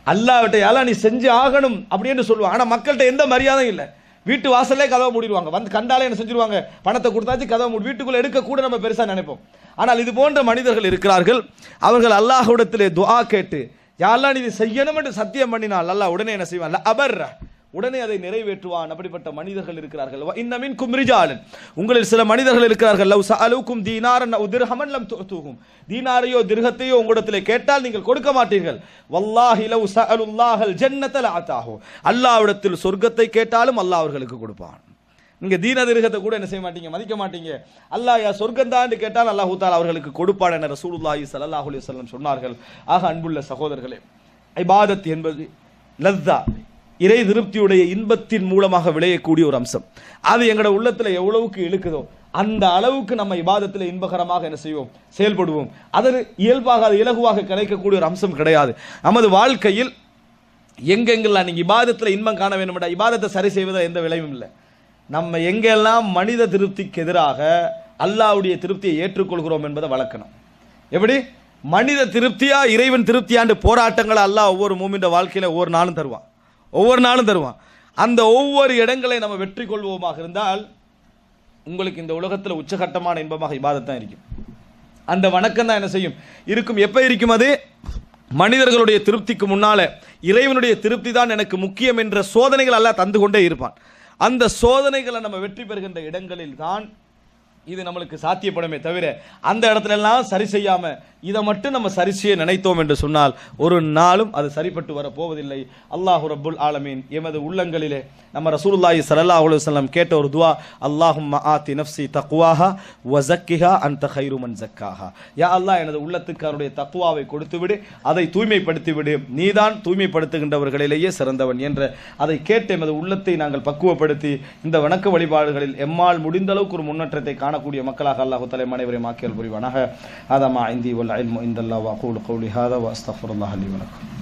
அல்லாஹ்விட்ட யாலா நீ செஞ்சு ஆகணும் அப்படின்னு சொல்லுவாங்க. ஆனா மக்கள்கிட்ட எந்த மரியாதையும் இல்லை. வீட்டு வாசல்லே கதவை மூடிடுவாங்க. வந்து கண்டாலே என்ன செஞ்சிருவாங்க, பணத்தை கொடுத்தாச்சு கதவை மூடி, வீட்டுக்குள்ள எடுக்க கூட நம்ம பெருசா நினைப்போம். ஆனால் இது போன்ற மனிதர்கள் இருக்கிறார்கள். அவர்கள் அல்லாஹ்விடத்திலே துஆ கேட்டு யா அல்லாஹ் நீ செய்யணும் என்று சத்தியம் பண்ணினால் அல்லாஹ் உடனே என்ன செய்வான், அபர், உடனே அதை நிறைவேற்றுவான். அப்படிப்பட்ட மனிதர்கள் இருக்கிறார்கள். இன்ன மின்கும் ரிஜாலன், உங்களில் சில மனிதர்கள் இருக்கிறார்கள். லவ் சஅலுக்கும் தீனாரன் அவ் திர்ஹமன் லம் துஅதுஹும், தீனாரையோ திர்ஹத்தையோ உங்களிடத்திலே கேட்டால் நீங்கள் கொடுக்க மாட்டீர்கள். வல்லாஹி லவ் சஅலுல்லாஹல் ஜன்னத லஅதாஹு, அல்லாஹ்விடத்தில் சொர்க்கத்தை கேட்டாலும் அல்லாஹ் அவர்களுக்கு கொடுப்பான். நீங்க தீன திர்ஹத்தை கூட என்ன செய்ய மாட்டீங்க, மதிக்க மாட்டீங்க. அல்லாஹ் யா சொர்க்கம் தான் என்று கேட்டால் அல்லாஹ் தஆலா அவர்களுக்கு கொடுப்பான் என ரசூலுல்லாஹி ஸல்லல்லாஹு அலைஹி வஸல்லம் சொன்னார்கள். ஆக அன்புள்ள சகோதரர்களே, இபாதத் என்பது லஸ்ஸா, இறை திருப்தியுடைய இன்பத்தின் மூலமாக விளையக்கூடிய ஒரு அம்சம். அது எங்களோட உள்ளத்துல எவ்வளவுக்கு இழுக்குதோ அந்த அளவுக்கு நம்ம இபாதத்தில் இன்பகரமாக என்ன செய்வோம், செயல்படுவோம். அது இயல்பாக, அது இலகுவாக கிடைக்கக்கூடிய ஒரு அம்சம் கிடையாது. நமது வாழ்க்கையில் எங்கெங்கெல்லாம் நீங்க இபாதத்தில் இன்பம் காண வேண்டும், இபாதத்தை சரி செய்வதில் எந்த விளைவும் இல்லை. நம்ம எங்கெல்லாம் மனித திருப்திக்கு எதிராக அல்லாஹ்வுடைய திருப்தியை ஏற்றுக்கொள்கிறோம் என்பதை வளர்க்கணும். எப்படி? மனித திருப்தியா இறைவன் திருப்தியாண்டு போராட்டங்களை அல்லாஹ் ஒவ்வொரு மூமின் வாழ்க்கையில ஒவ்வொரு நாளும் தருவான், ஒவ்வொரு நாளும் தருவான். அந்த ஒவ்வொரு இடங்களை நம்ம வெற்றி கொள்வோமாக இருந்தால் உங்களுக்கு இந்த உலகத்தில் உச்சகட்டமான இன்பமாக இபாதத் தான் இருக்கும். அந்த வணக்கம் தான் என்ன செய்யும், இருக்கும். எப்ப இருக்கும்? அது மனிதர்களுடைய திருப்திக்கு முன்னால இறைவனுடைய திருப்தி தான் எனக்கு முக்கியம் என்ற சோதனைகள் அல்லாஹ் தந்து கொண்டே இருப்பான். அந்த சோதனைகளை நம்ம வெற்றி பெறுகின்ற இடங்களில் தான் இது நம்மளுக்கு சாத்தியப்படுமே தவிர அந்த இடத்துல எல்லாம் சரி செய்யாம இதை மட்டும் நம்ம சரி செய்ய நினைத்தோம் என்று சொன்னால் ஒரு நாளும் அது சரிப்பட்டு வர போவதில்லை. அல்லாஹு ரப்புல் ஆலமீன் எமது உள்ளங்களிலே நம்ம ரசூலுல்லாஹி ஸல்லல்லாஹு அலைஹி வஸல்லம் கேட்ட ஒரு துஆ, அல்லாஹும்ம ஆதி நஃப்ஸி தக்வாஹா வ ஸக்கிஹா அன்த கைரு மன் ஸக்காஹா. யா அல்லாஹ், எனது உள்ளத்துக்கு அவருடைய தக்வாவை கொடுத்து விடு, அதை தூய்மைப்படுத்தி விடு, நீதான் தூய்மைப்படுத்துகின்றவர்களிலேயே சிறந்தவன் என்ற அதை கேட்டு எமது உள்ளத்தை நாங்கள் பக்குவப்படுத்தி இந்த வணக்க வழிபாடுகளில் எம்மால் முடிந்த அளவுக்கு ஒரு முன்னேற்றத்தை காணக்கூடிய மக்களாக அல்லாஹ் தஆலா அனைவரையும் ஆக்கியல் புரிவானாக. ஹதா மா இந்தி வல் இல்மு இந்தல்லாஹ் வ அகூலு கௌலி ஹாதா வ அஸ்தக்ஃபிருல்லாஹ் லி வ லக்கும்.